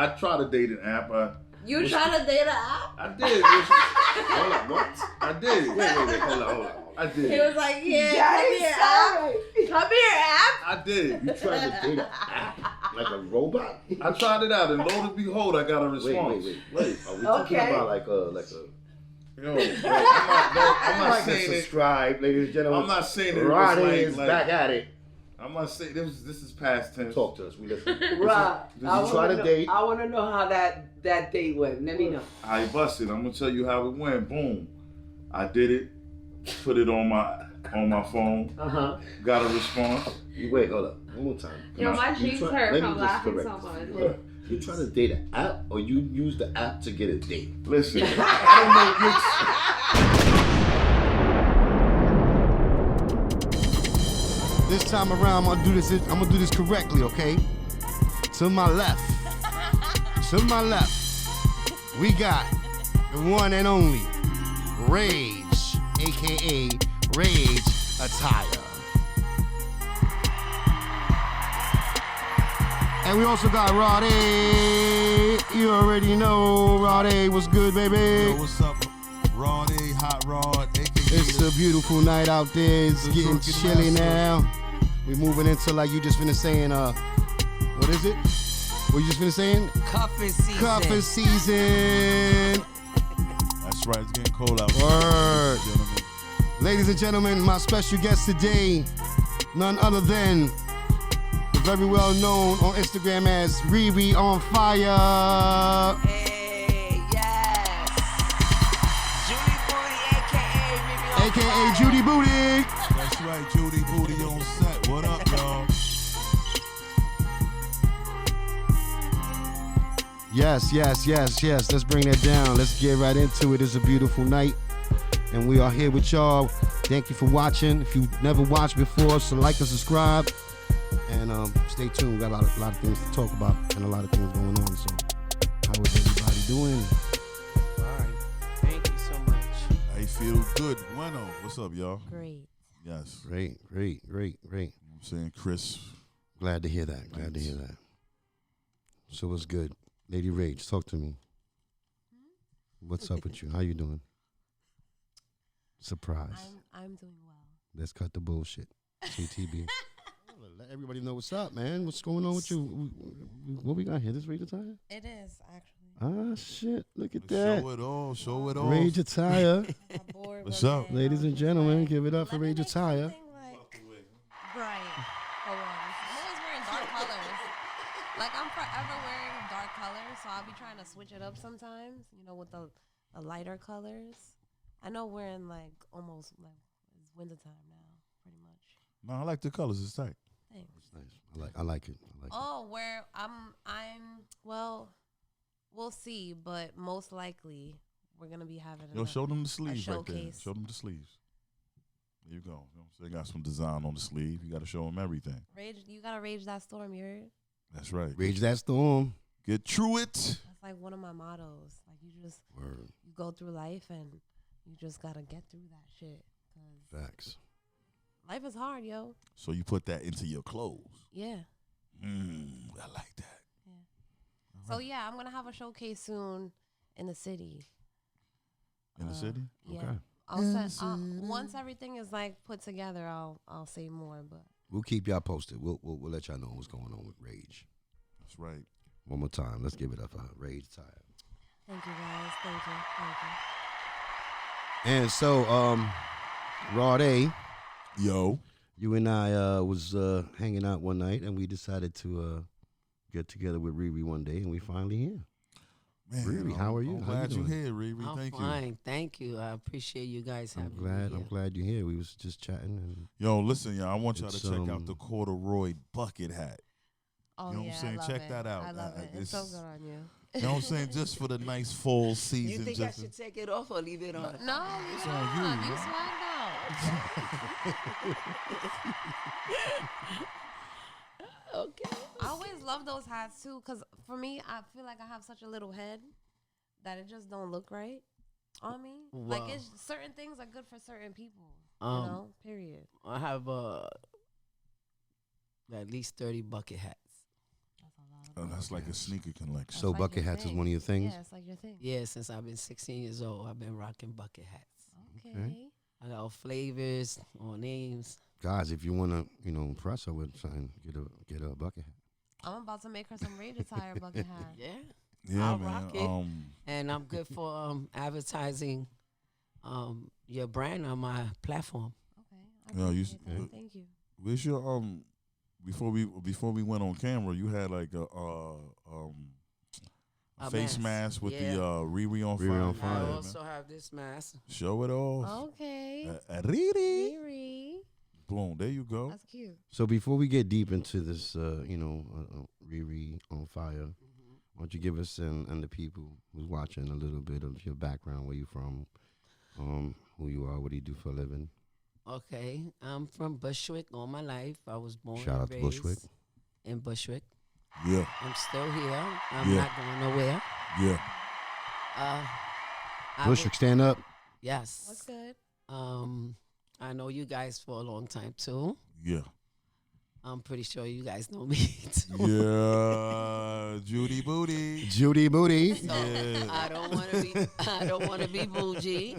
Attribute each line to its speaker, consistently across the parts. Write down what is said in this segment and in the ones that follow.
Speaker 1: I tried to date an app.
Speaker 2: You trying to date an app?
Speaker 1: I did. Hold up, what? I did. Wait. Hold on. I did.
Speaker 2: He was like, yeah, come here, app. Come here, app.
Speaker 1: I did.
Speaker 3: You tried to date an app like a robot?
Speaker 1: I tried it out, and lo and behold, I got a response.
Speaker 3: Wait. Are we talking about like a?
Speaker 1: Yo, I'm not saying it.
Speaker 3: Subscribe, ladies and gentlemen.
Speaker 1: I'm not saying it.
Speaker 3: Rod is back at it.
Speaker 1: I'm not saying this is past tense.
Speaker 3: Talk to us. We listen.
Speaker 4: Rod,
Speaker 3: I try to date.
Speaker 4: I want to know how that date went. Let me know.
Speaker 1: I busted. I'm gonna tell you how it went. Boom. I did it. Put it on my phone. Got a response.
Speaker 3: Wait, hold up. One more time.
Speaker 2: Yo, my cheeks hurt from laughing so much.
Speaker 3: You trying to date an app, or you use the app to get a date?
Speaker 1: Listen, I don't know which.
Speaker 5: This time around, I'm gonna do this correctly, okay? To my left, we got the one and only Rage, aka Rage Attire. And we also got Rod A. You already know Rod A. What's good, baby?
Speaker 6: Yo, what's up? Rod A, Hot Rod, aka.
Speaker 5: It's a beautiful night out there. It's getting chilly now. We moving into, like you just finished saying, what is it? What you just finished saying?
Speaker 4: Cuffing season.
Speaker 5: Cuffing season.
Speaker 6: That's right, it's getting cold out.
Speaker 5: Word. Ladies and gentlemen, my special guest today, none other than the very well known on Instagram as Riri On Fire.
Speaker 4: Hey, yes. Judy Booty, aka Riri On
Speaker 5: AKA
Speaker 4: Fire.
Speaker 5: Judy Booty.
Speaker 6: That's right, Judy Booty on set. What up, y'all?
Speaker 5: Yes. Let's bring that down. Let's get right into it. It's a beautiful night, and we are here with y'all. Thank you for watching. If you've never watched before, so like and subscribe, and stay tuned. We got a lot of things to talk about and a lot of things going on. So, how is everybody doing?
Speaker 4: Fine. Thank you so much.
Speaker 6: I feel good. Bueno, what's up, y'all?
Speaker 2: Great.
Speaker 6: Yes.
Speaker 5: Great.
Speaker 6: I'm saying Chris.
Speaker 5: Glad to hear that. So what's good? Lady Rage, talk to me. What's up with you? How you doing? Surprise.
Speaker 2: I'm doing well.
Speaker 5: Let's cut the bullshit. CTB. Let everybody know what's up, man. What's going on with you? What we got here? This Rage Attire?
Speaker 2: It is, actually.
Speaker 5: Ah, shit. Look at that.
Speaker 6: Show it all.
Speaker 5: Rage Attire.
Speaker 6: What's up?
Speaker 5: Ladies and gentlemen, give it up for Rage Attire.
Speaker 2: Bright. Hold on. I'm always wearing dark colors. Like, I'm forever wearing dark colors, so I'll be trying to switch it up sometimes, with the lighter colors. I know we're in, like, almost, like, it's wintertime now, pretty much.
Speaker 6: No, I like the colors. It's tight.
Speaker 2: Thanks.
Speaker 5: It's nice. I like it.
Speaker 2: Where well, we'll see, but most likely we're going to be having
Speaker 6: Show them the sleeves right there.
Speaker 2: showcase.
Speaker 6: Show them the sleeves. There you go. They got some design on the sleeve. You got to show them everything.
Speaker 2: You got to rage that storm, you heard?
Speaker 6: That's right.
Speaker 5: Rage that storm.
Speaker 6: Get through it.
Speaker 2: That's like one of my mottos. Like, you go through life and you just got to get through that shit.
Speaker 5: Facts.
Speaker 2: Life is hard, yo.
Speaker 6: So you put that into your clothes.
Speaker 2: Yeah.
Speaker 6: I like that.
Speaker 2: Yeah. So, yeah, I'm going to have a showcase soon in the city.
Speaker 6: In the city?
Speaker 2: Yeah.
Speaker 5: Okay.
Speaker 2: Once everything is, like, put together, I'll say more, but.
Speaker 5: We'll keep y'all posted. We'll let y'all know what's going on with Rage.
Speaker 6: That's right.
Speaker 5: One more time. Let's give it up for her. Rage Attire.
Speaker 2: Thank you, guys. Thank you.
Speaker 5: And so, Rod A,
Speaker 6: Yo.
Speaker 5: you and I was hanging out one night, and we decided to get together with Riri one day, and we finally here.
Speaker 6: Man,
Speaker 5: Riri, how are you?
Speaker 6: I'm
Speaker 5: How
Speaker 6: glad
Speaker 5: you
Speaker 6: you're
Speaker 5: doing?
Speaker 6: here, Riri.
Speaker 4: I'm
Speaker 6: Thank
Speaker 4: fine.
Speaker 6: you.
Speaker 4: Thank you. I appreciate you guys having me here.
Speaker 5: I'm glad you're here. We was just chatting, and
Speaker 6: Yo, listen, y'all. I want y'all to
Speaker 5: It's,
Speaker 6: check out the corduroy bucket hat.
Speaker 2: Oh,
Speaker 6: You know what I'm saying?
Speaker 2: I love
Speaker 6: Check
Speaker 2: it.
Speaker 6: that out.
Speaker 2: I love it. It's so good on you.
Speaker 6: You know what I'm saying? Just for the nice fall season.
Speaker 4: You think
Speaker 6: just
Speaker 4: I should take it off or leave it on?
Speaker 2: No,
Speaker 6: It's
Speaker 2: you
Speaker 6: on you,
Speaker 2: not.
Speaker 6: man.
Speaker 2: You swagged out.
Speaker 4: Okay.
Speaker 2: I always love those hats too, because for me, I feel like I have such a little head that it just don't look right on me. Like,
Speaker 4: Wow.
Speaker 2: it's certain things are good for certain people. Period.
Speaker 4: I have at least 30 bucket hats.
Speaker 2: That's a lot
Speaker 6: That's like a sneaker collection.
Speaker 5: So
Speaker 2: like
Speaker 5: bucket
Speaker 2: your
Speaker 5: hats is
Speaker 2: thing.
Speaker 5: one of your things?
Speaker 2: Yeah, it's like your thing.
Speaker 4: Yeah, since I've been 16 years old, I've been rocking bucket hats.
Speaker 2: Okay.
Speaker 4: I got all flavors, all names.
Speaker 5: Guys, if you want to, impress her with something, get a bucket hat.
Speaker 2: I'm about to make her some Raider tire bucket hat.
Speaker 4: Yeah.
Speaker 6: Yeah,
Speaker 4: I'll
Speaker 6: man.
Speaker 4: rock it. And I'm good for advertising your brand on my platform.
Speaker 2: Okay. I
Speaker 6: Yeah, you
Speaker 2: appreciate that. Thank you.
Speaker 6: where's your before we went on camera, you had like a face mask with the Riri On Fire.
Speaker 5: Riri On
Speaker 4: I
Speaker 5: Fire.
Speaker 6: man.
Speaker 4: also have this mask.
Speaker 6: Show it off.
Speaker 2: Okay.
Speaker 6: Riri.
Speaker 2: Riri.
Speaker 6: Boom. There you go.
Speaker 2: That's cute.
Speaker 5: So before we get deep into this, Riri On Fire, why don't you give us and the people who's watching a little bit of your background, where you from, who you are, what do you do for a living?
Speaker 4: Okay, I'm from Bushwick all my life. I was born
Speaker 5: Shout
Speaker 4: and
Speaker 5: out to
Speaker 4: raised
Speaker 5: Bushwick.
Speaker 4: in Bushwick.
Speaker 6: Yeah.
Speaker 4: I'm still here. I'm
Speaker 6: Yeah.
Speaker 4: not going nowhere.
Speaker 6: Yeah.
Speaker 4: I
Speaker 5: Bushwick, stand up.
Speaker 4: yes.
Speaker 2: What's good?
Speaker 4: I know you guys for a long time too.
Speaker 6: Yeah.
Speaker 4: I'm pretty sure you guys know me too.
Speaker 6: Yeah. Judy Booty.
Speaker 5: Judy Booty.
Speaker 4: So
Speaker 6: Yeah.
Speaker 4: I don't want to be bougie.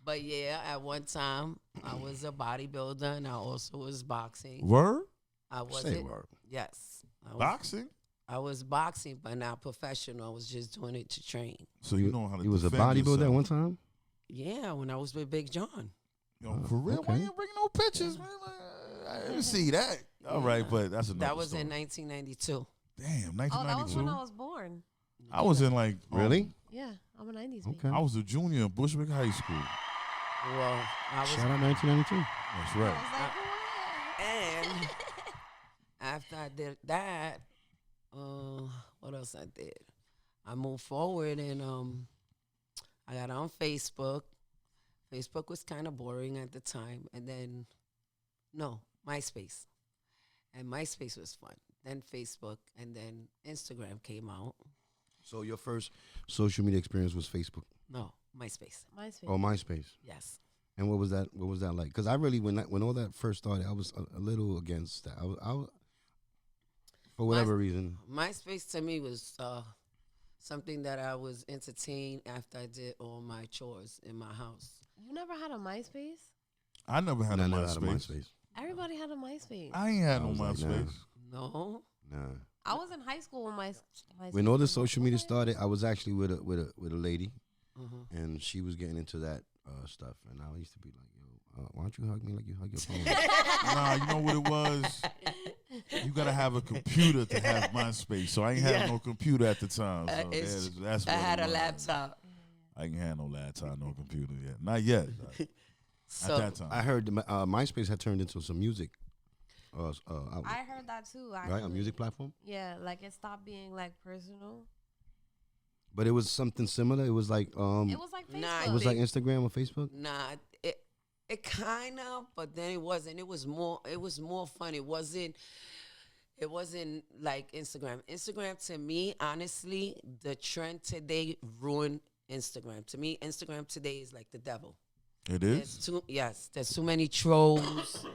Speaker 4: But yeah, at one time I was a bodybuilder and I also was boxing.
Speaker 6: Word?
Speaker 4: I was
Speaker 5: Say word.
Speaker 4: Yes.
Speaker 6: Boxing?
Speaker 4: I was boxing, but not professional. I was just doing it to train.
Speaker 6: So you know how to
Speaker 5: You was a
Speaker 6: defend
Speaker 5: bodybuilder at
Speaker 6: yourself.
Speaker 5: one time?
Speaker 4: Yeah, when I was with Big John.
Speaker 6: Yo, for real? Why
Speaker 5: okay.
Speaker 6: you bring no pictures, man? I didn't see that. All right, but that's another
Speaker 4: That was
Speaker 6: story.
Speaker 4: in 1992.
Speaker 6: Damn,
Speaker 2: Oh, that was
Speaker 6: 1992.
Speaker 2: when I was born.
Speaker 6: I was in like
Speaker 5: Really?
Speaker 2: Yeah, I'm a 90s baby.
Speaker 5: Okay.
Speaker 6: I was a junior in Bushwick High School.
Speaker 4: Well, I was,
Speaker 5: Shout out 1992.
Speaker 6: That's
Speaker 2: I
Speaker 6: right.
Speaker 2: was like, what?
Speaker 4: and after I did that, what else I did? I moved forward and I got on Facebook. Facebook was kind of boring at the time, and then MySpace, and MySpace was fun. Then Facebook, and then Instagram came out.
Speaker 5: So your first social media experience was Facebook
Speaker 4: No, MySpace.
Speaker 2: MySpace.
Speaker 5: or MySpace?
Speaker 4: Yes.
Speaker 5: And what was that? What was that like? Because I really, when all that first started, I was a little against that. I was for whatever reason.
Speaker 4: MySpace to me was something that I was entertained after I did all my chores in my house.
Speaker 2: You never had a MySpace?
Speaker 6: I never had
Speaker 5: I
Speaker 6: a
Speaker 5: never had a
Speaker 6: MySpace.
Speaker 5: MySpace.
Speaker 2: Everybody had a MySpace.
Speaker 6: I ain't had
Speaker 5: I
Speaker 6: no
Speaker 5: was like,
Speaker 6: MySpace.
Speaker 4: No.
Speaker 5: Nah.
Speaker 2: I was in high school when MySpace.
Speaker 5: When all the
Speaker 2: was-
Speaker 5: social media started, I was actually with a lady,
Speaker 4: Mhm.
Speaker 5: and she was getting into that stuff, and I used to be like, "Yo, why don't you hug me like you hug your phone?"
Speaker 6: Nah, you know what it was? You gotta have a computer to have MySpace. So I ain't have no computer at the time. So that's
Speaker 4: I
Speaker 6: what
Speaker 4: had
Speaker 6: it
Speaker 4: a
Speaker 6: was.
Speaker 4: laptop.
Speaker 6: I ain't had no laptop, no computer yet. Not yet.
Speaker 4: So
Speaker 6: at that time.
Speaker 5: I heard MySpace had turned into some music, outlet,
Speaker 2: I heard that too. Actually.
Speaker 5: right? A music platform.
Speaker 2: Yeah, like it stopped being like personal.
Speaker 5: But it was something similar. It was like
Speaker 2: It was like Facebook.
Speaker 4: Nah,
Speaker 5: it was like Instagram or Facebook.
Speaker 4: nah, it kind of, but then it wasn't. It was more fun. It wasn't like Instagram. Instagram to me, honestly, the trend today ruined Instagram. To me, Instagram today is like the devil.
Speaker 6: It
Speaker 4: There's
Speaker 6: is?
Speaker 4: there's too many trolls,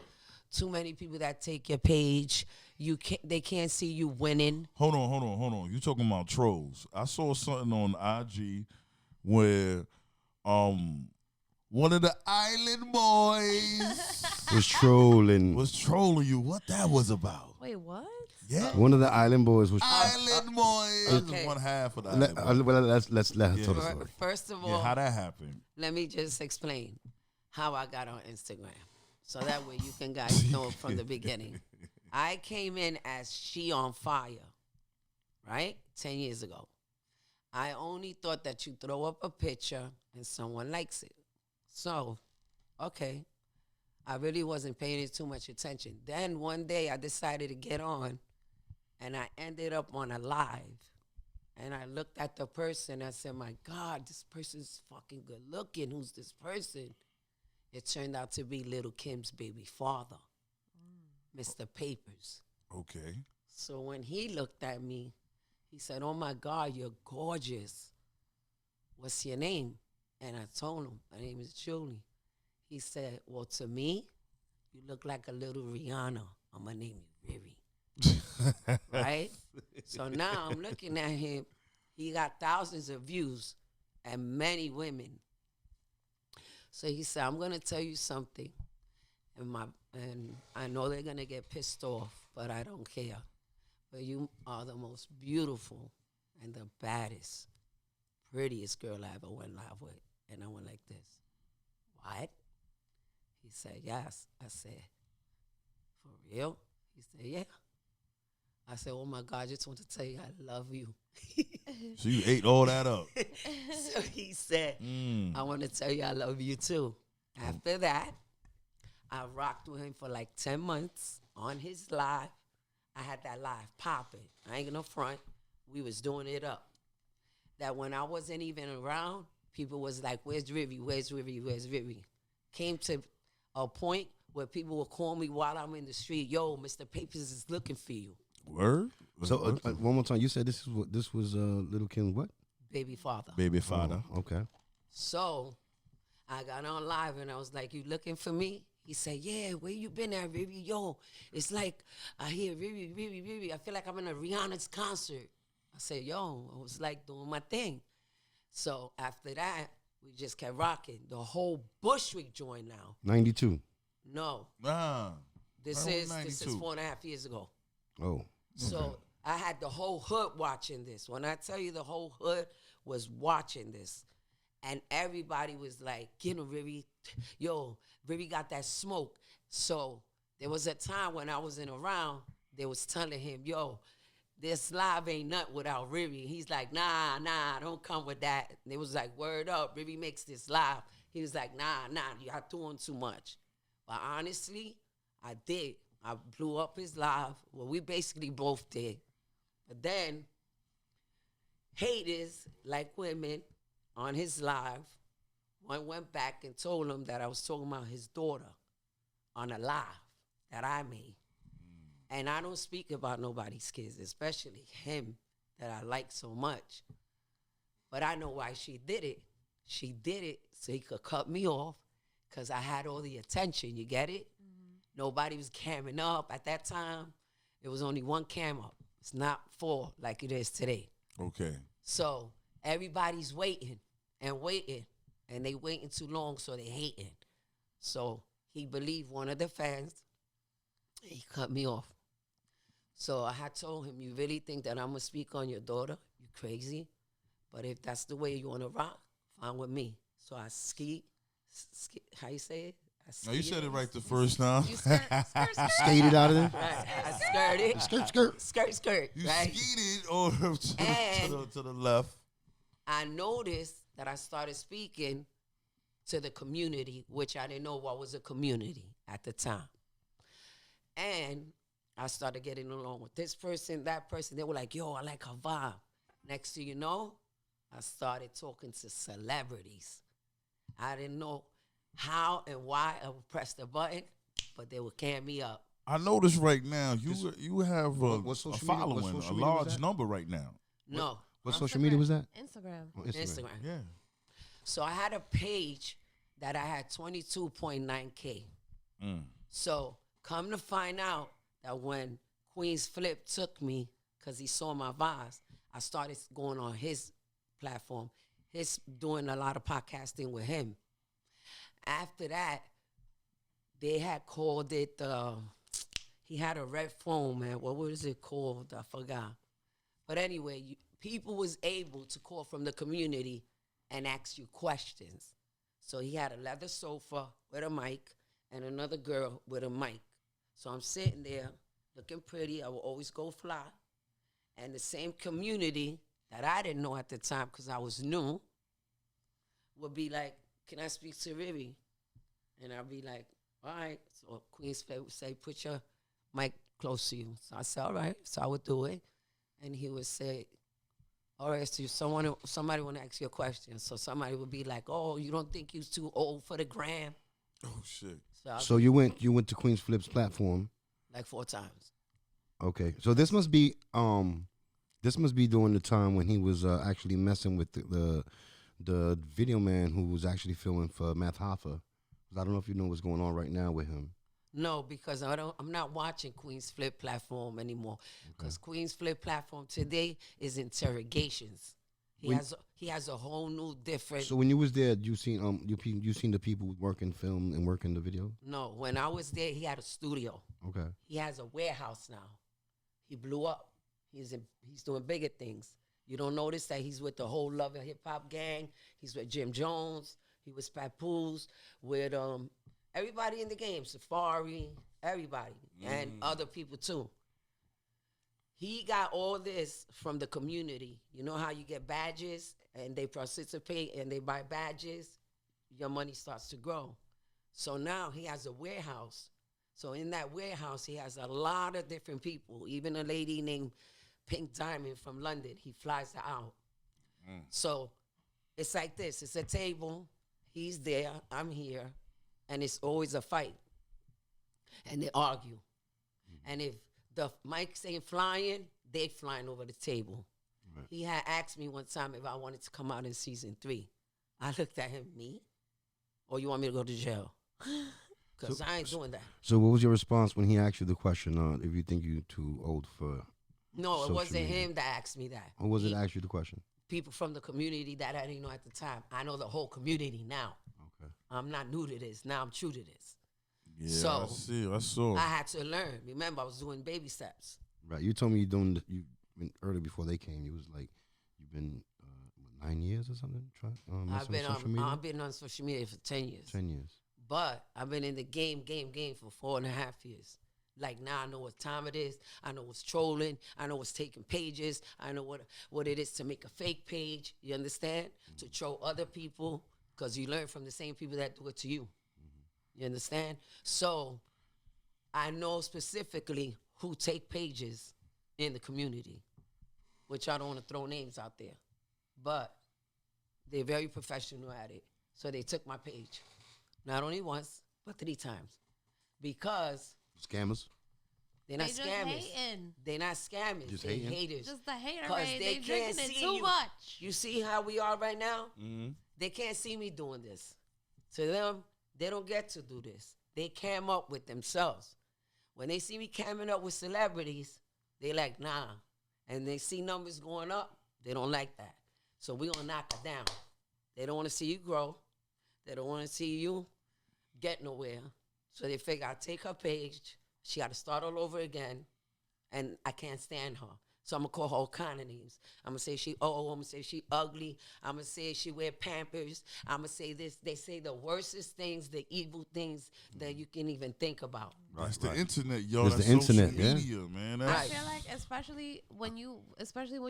Speaker 4: too many people that take your page. They can't see you winning.
Speaker 6: Hold on. You talking about trolls. I saw something on IG where one of the island boys
Speaker 5: Was trolling.
Speaker 6: was trolling you. What that was about?
Speaker 2: Wait, what?
Speaker 6: Yeah.
Speaker 5: One of the island boys was.
Speaker 6: Island boys. This
Speaker 4: Okay.
Speaker 6: is one half of the
Speaker 5: Let,
Speaker 6: island boys.
Speaker 5: well, let's tell the
Speaker 6: Yeah.
Speaker 5: story.
Speaker 4: First of all,
Speaker 6: Yeah, how that happened?
Speaker 4: let me just explain how I got on Instagram. So that way you can guys know it from the beginning. I came in as She On Fire, right? 10 years ago. I only thought that you throw up a picture and someone likes it. So, okay. I really wasn't paying it too much attention. Then one day I decided to get on and I ended up on a live. And I looked at the person and I said, my God, this person's fucking good looking. Who's this person? It turned out to be Little Kim's baby father, Mr. Papers.
Speaker 6: Okay.
Speaker 4: So when he looked at me, he said, oh my God, you're gorgeous. What's your name? And I told him, my name is Julie. He said, well, to me, you look like a little Rihanna. I'm going to name you Riri. right? So now I'm looking at him. He got thousands of views and many women. So he said, I'm going to tell you something. And I know they're going to get pissed off, but I don't care. But you are the most beautiful and the baddest, prettiest girl I ever went live with. And I went like this. What? He said, yes. I said, for real? He said, yeah. I said, oh, my God, I just want to tell you I love you.
Speaker 6: So you ate all that up.
Speaker 4: So he said, I want to tell you I love you, too. After that, I rocked with him for like 10 months on his live. I had that live popping. I ain't gonna front. We was doing it up. That when I wasn't even around, people was like, where's Riri? Where's Riri? Where's Riri? Came to a point where people would call me while I'm in the street. Yo, Mr. Papers is looking for you.
Speaker 6: Word?
Speaker 5: So one more time, you said this was Little Kim's what?
Speaker 4: Baby father.
Speaker 6: Baby father.
Speaker 5: Oh, okay.
Speaker 4: So I got on live and I was like, you looking for me? He said, yeah, where you been at, Riri? Yo, it's like I hear Riri, Riri, Riri. I feel like I'm in a Rihanna's concert. I said, yo, I was like doing my thing. So after that, we just kept rocking. The whole Bushwick joined now.
Speaker 5: 92.
Speaker 4: No.
Speaker 6: Ah.
Speaker 4: This
Speaker 6: Right,
Speaker 4: is
Speaker 6: 92.
Speaker 4: 4.5 years ago.
Speaker 5: Oh.
Speaker 4: So I had the whole hood watching this. When I tell you the whole hood was watching this. And everybody was like, get him, Riri. Yo, Riri got that smoke. So there was a time when I wasn't around, they was telling him, yo, this live ain't nothing without Riri. He's like, nah, don't come with that. And it was like, word up, Riri makes this live. He was like, nah, you're doing too much. But honestly, I did. I blew up his live. Well, we basically both did. But then, haters, like women, on his live, one went back and told him that I was talking about his daughter on a live that I made. And I don't speak about nobody's kids, especially him that I like so much. But I know why she did it. She did it so he could cut me off because I had all the attention. You get it? Mm-hmm. Nobody was camming up. At that time, it was only one cam up. It's not 4 like it is today.
Speaker 6: Okay.
Speaker 4: So everybody's waiting, and they waiting too long, so they hating. So he believed one of the fans, he cut me off. So I had told him, you really think that I'm going to speak on your daughter? You crazy? But if that's the way you want to rock, fine with me. So I how you say it?
Speaker 6: No, you said it right the first time.
Speaker 2: You skirt.
Speaker 5: Skated out of there?
Speaker 4: Right. I skirted. Skirt.
Speaker 6: You
Speaker 4: right?
Speaker 6: skeeted over to the left.
Speaker 4: I noticed that I started speaking to the community, which I didn't know what was a community at the time. And I started getting along with this person, that person. They were like, yo, I like her vibe. Next thing you know, I started talking to celebrities. I didn't know how and why I would press the button, but they would cam me up.
Speaker 6: I notice right now you have
Speaker 5: what
Speaker 6: a
Speaker 5: social media-
Speaker 6: following,
Speaker 5: what
Speaker 6: a
Speaker 5: social media was
Speaker 6: large
Speaker 5: that?
Speaker 6: number right now.
Speaker 4: No.
Speaker 5: What social media was that?
Speaker 2: Instagram.
Speaker 5: Oh,
Speaker 4: Instagram.
Speaker 6: Yeah.
Speaker 4: So I had a page that I had 22.9K. So come to find out that when Queen's Flip took me, because he saw my vibes, I started going on his platform, doing a lot of podcasting with him. After that, they had called it, he had a red phone, man. What was it called? I forgot. But anyway, people was able to call from the community and ask you questions. So he had a leather sofa with a mic and another girl with a mic. So I'm sitting there looking pretty. I will always go fly. And the same community that I didn't know at the time because I was new would be like, can I speak to Riri? And I'd be like, all right. So Queen's Flip would say, put your mic close to you. So I said, all right. So I would do it. And he would say, all right, so somebody want to ask you a question. So somebody would be like, oh, you don't think you're too old for the gram?
Speaker 6: Oh shit.
Speaker 5: So you went to Queen's Flip's platform
Speaker 4: like 4 times.
Speaker 5: Okay, so this must be during the time when he was actually messing with the video man who was actually filming for Math Hoffa. I don't know if you know what's going on right now with him.
Speaker 4: No, because I'm not watching Queen's Flip platform anymore. Because Queen's Flip platform today is interrogations. He has a whole new different.
Speaker 5: So when you was there, you seen the people working film and working the video?
Speaker 4: No, when I was there, he had a studio.
Speaker 5: Okay.
Speaker 4: He has a warehouse now. He blew up. He's doing bigger things. You don't notice that he's with the whole Love and Hip Hop gang. He's with Jim Jones. He was Papoose with everybody in the game, Safari, everybody, and other people too. He got all this from the community. You know how you get badges and they participate and they buy badges? Your money starts to grow. So now he has a warehouse. So in that warehouse, he has a lot of different people, even a lady named Pink Diamond from London. He flies her out. So it's like this. It's a table. He's there. I'm here. And it's always a fight. And they argue. And if the mics ain't flying, they flying over the table. Right. He had asked me one time if I wanted to come out in season 3. I looked at him, me? Or you want me to go to jail? Because I ain't doing that.
Speaker 5: So what was your response when he asked you the question if you think you're too old for
Speaker 4: No, it wasn't
Speaker 5: media?
Speaker 4: him that asked me that.
Speaker 5: Or was it asked you the question?
Speaker 4: People from the community that I didn't know at the time. I know the whole community now. Okay. I'm not new to this. Now I'm true to this.
Speaker 6: Yeah,
Speaker 4: so
Speaker 6: I saw.
Speaker 4: I had to learn. Remember, I was doing baby steps.
Speaker 5: Right. You told me you earlier before they came. You was like you've been 9 years or something.
Speaker 4: I've been on social media for 10 years.
Speaker 5: 10 years.
Speaker 4: But I've been in the game for 4.5 years. Like now I know what time it is. I know what's trolling. I know what's taking pages. I know what it is to make a fake page. You understand? To troll other people because you learn from the same people that do it to you. You understand? So I know specifically who take pages in the community, which I don't want to throw names out there. But they're very professional at it. So they took my page. Not only once, but 3 times. Because
Speaker 5: scammers?
Speaker 4: They're not
Speaker 2: just
Speaker 4: scammers.
Speaker 2: Hating.
Speaker 4: They're not scammers.
Speaker 5: Just
Speaker 4: they're
Speaker 5: hating?
Speaker 4: haters.
Speaker 2: Just the hater
Speaker 4: Because
Speaker 2: rate.
Speaker 4: they
Speaker 2: They
Speaker 4: can't
Speaker 2: drinking it
Speaker 4: see
Speaker 2: too
Speaker 4: you.
Speaker 2: much.
Speaker 4: You see how we are right now?
Speaker 6: Mm-hmm.
Speaker 4: They can't see me doing this. To them, they don't get to do this. They cam up with themselves. When they see me camming up with celebrities, they like, nah. And they see numbers going up, they don't like that. So we gonna knock it down. They don't want to see you grow. They don't want to see you get nowhere. So they figure I'll take her page. She got to start all over again. And I can't stand her. So I'm going to call her all kind of names. I'm going to say she old. I'm going to say she ugly. I'm going to say she wear Pampers. I'm going to say this. They say the worstest things, the evil things that you can even think about.
Speaker 6: That's the internet, yo.
Speaker 5: It's
Speaker 6: That's
Speaker 5: the internet,
Speaker 6: social media, man. That's,
Speaker 2: I feel like especially when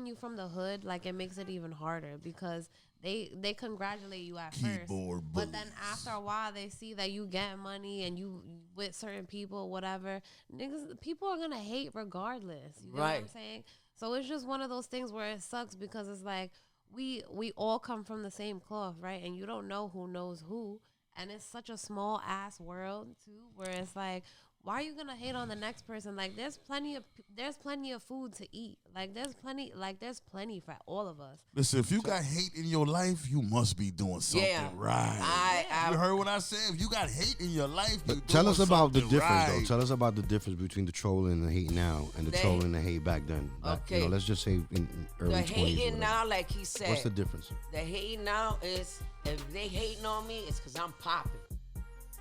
Speaker 2: you from the hood, like it makes it even harder because they congratulate you at first, but then after a while they see that you get money and you with certain people, whatever. Niggas, people are gonna hate regardless. You know what I'm saying? So it's just one of those things where it sucks because it's like we all come from the same cloth, right? And you don't know who knows who, and it's such a small ass world too, where it's like, why are you gonna hate on the next person? Like there's plenty of food to eat. Like there's plenty for all of us.
Speaker 6: Listen, if you got hate in your life, you must be doing something right. You heard what I said? If you got hate in your life, you
Speaker 5: tell us about the difference,
Speaker 6: right.
Speaker 5: though. Tell us about the difference between the trolling and the hate now and the trolling and the hate back then.
Speaker 4: Okay.
Speaker 5: Let's just say in early 20s.
Speaker 4: The hating now, like he said.
Speaker 5: What's the difference?
Speaker 4: The hating now is, if they hating on me, it's because I'm popping.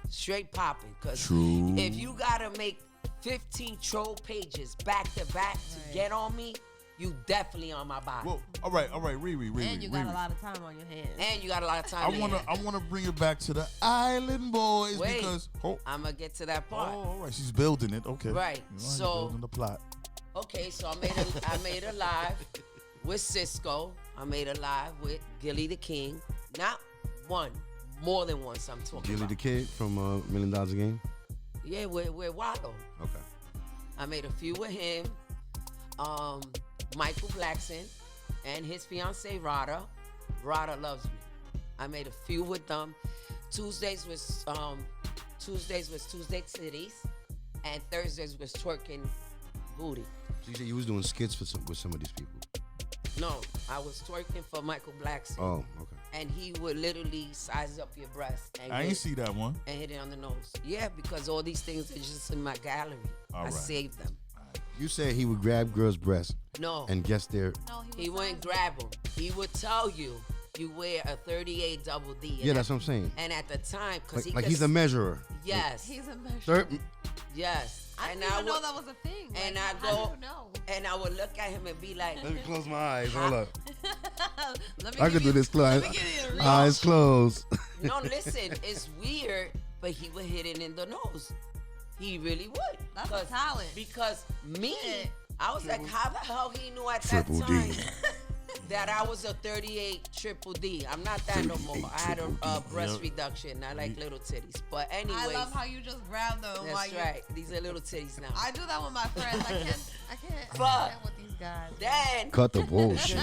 Speaker 4: Straight popping. Because if you got to make 15 troll pages back to back to get on me, you definitely on my body.
Speaker 6: Well, all right, Riri.
Speaker 2: And you got a lot of time on your hands.
Speaker 6: I want to bring it back to the Island Boys because
Speaker 4: I'm gonna get to that part.
Speaker 6: Oh, all right, she's building it. Okay,
Speaker 4: right.
Speaker 6: So building the plot.
Speaker 4: Okay, so I made a live with Cisco. I made a live with Gilly the King. Not one, more than once. I'm talking.
Speaker 5: Gilly
Speaker 4: about.
Speaker 5: the Kid from $1 Million a Game.
Speaker 4: Yeah, with Wallow.
Speaker 5: Okay.
Speaker 4: I made a few with him. Michael Blackson and his fiancee Rada. Rada loves me. I made a few with them. Tuesdays was Tuesday Cities, and Thursdays was Twerking Booty.
Speaker 5: So you said you was doing skits with some of these people.
Speaker 4: No, I was twerking for Michael Blackson.
Speaker 5: Oh, okay.
Speaker 4: and he would literally size up your breast and
Speaker 6: I ain't see that one.
Speaker 4: and hit it on the nose. Yeah, because all these things are just in my gallery.
Speaker 6: All
Speaker 4: I
Speaker 6: right.
Speaker 4: saved them.
Speaker 5: You said he would grab girls' breasts
Speaker 4: No,
Speaker 5: and guess their.
Speaker 2: No,
Speaker 4: he
Speaker 2: was
Speaker 4: wouldn't
Speaker 2: sizing.
Speaker 4: grab them. He would tell you wear a 38 double D.
Speaker 5: Yeah, that's what I'm saying.
Speaker 4: And at the time, because
Speaker 5: Like he's a measurer.
Speaker 4: yes,
Speaker 2: He's a measure.
Speaker 4: yes.
Speaker 2: I
Speaker 4: And
Speaker 2: didn't even know
Speaker 4: would-
Speaker 2: that was a thing.
Speaker 4: and
Speaker 2: Like,
Speaker 4: I
Speaker 2: how
Speaker 4: go-
Speaker 2: do you know?
Speaker 4: and I would look at him and be like,
Speaker 5: Let me close my eyes. Hold up.
Speaker 2: Let me
Speaker 5: I
Speaker 2: give
Speaker 5: could do
Speaker 2: you-
Speaker 5: this
Speaker 2: let
Speaker 5: close.
Speaker 2: me give you a real-
Speaker 5: Eyes closed.
Speaker 4: no, listen, it's weird, but he would hit it in the nose. He really would.
Speaker 2: That's a
Speaker 4: 'Cause-
Speaker 2: talent.
Speaker 4: Because me,
Speaker 2: Yeah.
Speaker 4: I was like, how the hell he knew at
Speaker 5: Triple
Speaker 4: that
Speaker 5: D.
Speaker 4: time that I was a 38 triple D? I'm not that no more. I had a breast
Speaker 6: Yep.
Speaker 4: reduction. I like little titties. But anyways,
Speaker 2: I love how you just grab them while
Speaker 4: that's
Speaker 2: you.
Speaker 4: right. These are little titties now.
Speaker 2: I do that with my friends. I can't
Speaker 4: Fuck.
Speaker 2: stand with these guys.
Speaker 4: Then,
Speaker 5: Cut the bullshit.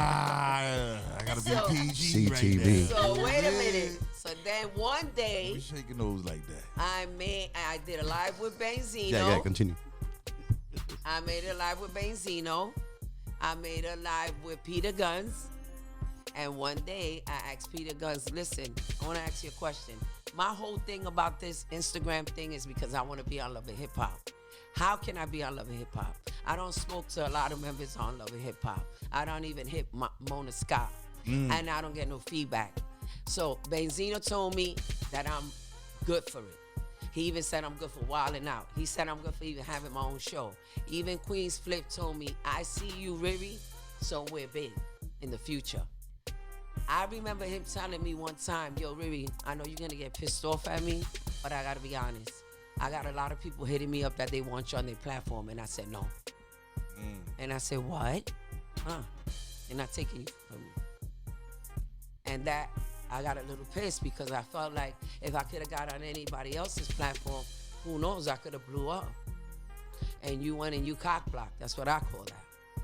Speaker 6: I gotta be
Speaker 4: So-
Speaker 6: PG
Speaker 5: CTV.
Speaker 6: right now.
Speaker 4: so wait a minute. So then one day,
Speaker 6: We shaking those like that.
Speaker 4: I did a live with Benzino.
Speaker 5: Yeah, continue.
Speaker 4: I made a live with Benzino. I made a live with Peter Guns. And one day I asked Peter Guns, listen, I want to ask you a question. My whole thing about this Instagram thing is because I want to be on Love and Hip Hop. How can I be on Love and Hip Hop? I don't smoke to a lot of members on Love and Hip Hop. I don't even hit Mona Scott. And I don't get no feedback. So Benzino told me that I'm good for it. He even said I'm good for wilding out. He said I'm good for even having my own show. Even Queen's Flip told me, I see you, Riri, somewhere big in the future. I remember him telling me one time, yo, Riri, I know you're going to get pissed off at me, but I got to be honest. I got a lot of people hitting me up that they want you on their platform. And I said, no. And I said, what? They're not taking you from me. And that, I got a little pissed because I felt like if I could have got on anybody else's platform, who knows, I could have blew up. And you went and you cock blocked. That's what I call that.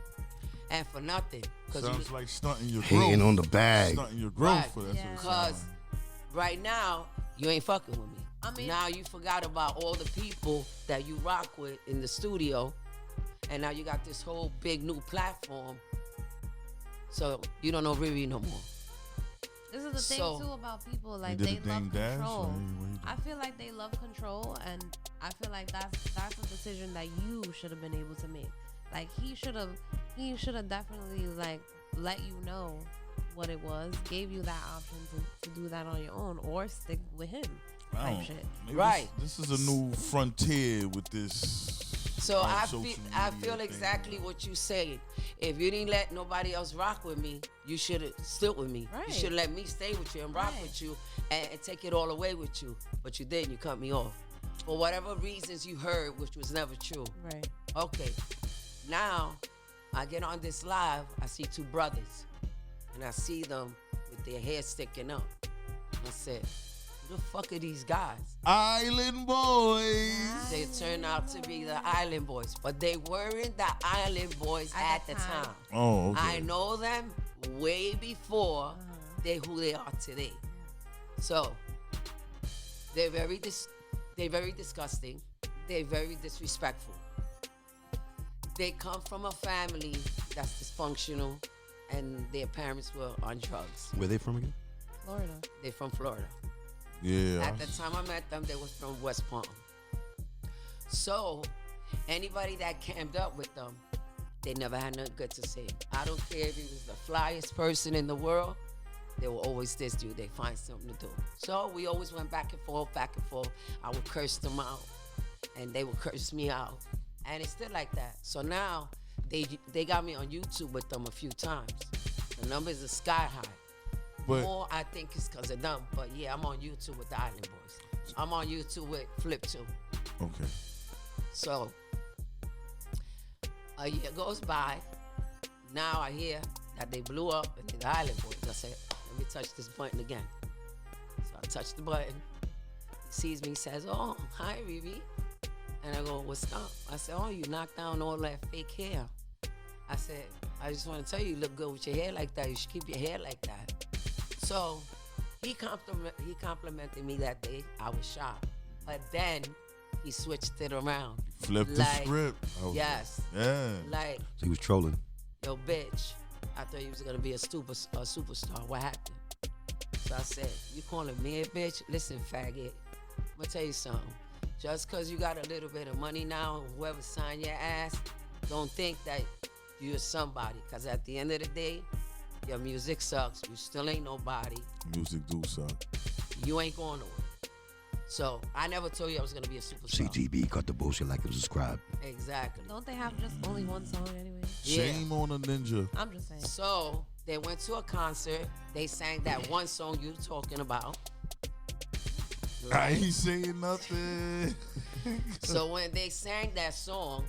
Speaker 4: And for nothing.
Speaker 6: Sounds like stunting your
Speaker 5: Hating
Speaker 6: growth.
Speaker 5: on the bag.
Speaker 6: Stunting your growth.
Speaker 4: Right.
Speaker 6: For that's
Speaker 2: Yeah.
Speaker 6: what it
Speaker 4: Because
Speaker 6: sounds
Speaker 4: right now, you ain't fucking with me.
Speaker 2: I mean-
Speaker 4: now you forgot about all the people that you rock with in the studio. And now you got this whole big new platform. So you don't know Riri no more.
Speaker 2: This is the thing
Speaker 4: So-
Speaker 2: too about people. Like
Speaker 6: did
Speaker 2: they
Speaker 6: a
Speaker 2: love
Speaker 6: ding dash,
Speaker 2: control.
Speaker 6: or what you do?
Speaker 2: I feel like they love control, and I feel like that's a decision that you should have been able to make. Like he should have definitely like let you know what it was, gave you that option to do that on your own, or stick with him.
Speaker 6: I
Speaker 2: Type
Speaker 6: don't-
Speaker 2: shit.
Speaker 6: maybe
Speaker 4: Right.
Speaker 6: This is a new frontier with this.
Speaker 4: So
Speaker 6: on
Speaker 4: I
Speaker 6: social
Speaker 4: I
Speaker 6: media
Speaker 4: feel
Speaker 6: thing.
Speaker 4: exactly what you saying. If you didn't let nobody else rock with me, you should have stood with me.
Speaker 2: Right.
Speaker 4: You should let me stay with you and rock
Speaker 2: Right.
Speaker 4: with you and take it all away with you. But you didn't. You cut me off. For whatever reasons you heard, which was never true.
Speaker 2: Right.
Speaker 4: Okay. Now, I get on this live, I see two brothers. And I see them with their hair sticking up. I said, who the fuck are these guys?
Speaker 6: Island Boys.
Speaker 4: They turned out to be the Island Boys, but they weren't the Island Boys at the time.
Speaker 6: Oh, okay.
Speaker 4: I know them way before who they are today. So they're very disgusting. They're very disrespectful. They come from a family that's dysfunctional, and their parents were on drugs.
Speaker 5: Where they from again?
Speaker 2: Florida.
Speaker 4: They're from Florida.
Speaker 6: Yeah.
Speaker 4: At the time I met them, they was from West Palm. So, anybody that camped up with them, they never had nothing good to say. I don't care if he was the flyest person in the world, they will always diss you. They find something to do. So, we always went back and forth, back and forth. I would curse them out, and they would curse me out. And it's still like that. So now, they got me on YouTube with them a few times. The numbers are sky high.
Speaker 6: But
Speaker 4: More, I think it's because of them. But yeah, I'm on YouTube with the Island Boys. I'm on YouTube with Flip too.
Speaker 6: okay.
Speaker 4: So a year goes by. Now I hear that they blew up and they're the Island Boys. I said, let me touch this button again. So I touch the button. He sees me, says, oh, hi, Riri. And I go, what's up? I said, oh, you knocked down all that fake hair. I said, I just want to tell you, you look good with your hair like that. You should keep your hair like that. So he complimented me that day. I was shocked. But then he switched it around.
Speaker 6: Flip the
Speaker 4: Like,
Speaker 6: script. Okay.
Speaker 4: Yes.
Speaker 6: Yeah.
Speaker 4: Like,
Speaker 5: So he was trolling.
Speaker 4: yo, bitch, I thought you was gonna be a superstar. What happened? So I said, you calling me a bitch? Listen, faggot. I'm gonna tell you something. Just cause you got a little bit of money now, whoever signed your ass, don't think that you're somebody. Cause at the end of the day, your music sucks. You still ain't nobody.
Speaker 6: Music do suck.
Speaker 4: You ain't going nowhere. So I never told you I was gonna be a superstar.
Speaker 5: CTB, cut the bullshit, like and subscribe.
Speaker 4: Exactly.
Speaker 2: Don't they have just only one song anyway?
Speaker 6: Shame on a ninja.
Speaker 2: I'm just saying.
Speaker 4: So they went to a concert. They sang that one song you talking about.
Speaker 6: I ain't saying nothing.
Speaker 4: So when they sang that song,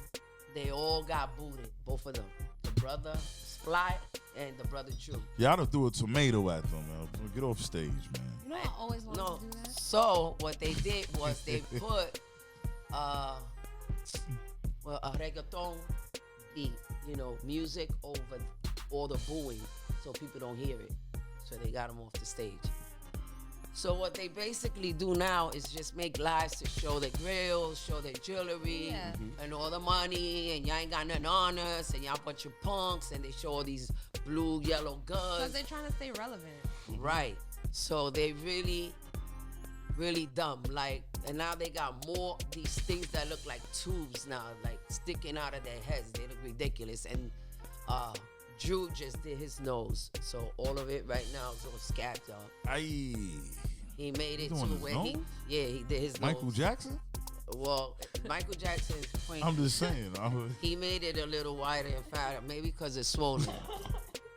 Speaker 4: they all got booted. Both of them. The brother Fly and the brother True.
Speaker 6: Y'all done threw a tomato at them, man. Get off stage, man.
Speaker 2: You know, I always wanted to do that.
Speaker 4: So what they did was they put a reggaeton beat, music over all the booing so people don't hear it. So they got them off the stage. So what they basically do now is just make lives to show their grills, show their jewelry, and all the money, and y'all ain't got nothing on us, and y'all bunch of punks, and they show all these blue, yellow guns.
Speaker 2: Because they're trying to stay relevant.
Speaker 4: Right. So they really, really dumb. Like, and now they got more these things that look like tubes now, like sticking out of their heads. They look ridiculous. And Drew just did his nose, so all of it right now is all scabbed up.
Speaker 6: Aye.
Speaker 4: He made it to
Speaker 6: Doing his
Speaker 4: where
Speaker 6: nose?
Speaker 4: he did his
Speaker 6: Michael
Speaker 4: nose.
Speaker 6: Jackson?
Speaker 4: Well, Michael Jackson's point.
Speaker 6: I'm just saying.
Speaker 4: He made it a little wider and fatter, maybe because it's swollen.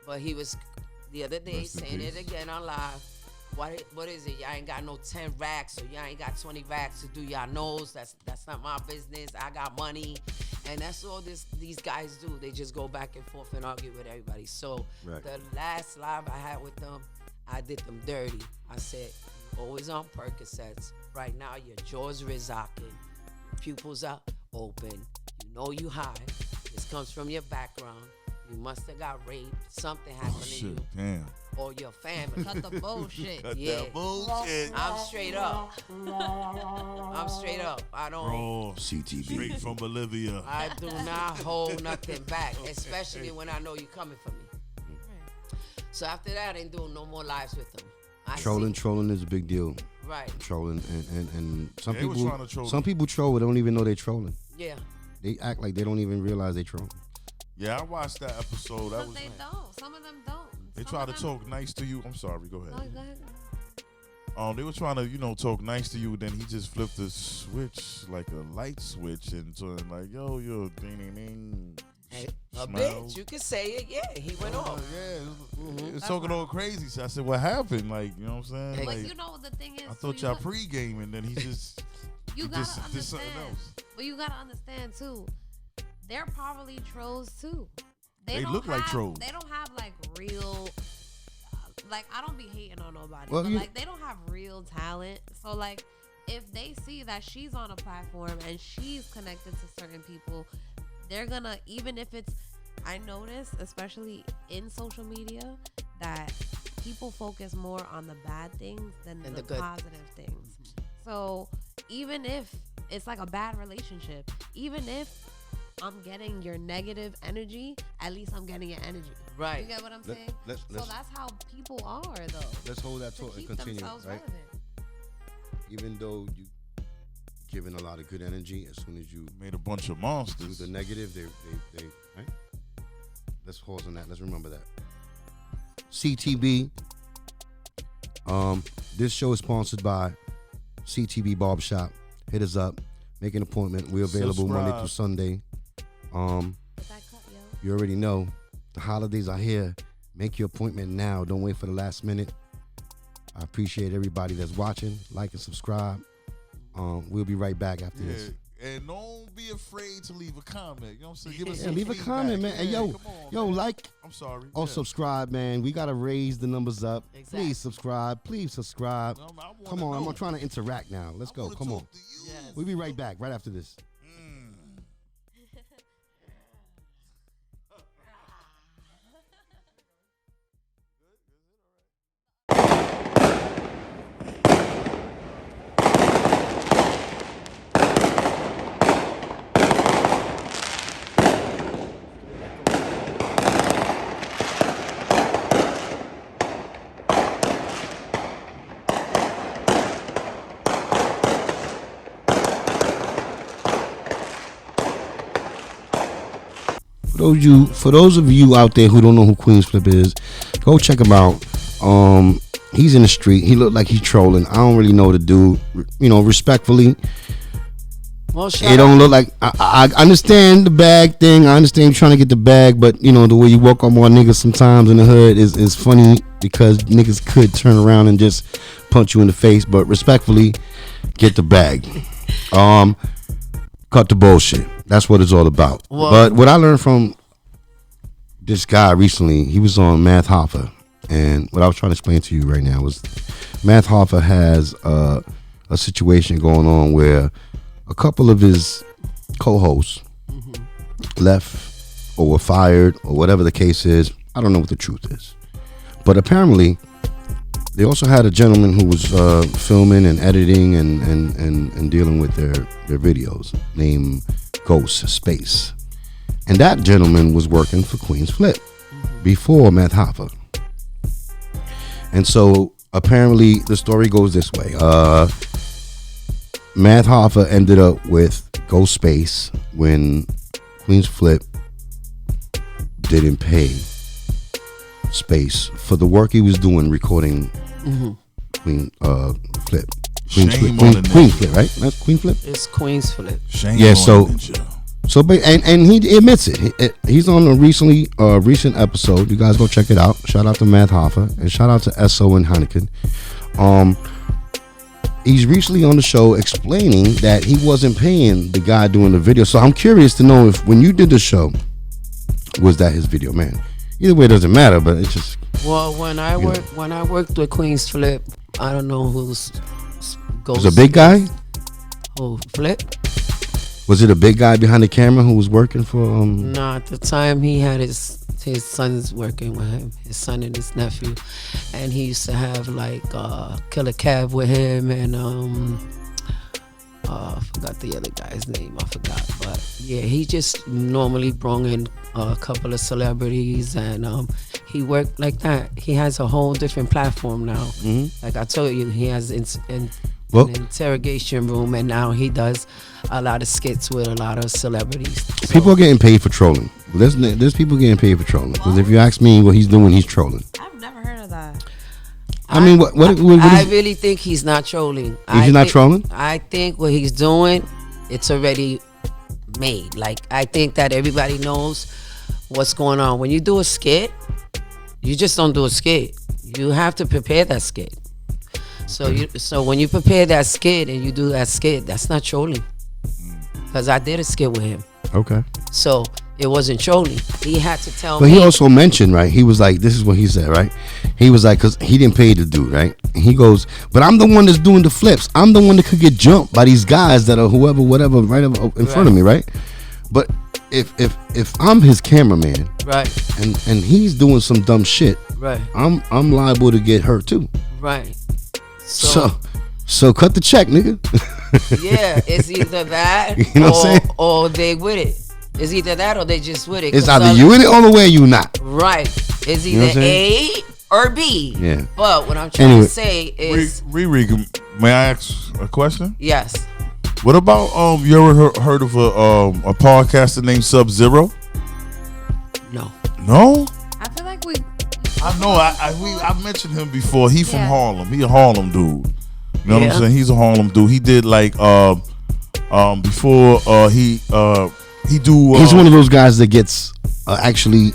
Speaker 4: But he was the other day
Speaker 6: Rest in
Speaker 4: saying it
Speaker 6: peace.
Speaker 4: again on live. What is it? Y'all ain't got no 10 racks, or y'all ain't got 20 racks to do y'all nose. That's not my business. I got money. And that's all these guys do. They just go back and forth and argue with everybody. So the last live I had with them, I did them dirty. I said, always on Percocets. Right now, your jaws resocking. Pupils are open. You know you high. This comes from your background. You must have got raped. Something happened to you.
Speaker 6: Damn.
Speaker 4: Or your family.
Speaker 2: Cut the bullshit.
Speaker 6: Cut
Speaker 4: Yeah.
Speaker 6: that bullshit.
Speaker 4: I'm straight up. I'm straight up. I don't.
Speaker 6: Bro,
Speaker 5: CTB.
Speaker 6: straight from Bolivia.
Speaker 4: I do not hold nothing back, especially when I know you're coming for me. So after that, I ain't doing no more lives with them.
Speaker 5: Trolling is a big deal.
Speaker 4: Right.
Speaker 5: Trolling and some
Speaker 6: They was
Speaker 5: people
Speaker 6: trying to troll
Speaker 5: some
Speaker 6: them.
Speaker 5: people troll, but don't even know they trolling.
Speaker 4: Yeah.
Speaker 5: They act like they don't even realize they trolling.
Speaker 6: Yeah, I watched that episode. That
Speaker 2: But
Speaker 6: was.
Speaker 2: they don't. Some of them don't.
Speaker 6: They
Speaker 2: Some
Speaker 6: try
Speaker 2: of
Speaker 6: to
Speaker 2: them-
Speaker 6: talk nice to you. I'm sorry. Go ahead.
Speaker 2: Oh, go ahead.
Speaker 6: They were trying to, talk nice to you. Then he just flipped the switch, like a light switch, and so like, yo, ding, ding, ding.
Speaker 4: Hey, a
Speaker 6: Smell.
Speaker 4: bitch. You can say it. Yeah. He went off.
Speaker 6: Yeah, it's talking all crazy. So I said, what happened? Like, you know what I'm saying?
Speaker 2: But
Speaker 6: Like,
Speaker 2: you know the thing is,
Speaker 6: I thought
Speaker 2: you
Speaker 6: y'all
Speaker 2: got-
Speaker 6: pre-game, and then he just
Speaker 2: You
Speaker 6: he
Speaker 2: gotta
Speaker 6: just did something
Speaker 2: understand.
Speaker 6: else.
Speaker 2: But you gotta understand too. They're probably trolls too.
Speaker 6: They
Speaker 2: don't
Speaker 6: look like
Speaker 2: have-
Speaker 6: trolls.
Speaker 2: They don't have like real. Like I don't be hating on nobody.
Speaker 5: Well,
Speaker 2: but
Speaker 5: you-
Speaker 2: like they don't have real talent. So like, if they see that she's on a platform and she's connected to certain people, they're gonna, even if it's. I notice, especially in social media, that people focus more on the bad things than
Speaker 4: And
Speaker 2: the
Speaker 4: the good.
Speaker 2: positive things. So even if it's like a bad relationship, even if I'm getting your negative energy, at least I'm getting your energy.
Speaker 4: Right.
Speaker 2: You get what I'm
Speaker 5: Let-
Speaker 2: saying?
Speaker 5: let's-
Speaker 2: So
Speaker 5: let's-
Speaker 2: that's how people are, though.
Speaker 5: Let's hold that
Speaker 2: To
Speaker 5: thought and
Speaker 2: keep
Speaker 5: continue,
Speaker 2: themselves
Speaker 5: right?
Speaker 2: relevant.
Speaker 5: Even though you giving a lot of good energy, as soon as you
Speaker 6: Made a bunch of
Speaker 5: do
Speaker 6: monsters.
Speaker 5: the negative, they right? Let's pause on that. Let's remember that. CTB. This show is sponsored by CTB Barbershop. Hit us up. Make an appointment. We're available Monday through Sunday.
Speaker 2: Get that cut, yo.
Speaker 5: You already know the holidays are here. Make your appointment now. Don't wait for the last minute. I appreciate everybody that's watching. Like and subscribe. We'll be right back after this.
Speaker 6: And don't be afraid to leave a comment. You know what I'm saying? Give us
Speaker 5: Yeah,
Speaker 6: some
Speaker 5: leave a
Speaker 6: feedback.
Speaker 5: comment, man. Hey,
Speaker 6: Yeah,
Speaker 5: yo,
Speaker 6: come on,
Speaker 5: yo,
Speaker 6: man.
Speaker 5: like
Speaker 6: I'm sorry.
Speaker 5: or
Speaker 6: Yeah.
Speaker 5: subscribe, man. We gotta raise the numbers up.
Speaker 4: Exactly.
Speaker 5: Please subscribe. Please subscribe.
Speaker 6: No, I wanna
Speaker 5: Come on,
Speaker 6: know.
Speaker 5: I'm trying to interact now. Let's
Speaker 6: I
Speaker 5: go.
Speaker 6: wanna
Speaker 5: Come on.
Speaker 6: talk to you.
Speaker 4: Yes.
Speaker 5: We'll be right back right after this. for those of you out there who don't know who Queens Flip is, go check him out. He's in the street. He looked like he's trolling. I don't really know the dude. You know, respectfully.
Speaker 4: Well,
Speaker 5: it don't look like I understand the bag thing. I understand you trying to get the bag, but you know the way you walk on more niggas sometimes in the hood is funny because niggas could turn around and just punch you in the face. But respectfully, get the bag. Cut the bullshit. That's what it's all about. Well, but what I learned from this guy recently, he was on Math Hoffa, and what I was trying to explain to you right now was Math Hoffa has a situation going on where a couple of his co-hosts left or were fired or whatever the case is. I don't know what the truth is. But apparently, they also had a gentleman who was filming and editing and dealing with their videos named Ghost Space. And that gentleman was working for Queens Flip before Math Hoffa. And so apparently the story goes this way. Math Hoffa ended up with Ghost Space when Queens Flip didn't pay Space for the work he was doing recording Queen Flip. Queen Flip, right? That's Queen Flip?
Speaker 4: It's Queens Flip.
Speaker 6: Shame
Speaker 5: yeah, and he admits it. He's on a recent episode. You guys go check it out. Shout out to Math Hoffa and shout out to SO and Heineken. He's recently on the show explaining that he wasn't paying the guy doing the video. So I'm curious to know if when you did the show, was that his video man? Either way, it doesn't matter. But it's just
Speaker 4: when I worked with Queens Flip, I don't know who's
Speaker 5: was a big guy.
Speaker 4: Oh, Flip.
Speaker 5: Was it a big guy behind the camera who was working for?
Speaker 4: No, at the time he had his sons working with him, his son and his nephew, and he used to have like Killer Cav with him, and I forgot the other guy's name. I forgot, but yeah, he just normally brought in a couple of celebrities, and he worked like that. He has a whole different platform now. Like I told you, he has an interrogation room, and now he does a lot of skits with a lot of celebrities.
Speaker 5: People are getting paid for trolling. There's people getting paid for trolling. Because if you ask me what he's doing, he's trolling.
Speaker 2: I've never heard of that.
Speaker 5: I mean, what
Speaker 4: I really think he's not trolling.
Speaker 5: He's not trolling?
Speaker 4: I think what he's doing, it's already made. Like, I think that everybody knows what's going on. When you do a skit, you just don't do a skit. You have to prepare that skit. So when you prepare that skit and you do that skit, that's not trolling. Because I did a skit with him.
Speaker 5: Okay.
Speaker 4: So it wasn't trolling. He had to tell me.
Speaker 5: But he also mentioned, right? He was like, this is what he said, right? He was like, because he didn't pay the dude, right? And he goes, but I'm the one that's doing the flips. I'm the one that could get jumped by these guys that are whoever, whatever, right in front of me, right? But if I'm his cameraman,
Speaker 4: right,
Speaker 5: and he's doing some dumb shit,
Speaker 4: right,
Speaker 5: I'm liable to get hurt too,
Speaker 4: right.
Speaker 5: So cut the check, nigga.
Speaker 4: Yeah, it's either that
Speaker 5: you know what I'm saying?
Speaker 4: Or they with it. It's either that or they just with it.
Speaker 5: It's either you in it all the way or you not.
Speaker 4: Right. It's either A or B.
Speaker 5: Yeah.
Speaker 4: But what I'm trying to say is,
Speaker 6: Riri, may I ask a question?
Speaker 4: Yes.
Speaker 6: What about you ever heard of a podcaster named Sub-Zero?
Speaker 4: No.
Speaker 6: No?
Speaker 2: I feel like
Speaker 6: I know. I mentioned him before. He from Harlem. He a Harlem dude. You know what I'm saying? He's a Harlem dude. He did like before he do.
Speaker 5: He's one of those guys that gets actually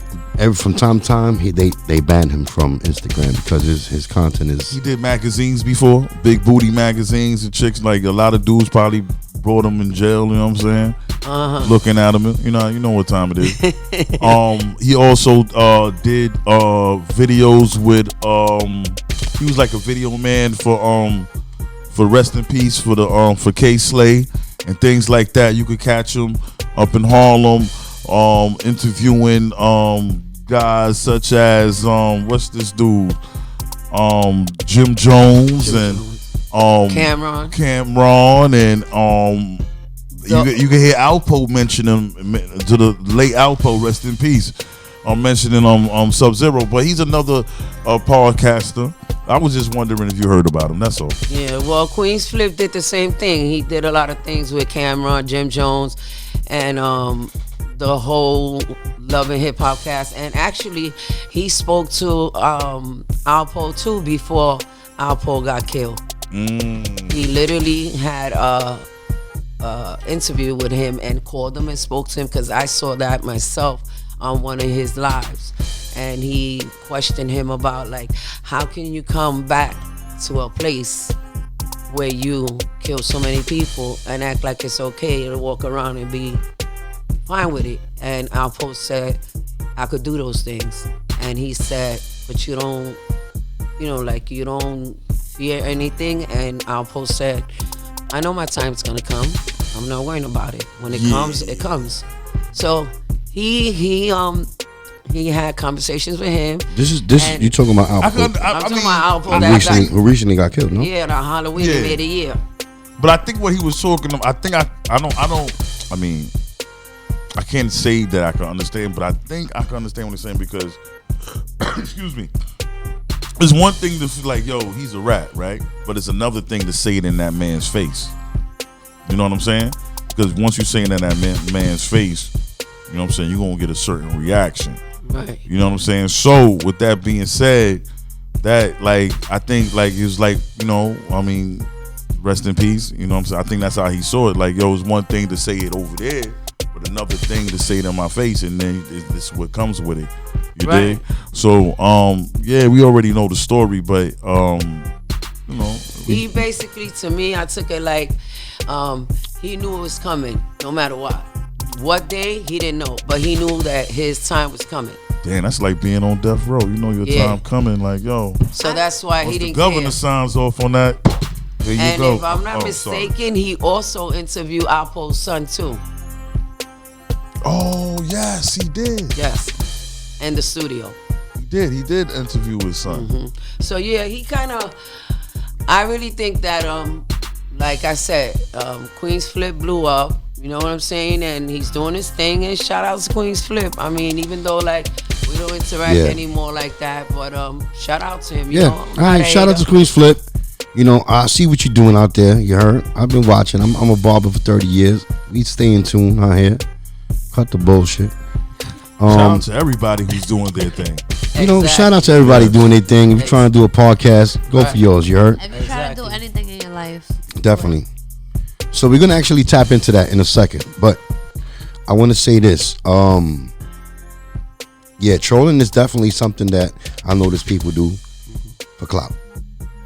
Speaker 5: from time to time they ban him from Instagram because his content is.
Speaker 6: He did magazines before, big booty magazines, and chicks like a lot of dudes probably brought him in jail. You know what I'm saying? Looking at him, you know what time it is. He also did videos with he was like a video man for Rest in Peace for K Slay and things like that. You could catch him up in Harlem interviewing guys such as what's this dude, Jim Jones and Cameron and you can hear Alpo mention him to the late Alpo, rest in peace, mentioning Sub-Zero, but he's another podcaster. I was just wondering if you heard about him. That's all.
Speaker 4: Yeah, well, Queens Flip did the same thing. He did a lot of things with Cameron, Jim Jones, and the whole Love and Hip Hop Cast, and actually he spoke to Alpo too before Alpo got killed. He literally had a interview with him and called him and spoke to him, because I saw that myself on one of his lives, and he questioned him about like, how can you come back to a place where you kill so many people and act like it's okay to walk around and be fine with it? And Alpo said, I could do those things. And he said, but you don't, like you don't fear anything. And Alpo said, I know my time's gonna come. I'm not worrying about it. When it comes, it comes. So he had conversations with him.
Speaker 5: This you talking about Alpo?
Speaker 4: I'm talking about Alpo
Speaker 5: who recently got killed, no?
Speaker 4: Yeah, the Halloween made a year.
Speaker 6: But I think what he was talking about, I mean, I can't say that I can understand, but I think I can understand what he's saying, because, excuse me, it's one thing to feel like, yo, he's a rat, right? But it's another thing to say it in that man's face. You know what I'm saying? Because once you say it in that man's face, you know what I'm saying, you're going to get a certain reaction.
Speaker 4: Right.
Speaker 6: You know what I'm saying? So, with that being said, that, like, I think, like, it's like, I mean, rest in peace. You know what I'm saying? I think that's how he saw it. Like, yo, it's one thing to say it over there, but another thing to say it in my face, and then this is what comes with it. You dig? So, we already know the story, but,
Speaker 4: He basically, to me, I took it like, he knew it was coming, no matter what. What day, he didn't know, but he knew that his time was coming.
Speaker 6: Damn, that's like being on death row. You know your time coming, like, yo.
Speaker 4: So that's why he didn't care.
Speaker 6: The governor signs off on that, there you
Speaker 4: and
Speaker 6: go.
Speaker 4: If I'm not mistaken, he also interviewed Alpo's son too.
Speaker 6: Oh, yes, he did.
Speaker 4: Yes, in the studio.
Speaker 6: He did interview his son.
Speaker 4: Mm-hmm. So yeah, he kind of, I really think that, like I said, Queen's Flip blew up. You know what I'm saying? And he's doing his thing, and shout out to Queen's Flip. I mean, even though like we don't interact anymore like that, but shout out to him. You know,
Speaker 5: all right, shout out to Queen's Flip. I see what you're doing out there. You heard? I've been watching. I'm a barber for 30 years. We stay in tune out here. Cut the bullshit.
Speaker 6: Shout out to everybody who's doing their thing.
Speaker 5: Shout out to everybody doing their thing. If you're trying to do a podcast, go for yours. You heard?
Speaker 2: If you're trying to do anything in your life,
Speaker 5: definitely. So we're gonna actually tap into that in a second, but I want to say this. Trolling is definitely something that I notice people do for clout.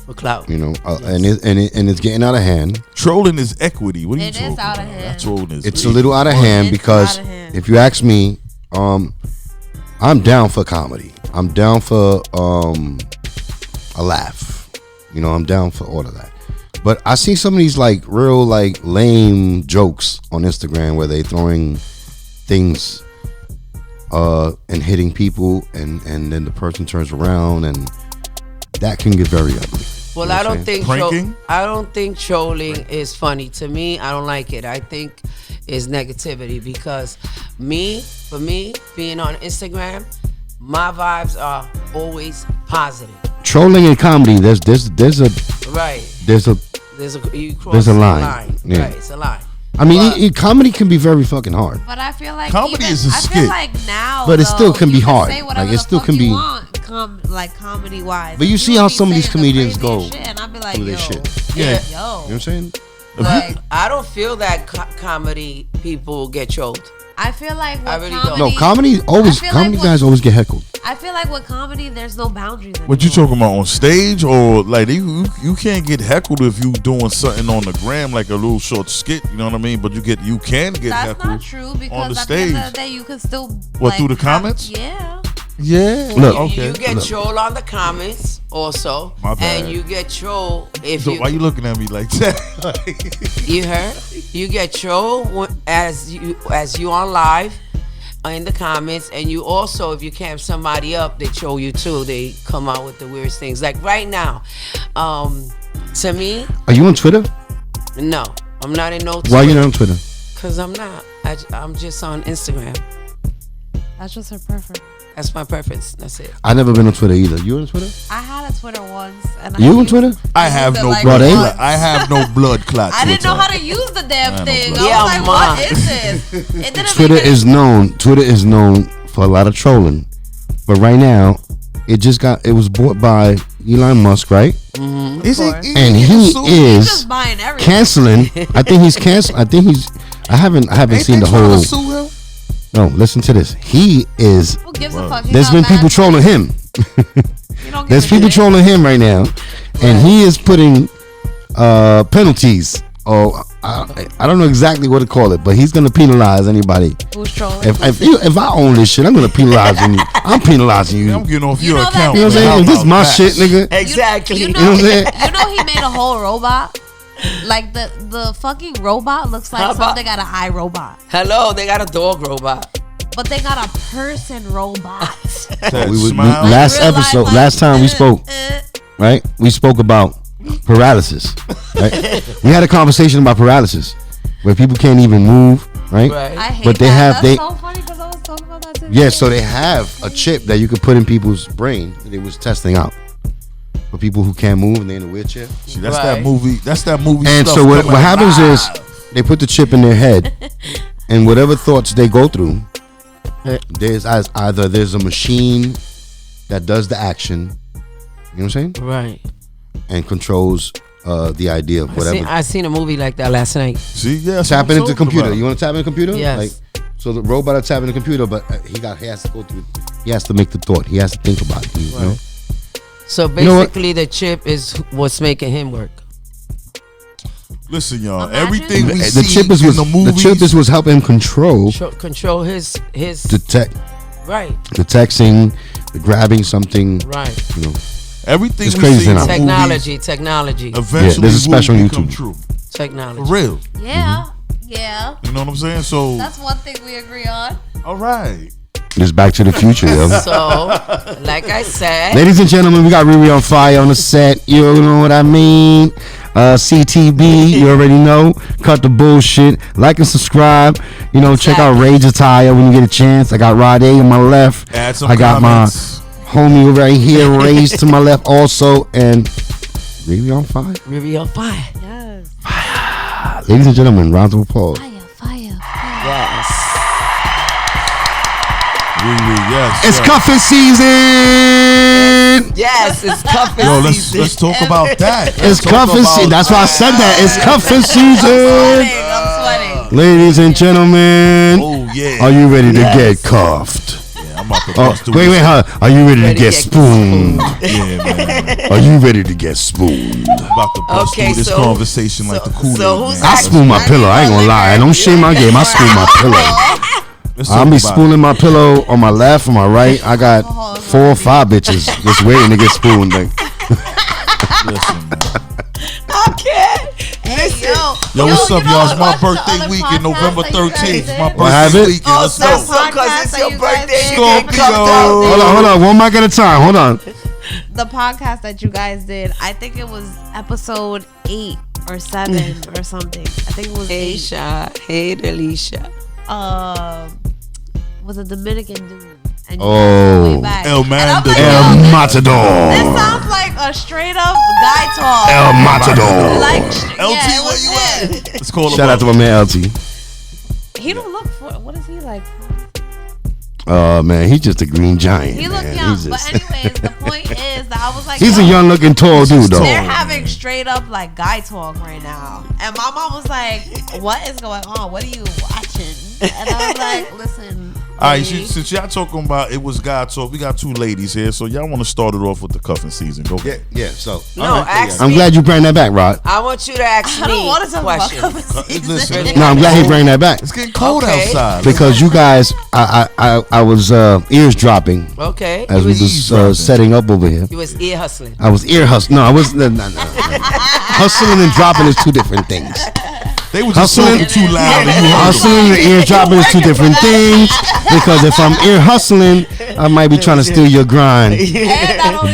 Speaker 4: For clout,
Speaker 5: and it's getting out of hand.
Speaker 6: Trolling is equity. What are you talking
Speaker 2: about? It is out of hand.
Speaker 6: Trolling is.
Speaker 5: It's a little out of hand because if you ask me, I'm down for comedy. I'm down for a laugh. I'm down for all of that. But I see some of these like real like lame jokes on Instagram where they throwing things and hitting people and then the person turns around, and that can get very ugly.
Speaker 4: Well, I don't think trolling is funny. To me, I don't like it. I think it's negativity, because for me being on Instagram, my vibes are always positive.
Speaker 5: Trolling and comedy, there's a line. Yeah.
Speaker 4: Right, it's a line.
Speaker 5: I mean, comedy can be very fucking hard.
Speaker 2: But I feel like
Speaker 6: comedy is a skit.
Speaker 2: I feel like now,
Speaker 5: but it still can be hard.
Speaker 2: Like it still can be like comedy wise.
Speaker 5: But you see how some of these comedians go
Speaker 2: shit, and I'll be like,
Speaker 5: through their
Speaker 2: yo,
Speaker 5: shit.
Speaker 2: Yeah. Yo.
Speaker 5: You know what I'm saying?
Speaker 4: Like, I don't feel that comedy people get trolled.
Speaker 2: I feel like with
Speaker 4: I really
Speaker 2: comedy,
Speaker 4: don't.
Speaker 5: No, comedy guys always get heckled.
Speaker 2: I feel like with comedy, there's no boundaries anymore.
Speaker 6: What you talking about, on stage, or like you can't get heckled if you doing something on the gram, like a little short skit, you know what I mean? But you can get
Speaker 2: That's
Speaker 6: heckled.
Speaker 2: not true, because
Speaker 6: on the
Speaker 2: at
Speaker 6: stage.
Speaker 2: the end of the day, you can still
Speaker 6: through the comments?
Speaker 2: Yeah.
Speaker 5: Look,
Speaker 6: okay.
Speaker 4: You get trolled on the comments also.
Speaker 6: My bad.
Speaker 4: And you get trolled if
Speaker 6: So why you looking at me like that?
Speaker 4: You heard? You get trolled as you on live in the comments, and you also, if you camp somebody up, they troll you too. They come out with the weirdest things. Like right now, to me.
Speaker 5: Are you on Twitter?
Speaker 4: No, I'm not in no Twitter.
Speaker 5: Why are you not on Twitter?
Speaker 4: Because I'm not. I'm just on Instagram.
Speaker 2: That's just her preference.
Speaker 4: That's my preference. That's it.
Speaker 5: I never been on Twitter either. You on Twitter?
Speaker 2: I had a Twitter once. And
Speaker 5: You on Twitter?
Speaker 6: I have no
Speaker 2: like
Speaker 6: blood. I have no blood clots.
Speaker 2: I didn't know how to use the damn thing.
Speaker 6: no
Speaker 2: I was like, what is this? It didn't
Speaker 5: Twitter
Speaker 2: make
Speaker 5: is known for a lot of trolling. But right now, it was bought by Elon Musk, right?
Speaker 2: Mm-hmm.
Speaker 5: And he is
Speaker 2: just buying everything.
Speaker 5: canceling. I think he's canceling. I haven't seen the whole. No, listen to this. He is.
Speaker 2: Who gives a fuck?
Speaker 5: There's been people trolling him. There's people trolling him right now, and he is putting penalties. Oh, I don't know exactly what to call it, but he's gonna penalize anybody.
Speaker 2: Who's trolling?
Speaker 5: If I own this shit, I'm gonna penalize you. I'm penalizing you.
Speaker 6: I'm getting off your account.
Speaker 5: You know what I'm saying? This is my shit, nigga.
Speaker 4: Exactly.
Speaker 2: You know
Speaker 5: what I'm saying?
Speaker 2: You know he made a whole robot. Like the fucking robot looks like something got an iRobot.
Speaker 4: Hello, they got a dog robot.
Speaker 2: But they got a person robot.
Speaker 5: Last time we spoke, right? We spoke about paralysis, right? We had a conversation about paralysis where people can't even move, right?
Speaker 2: I hate
Speaker 5: but they
Speaker 2: that.
Speaker 5: have
Speaker 2: That's so funny because I was talking about that today.
Speaker 5: Yeah, so they have a chip that you could put in people's brain that they was testing out for people who can't move and they're in a wheelchair.
Speaker 6: See, that's that movie. That's that movie.
Speaker 5: And
Speaker 6: stuff
Speaker 5: so what
Speaker 6: coming
Speaker 5: happens
Speaker 6: alive.
Speaker 5: is they put the chip in their head, and whatever thoughts they go through, there's a machine that does the action. You know what I'm saying?
Speaker 4: Right.
Speaker 5: And controls the idea of whatever.
Speaker 4: I seen a movie like that last night.
Speaker 6: See, yeah,
Speaker 5: tapping into the computer. About. You want to tap in the computer?
Speaker 4: Yes.
Speaker 5: Like, so the robot will tap in the computer, but he has to go through. He has to make the thought. He has to think about it. You know?
Speaker 4: So basically, the chip is what's making him work.
Speaker 6: Listen, y'all. Everything we
Speaker 5: the
Speaker 6: see
Speaker 5: chip is
Speaker 6: in the movies,
Speaker 5: the chip was helping him control
Speaker 4: his
Speaker 5: detect
Speaker 4: right
Speaker 5: detecting, grabbing something
Speaker 4: right.
Speaker 5: You know,
Speaker 6: everything
Speaker 5: it's
Speaker 6: we
Speaker 5: crazy
Speaker 6: see in
Speaker 4: technology.
Speaker 6: Eventually,
Speaker 5: there's a special on YouTube.
Speaker 6: True.
Speaker 4: Technology,
Speaker 6: for real.
Speaker 2: Yeah, yeah.
Speaker 6: You know what I'm saying? So
Speaker 2: that's one thing we agree on.
Speaker 6: All right.
Speaker 5: It's Back to the Future, yo.
Speaker 4: So, like I said,
Speaker 5: ladies and gentlemen, we got Riri on Fire on the set. You know what I mean? CTB, you already know. Cut the bullshit. Like and subscribe. You know, check out Rage Attire when you get a chance. I got Rod A on my left.
Speaker 6: Add some
Speaker 5: I got
Speaker 6: comments.
Speaker 5: my homie right here, Rage to my left also, and Riri on Fire.
Speaker 4: Riri on Fire.
Speaker 2: Yes.
Speaker 5: Ladies and gentlemen, round of applause.
Speaker 2: Fire.
Speaker 4: Yes.
Speaker 6: Yes.
Speaker 5: It's cuffing season.
Speaker 4: Yes, it's cuffing
Speaker 6: Yo,
Speaker 4: season.
Speaker 6: let's talk about that.
Speaker 5: It's cuffing season. That's why I said that. It's cuffing season.
Speaker 2: I'm sweating.
Speaker 5: Ladies and gentlemen, are you ready to get cuffed?
Speaker 6: Yeah, I'm about to bust through
Speaker 5: wait, are you ready to get spooned?
Speaker 6: Yeah, man.
Speaker 5: Are you ready to get spooned?
Speaker 6: I'm about to bust through this conversation like the Kool-Aid man.
Speaker 5: I spoon my pillow. I ain't gonna lie. I don't shame my game. I spoon my pillow. I'll be spooning my pillow on my left, on my right. I got 4 or 5 bitches just waiting to get spooned. Like.
Speaker 6: Listen, man.
Speaker 2: Yo,
Speaker 6: what's up, y'all? It's my birthday weekend, November 13th. My birthday weekend. Let's go.
Speaker 4: Because it's your birthday.
Speaker 5: Hold on. 1 mic at a time. Hold on.
Speaker 2: The podcast that you guys did, I think it was episode 8 or 7 or something. I think it was 8.
Speaker 4: Aisha. Hey, Delisha.
Speaker 2: Was a Dominican dude. And
Speaker 6: El Matador.
Speaker 5: El Matador.
Speaker 2: This sounds like a straight up guy talk.
Speaker 5: El Matador.
Speaker 2: Like,
Speaker 6: LT, where you at? Let's call him.
Speaker 5: Shout out to my man LT.
Speaker 2: He don't look for. What is he like?
Speaker 5: Man, he's just a green giant.
Speaker 2: He look
Speaker 5: man.
Speaker 2: young,
Speaker 5: He's
Speaker 2: but
Speaker 5: just
Speaker 2: anyways, the point is that I was like,
Speaker 5: he's a young looking tall dude though.
Speaker 2: They're having straight up like guy talk right now, and my mom was like, "What is going on? What are you watching?" And I was like, "Listen."
Speaker 6: All right, since y'all talking about it was God talk, we got 2 ladies here, so y'all want to start it off with the cuffing season. Go.
Speaker 5: Yeah. So
Speaker 4: I'm
Speaker 5: glad you bring that back, Rod.
Speaker 4: I want you to ask me.
Speaker 2: I don't want to talk about
Speaker 4: questions.
Speaker 6: Listen,
Speaker 5: No, I'm glad he bring that back
Speaker 6: it's getting cold outside.
Speaker 5: because you guys, I was eavesdropping.
Speaker 4: Okay.
Speaker 5: As we was setting up over here.
Speaker 4: You was ear hustling.
Speaker 5: I was ear hustling. No, I was no. Hustling and dropping is 2 different things.
Speaker 6: They were just talking too loud. And you
Speaker 5: hustling and ear dropping is 2 different things. Because if I'm ear hustling, I might be trying to steal your grind.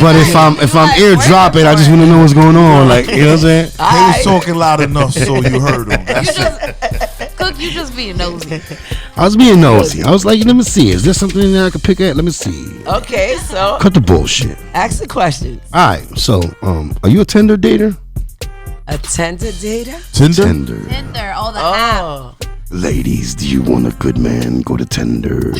Speaker 5: But if I'm ear dropping, I just want to know what's going on. Like, you know what I'm saying?
Speaker 6: They was talking loud enough so you heard them.
Speaker 2: Cook, you just being nosy.
Speaker 5: I was being nosy. I was like, let me see. Is there something that I could pick at? Let me see.
Speaker 4: Okay, so
Speaker 5: Cut the bullshit.
Speaker 4: ask the questions.
Speaker 5: All right. So, are you a Tinder dater?
Speaker 4: A Tinder dater?
Speaker 6: Tinder?
Speaker 5: Tinder.
Speaker 2: Tinder, the app.
Speaker 5: Ladies, do you want a good man? Go to Tinder.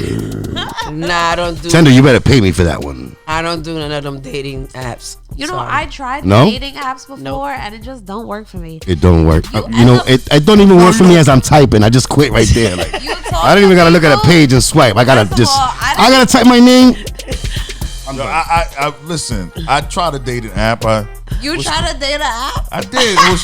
Speaker 4: Nah, I don't do
Speaker 5: Tinder, you better pay me for that one.
Speaker 4: I don't do none of them dating apps.
Speaker 2: You know,
Speaker 4: Sorry.
Speaker 2: I tried
Speaker 5: No?
Speaker 2: dating apps before, and it just don't work for me.
Speaker 5: It don't work.
Speaker 2: You
Speaker 5: You know,
Speaker 2: end up-
Speaker 5: it don't even work for me as I'm typing. I just quit right there. Like, I don't even gotta look at a page and swipe. I gotta
Speaker 2: First of all,
Speaker 5: I gotta type my name.
Speaker 6: Yo, I listen. I tried a dating app.
Speaker 2: You try to date an app?
Speaker 6: I did. It was,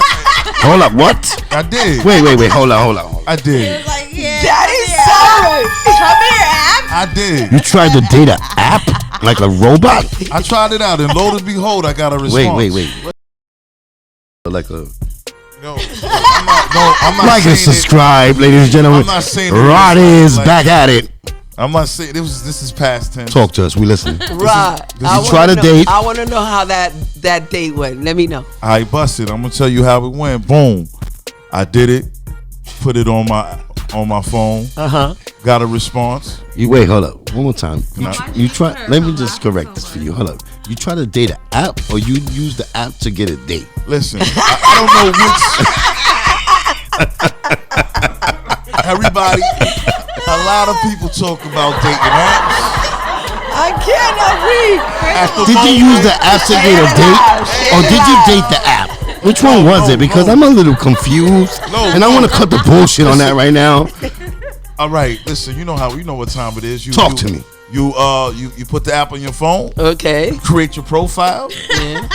Speaker 5: Hold up, what?
Speaker 6: I did.
Speaker 5: Wait. Hold on.
Speaker 6: I did.
Speaker 2: Like, yeah.
Speaker 4: That is solid.
Speaker 2: Show me your app.
Speaker 6: I did.
Speaker 5: You tried to date an app like a robot?
Speaker 6: I tried it out, and lo and behold, I got a response.
Speaker 5: Wait. Like a
Speaker 6: No, I'm not
Speaker 5: like
Speaker 6: saying
Speaker 5: and subscribe, ladies and gentlemen.
Speaker 6: I'm not saying it
Speaker 5: Rod
Speaker 6: was
Speaker 5: is
Speaker 6: like-
Speaker 5: back at it.
Speaker 6: I'm not saying this is past tense.
Speaker 5: Talk to us. We listen.
Speaker 4: Right.
Speaker 5: you try to date.
Speaker 4: I want to know how that date went. Let me know.
Speaker 6: I busted. I'm gonna tell you how it went. Boom. I did it. Put it on my phone. Got a response.
Speaker 5: You wait. Hold up. One more time.
Speaker 6: Nah.
Speaker 5: You try. Let me just correct this for you. Hold up. You try to date an app, or you use the app to get a date?
Speaker 6: Listen, I don't know which. Everybody, a lot of people talk about dating apps.
Speaker 4: I cannot read.
Speaker 6: At the
Speaker 5: Did
Speaker 6: moment-
Speaker 5: you use the app to get a date, or did you date the app? Which one was it? Because I'm a little confused, and I want to cut the bullshit on that right now.
Speaker 6: All right, listen. You know what time it is.
Speaker 5: Talk to me.
Speaker 6: You put the app on your phone.
Speaker 4: Okay.
Speaker 6: Create your profile,
Speaker 4: Yeah.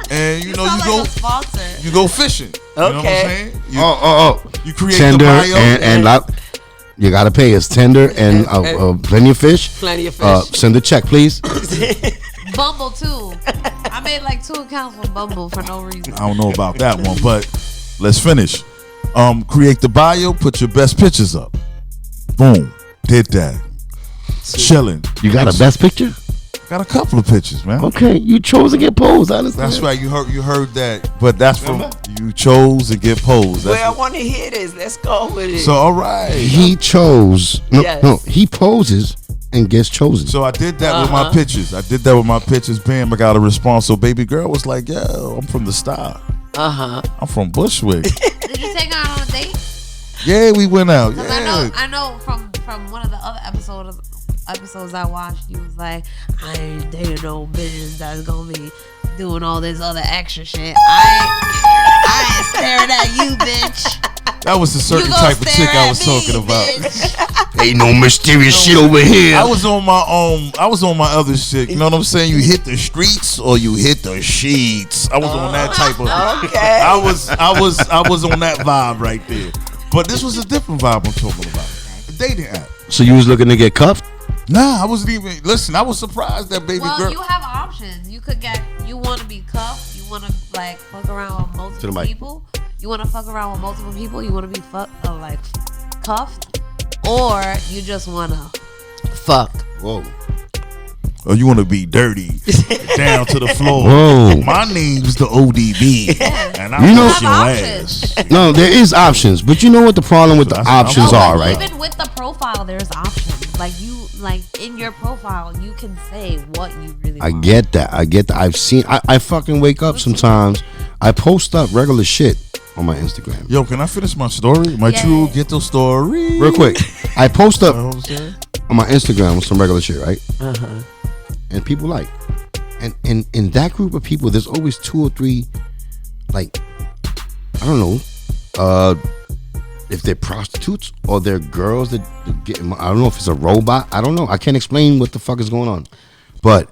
Speaker 6: and
Speaker 2: You like a sponsor.
Speaker 6: you go fishing. You know what I'm
Speaker 4: Okay.
Speaker 6: saying?
Speaker 5: Oh.
Speaker 6: You create
Speaker 5: Tender
Speaker 6: the bio.
Speaker 5: and you gotta pay. It's tender and plenty of fish.
Speaker 4: Plenty of fish.
Speaker 5: Send a check, please.
Speaker 2: Bumble too. I made like 2 accounts for Bumble for no reason.
Speaker 6: I don't know about that one, but let's finish. Create the bio, put your best pictures up. Boom. Did that. Chilling.
Speaker 5: You got a best picture?
Speaker 6: Got a couple of pictures, man.
Speaker 5: Okay, you chose to get posed. Honestly,
Speaker 6: That's right. You heard that, but that's from you chose to get posed. That's
Speaker 4: Well, I want to hear this. Let's go with it.
Speaker 6: so all right.
Speaker 5: He chose.
Speaker 4: Yes.
Speaker 5: No, he poses and gets chosen.
Speaker 6: So I did that with my pictures. Bam, I got a response. So baby girl was like, "Yo, I'm from the Star. I'm from Bushwick."
Speaker 2: Did you take her out on a date?
Speaker 6: Yeah, we went out.
Speaker 2: Because
Speaker 6: Yeah.
Speaker 2: I know from one of the other episodes I watched, you was like, I ain't dating no bitches that's gonna be doing all this other extra shit. I ain't staring at you, bitch.
Speaker 6: That was a certain
Speaker 2: You gonna
Speaker 6: type of chick
Speaker 2: stare
Speaker 6: I
Speaker 2: at
Speaker 6: was
Speaker 2: me,
Speaker 6: talking about.
Speaker 2: bitch.
Speaker 5: Ain't no mysterious shit over here.
Speaker 6: I was on my other shit. You know what I'm saying? You hit the streets or you hit the sheets. I was on that type of.
Speaker 4: Okay.
Speaker 6: I was on that vibe right there. But this was a different vibe I'm talking about. A dating app.
Speaker 5: So you was looking to get cuffed?
Speaker 6: Nah, I wasn't even. Listen, I was surprised that baby
Speaker 2: Well,
Speaker 6: girl.
Speaker 2: you have options. You want to be cuffed. You want to like fuck around with multiple
Speaker 5: mic.
Speaker 2: people. You want to fuck around with multiple people. You want to be like cuffed, or you just want to fuck.
Speaker 5: Whoa.
Speaker 6: Or you want to be dirty down to the floor.
Speaker 5: Whoa.
Speaker 6: My name's the ODB, and I
Speaker 5: You know-
Speaker 6: want your
Speaker 2: Have
Speaker 6: ass.
Speaker 5: No, there is options, but you know what the problem with the
Speaker 6: that's what I'm
Speaker 5: options
Speaker 6: talking
Speaker 5: are,
Speaker 6: about.
Speaker 5: right?
Speaker 2: Even with the profile, there's options. Like in your profile, you can say what you really
Speaker 5: I
Speaker 2: want.
Speaker 5: get that. I've seen. I fucking wake up sometimes. I post up regular shit on my Instagram.
Speaker 6: Yo, can I finish my story? My
Speaker 2: Yeah.
Speaker 6: true ghetto story.
Speaker 5: Real quick, I post up
Speaker 6: You know what I'm saying?
Speaker 5: on my Instagram with some regular shit, right? And people like, and in that group of people, there's always 2 or 3, like, I don't know, if they're prostitutes or they're girls that get. I don't know if it's a robot. I don't know. I can't explain what the fuck is going on. But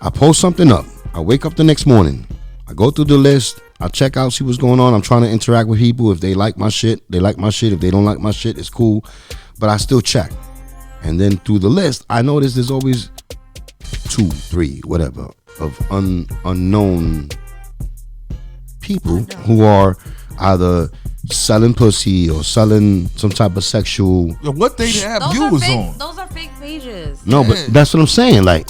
Speaker 5: I post something up. I wake up the next morning. I go through the list. I check out, see what's going on. I'm trying to interact with people. If they like my shit, they like my shit. If they don't like my shit, it's cool. But I still check. And then through the list, I notice there's always 2, 3, whatever, of unknown people who are either selling pussy or selling some type of sexual.
Speaker 6: Yo, what dating app
Speaker 2: Those
Speaker 6: you
Speaker 2: are
Speaker 6: was
Speaker 2: fake.
Speaker 6: on?
Speaker 2: Those are fake pages.
Speaker 5: No,
Speaker 6: Yeah.
Speaker 5: but that's what I'm saying. Like,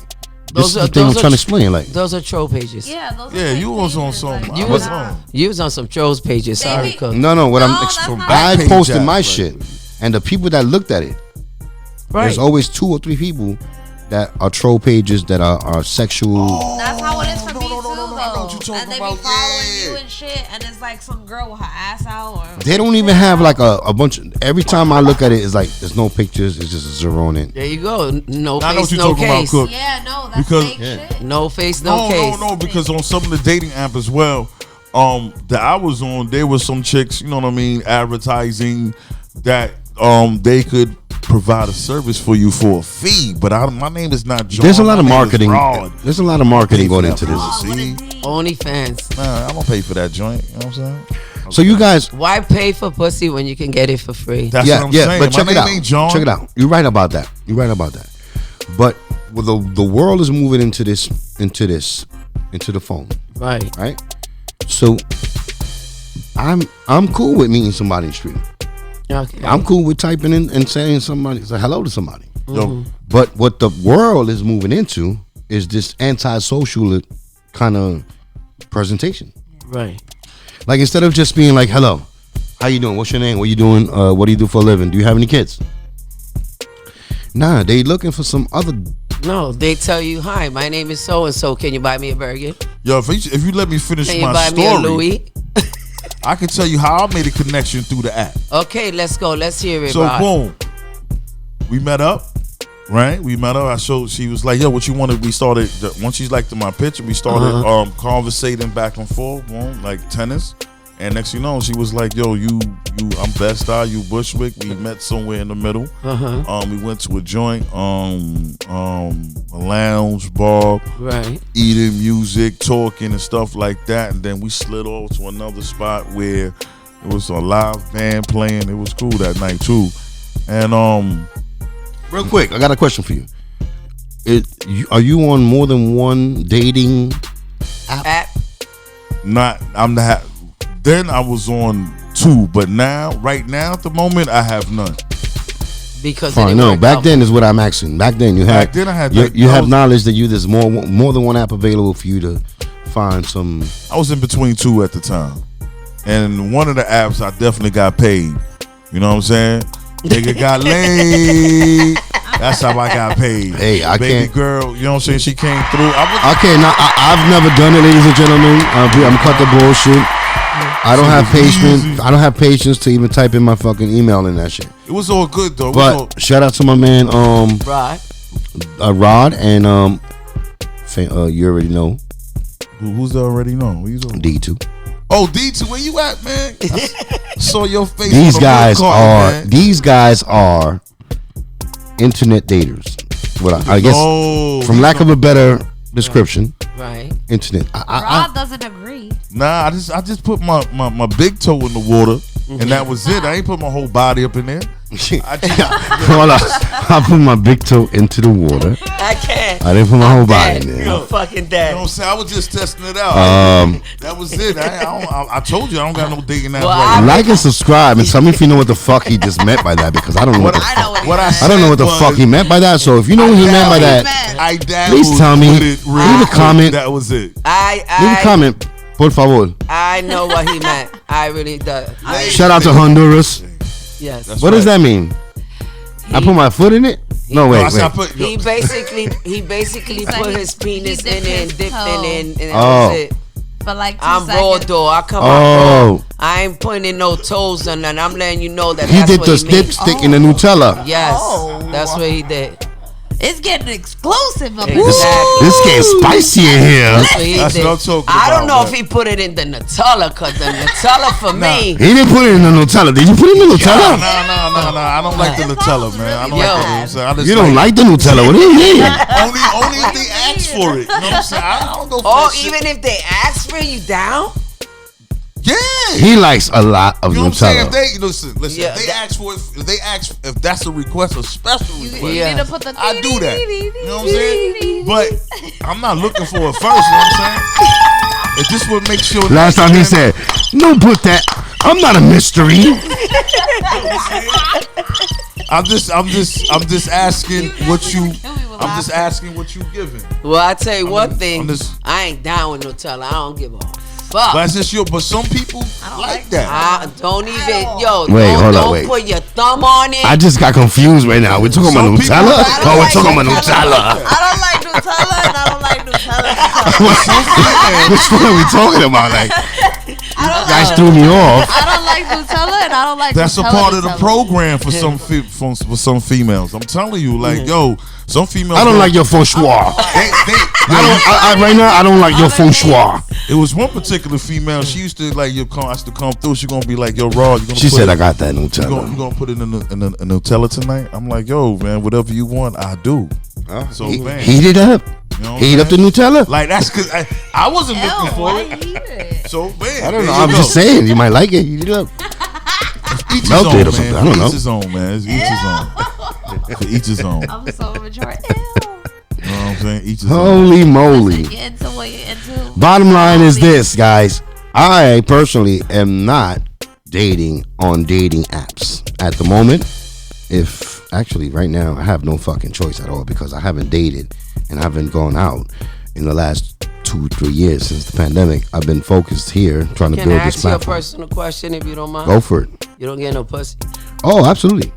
Speaker 5: this is the thing I'm trying to explain. Like,
Speaker 4: those are troll pages.
Speaker 2: Yeah, those are
Speaker 6: Yeah,
Speaker 2: fake
Speaker 6: you was on
Speaker 2: pages.
Speaker 6: some.
Speaker 2: Like,
Speaker 6: I
Speaker 4: You
Speaker 6: was
Speaker 4: was
Speaker 6: on.
Speaker 4: You was on some trolls pages. Sorry,
Speaker 2: Maybe-
Speaker 4: Cook.
Speaker 5: no. What
Speaker 2: No,
Speaker 5: I'm,
Speaker 2: that's not
Speaker 5: I
Speaker 6: fake.
Speaker 5: posted
Speaker 6: Back
Speaker 5: my
Speaker 6: page
Speaker 5: shit,
Speaker 6: app,
Speaker 5: and the people that looked at it,
Speaker 4: Right.
Speaker 5: there's always 2 or 3 people that are troll pages that are sexual.
Speaker 2: That's how it is for me too, though.
Speaker 6: I know what you're talking
Speaker 2: And they
Speaker 6: about.
Speaker 2: be following
Speaker 6: Yeah.
Speaker 2: you and shit, and it's like some girl with her ass out. Or
Speaker 5: They don't even have like a bunch of. Every time I look at it, it's like there's no pictures. It's just a zero on it.
Speaker 4: There you go. No
Speaker 6: I know
Speaker 4: face,
Speaker 6: what you're
Speaker 4: no
Speaker 6: talking about,
Speaker 4: case.
Speaker 6: Cook.
Speaker 2: Yeah, no, that's
Speaker 6: Because-
Speaker 2: fake shit.
Speaker 4: No face, no case.
Speaker 6: No, because on some of the dating app as well, that I was on, there was some chicks, you know what I mean, advertising that they could provide a service for you for a fee, but my name is not John.
Speaker 5: There's a lot of
Speaker 6: My name is
Speaker 5: marketing.
Speaker 6: Rod.
Speaker 5: There's a lot of marketing going
Speaker 6: Pay
Speaker 5: into
Speaker 6: for
Speaker 5: this.
Speaker 6: that pussy.
Speaker 4: OnlyFans.
Speaker 6: Nah, I'm gonna pay for that joint. You know what I'm saying?
Speaker 5: So you guys,
Speaker 4: Why pay for pussy when you can get it for free?
Speaker 6: That's
Speaker 5: yeah,
Speaker 6: what I'm
Speaker 5: yeah,
Speaker 6: saying.
Speaker 5: but check
Speaker 6: My
Speaker 5: it
Speaker 6: name
Speaker 5: out.
Speaker 6: ain't John.
Speaker 5: Check it out. You're right about that. But the world is moving into the phone,
Speaker 4: Right.
Speaker 5: right? So I'm cool with meeting somebody in the street.
Speaker 4: Okay.
Speaker 5: I'm cool with typing in and saying say hello to somebody.
Speaker 6: Yo,
Speaker 5: But what the world is moving into is this antisocial kind of presentation.
Speaker 4: Right.
Speaker 5: Like instead of just being like, "Hello, how you doing? What's your name? What you doing? What do you do for a living? Do you have any kids?" Nah, they looking for some other.
Speaker 4: No, they tell you, "Hi, my name is so and so. Can you buy me a burger?
Speaker 6: yo, if you let me finish
Speaker 4: Can you
Speaker 6: my
Speaker 4: buy me a
Speaker 6: story,
Speaker 4: Louis?"
Speaker 6: I can tell you how I made a connection through the app.
Speaker 4: Okay, let's go. Let's hear it,
Speaker 6: So
Speaker 4: Rod.
Speaker 6: boom, we met up, right? We met up. She was like, "Yo, what you wanted?" We started once she liked my picture. We started conversating back and forth, boom, like tennis. And next you know, she was like, "Yo, I'm Best Star, you Bushwick." We met somewhere in the middle. We went to a joint, a lounge bar,
Speaker 4: Right.
Speaker 6: eating, music, talking, and stuff like that. And then we slid off to another spot where it was a live band playing. It was cool that night too. And
Speaker 5: Real quick, I got a question for you. Are you on more than one dating
Speaker 4: App.
Speaker 6: then I was on 2, but right now at the moment I have none.
Speaker 4: Because
Speaker 5: Fine,
Speaker 4: it
Speaker 5: no.
Speaker 4: worked
Speaker 5: Back
Speaker 4: out.
Speaker 5: then is what I'm asking. Back then you had.
Speaker 6: Back then I had
Speaker 5: You,
Speaker 6: like-
Speaker 5: you
Speaker 6: I
Speaker 5: have
Speaker 6: was-
Speaker 5: knowledge that there's more than one app available for you to find some.
Speaker 6: I was in between 2 at the time. And one of the apps I definitely got paid. You know what I'm saying? Nigga got laid. That's how I got paid.
Speaker 5: Hey, I
Speaker 6: Baby
Speaker 5: can't-
Speaker 6: girl, you know what I'm saying? She came through.
Speaker 5: Okay, now I've never done it, ladies and gentlemen. I'm cut the bullshit. I don't have patience.
Speaker 6: easy.
Speaker 5: I don't have patience to even type in my fucking email and that shit.
Speaker 6: It was all good though. It was
Speaker 5: But shout out to my man,
Speaker 4: Right.
Speaker 5: Rod, and you already know
Speaker 6: who's that already know? Who you talking about?
Speaker 5: D2.
Speaker 6: Oh, D2, where you at, man? I saw your face.
Speaker 5: These
Speaker 6: on the
Speaker 5: guys
Speaker 6: red
Speaker 5: are internet daters. What I guess,
Speaker 6: Oh,
Speaker 5: from lack of a better description,
Speaker 4: Right.
Speaker 5: internet.
Speaker 2: Rob doesn't agree.
Speaker 6: Nah, I just put my big toe in the water, and that was it. I ain't put my whole body up in there.
Speaker 5: Hold on. I put my big toe into the water.
Speaker 4: I can't.
Speaker 5: I didn't put my whole
Speaker 4: dead.
Speaker 5: body in there.
Speaker 4: You're fucking dead.
Speaker 6: You know what I'm saying? I was just testing it out. That was it. I told you I don't got no digging that
Speaker 4: Well,
Speaker 6: right.
Speaker 5: Like and subscribe, and tell me if you know what the fuck he just meant by that, because I don't know what the
Speaker 4: I know
Speaker 5: fuck.
Speaker 4: what he
Speaker 5: I don't know what the
Speaker 6: said
Speaker 5: fuck he
Speaker 6: was,
Speaker 5: meant by that. So if you know what he meant by that,
Speaker 6: I dabbled
Speaker 5: please tell me.
Speaker 6: with it real
Speaker 5: Leave a
Speaker 6: quick.
Speaker 5: comment.
Speaker 6: That was it.
Speaker 5: leave a comment, por favor.
Speaker 4: I know what he meant. I really do.
Speaker 5: Shout out to Honduras.
Speaker 4: Yes.
Speaker 5: What does that mean? I put my foot in it? No, wait,
Speaker 6: I said I
Speaker 5: wait.
Speaker 6: put,
Speaker 4: He basically
Speaker 2: Like
Speaker 4: put
Speaker 2: he-
Speaker 4: his penis
Speaker 2: he
Speaker 4: in
Speaker 2: dipped
Speaker 4: it and
Speaker 2: his
Speaker 4: dipped
Speaker 2: toe.
Speaker 4: in it, and that
Speaker 5: Oh.
Speaker 4: was it.
Speaker 2: For like 2
Speaker 4: I'm
Speaker 2: seconds.
Speaker 4: raw though. I come out
Speaker 5: Oh.
Speaker 4: raw. I ain't putting in no toes on none. I'm letting you know that
Speaker 5: He
Speaker 4: that's
Speaker 5: did
Speaker 4: what
Speaker 5: the
Speaker 4: he means.
Speaker 5: dipstick in the Nutella.
Speaker 4: Yes, that's what he did.
Speaker 2: It's getting exclusive up
Speaker 4: Exactly.
Speaker 5: This getting spicy in here.
Speaker 4: That's what he
Speaker 6: That's
Speaker 4: did.
Speaker 6: what I'm talking
Speaker 4: I don't
Speaker 6: about,
Speaker 4: know
Speaker 6: man.
Speaker 4: if he put it in the Nutella, cause the Nutella for me.
Speaker 5: He didn't put it in the Nutella. Did you put it in the Nutella?
Speaker 6: No. I don't like the Nutella, man. I don't
Speaker 4: Yo.
Speaker 6: like the Nutella. I just
Speaker 5: You don't like the Nutella. What do you mean?
Speaker 6: only if they ask for it. You know what I'm saying? I don't go for
Speaker 4: Oh,
Speaker 6: that shit.
Speaker 4: even if they ask for you down.
Speaker 6: Yeah.
Speaker 5: He likes a lot of
Speaker 6: You know what I'm saying? If
Speaker 5: Nutella.
Speaker 6: they listen,
Speaker 4: Yeah,
Speaker 6: if they ask for it, if that's a request, a special request,
Speaker 2: You
Speaker 4: Yeah.
Speaker 2: need to put the
Speaker 6: I do that. You know what I'm saying? But I'm not looking for it first. You know what I'm saying? If this would make sure.
Speaker 5: Last time he said, "No, put that. I'm not a mystery."
Speaker 6: I'm just asking what you. I'm just asking what you giving.
Speaker 4: Well, I tell you one thing.
Speaker 6: I'm just-
Speaker 4: I ain't down with Nutella. I don't give a fuck.
Speaker 6: But some people like that.
Speaker 4: Don't even,
Speaker 5: Wait.
Speaker 4: Put your thumb on it.
Speaker 5: I just got confused right now. We're talking about Nutella? Oh, we're talking about Nutella.
Speaker 2: I don't like Nutella, and I don't like Nutella.
Speaker 5: Which one are we talking about? Like, you guys threw me off.
Speaker 2: I don't like Nutella, and I don't like.
Speaker 6: That's
Speaker 2: Nutella,
Speaker 6: a part of the program for some for some females. I'm telling you, like, some females.
Speaker 5: I don't like your feng shui. Right now, I don't like your feng shui.
Speaker 6: It was one particular female. She used to like has to come through. She gonna be like, "Yo, Raw."
Speaker 5: She said, "I got that Nutella."
Speaker 6: You gonna put it in a Nutella tonight? I'm like, "Yo, man, whatever you want, I do." So man,
Speaker 5: heat it up.
Speaker 6: You know
Speaker 5: heat up the Nutella.
Speaker 6: Like that's because I wasn't looking for it. So man,
Speaker 5: I don't know. I'm just saying, you might like it. Heat it up.
Speaker 6: Melt it
Speaker 5: or something. I don't know.
Speaker 6: Each his own, man. It's each his own. To each his own.
Speaker 2: I'm so mature.
Speaker 6: You know what I'm saying? Each his
Speaker 5: Holy moly.
Speaker 2: Get into what you're into.
Speaker 5: Bottom line is this, guys. I personally am not dating on dating apps at the moment. If actually right now I have no fucking choice at all because I haven't dated and I haven't gone out in the last 2-3 years since the pandemic. I've been focused here trying to build this platform.
Speaker 4: Can I ask you a personal question if you don't mind?
Speaker 5: Go for it.
Speaker 4: You don't get no pussy?
Speaker 5: Oh, absolutely.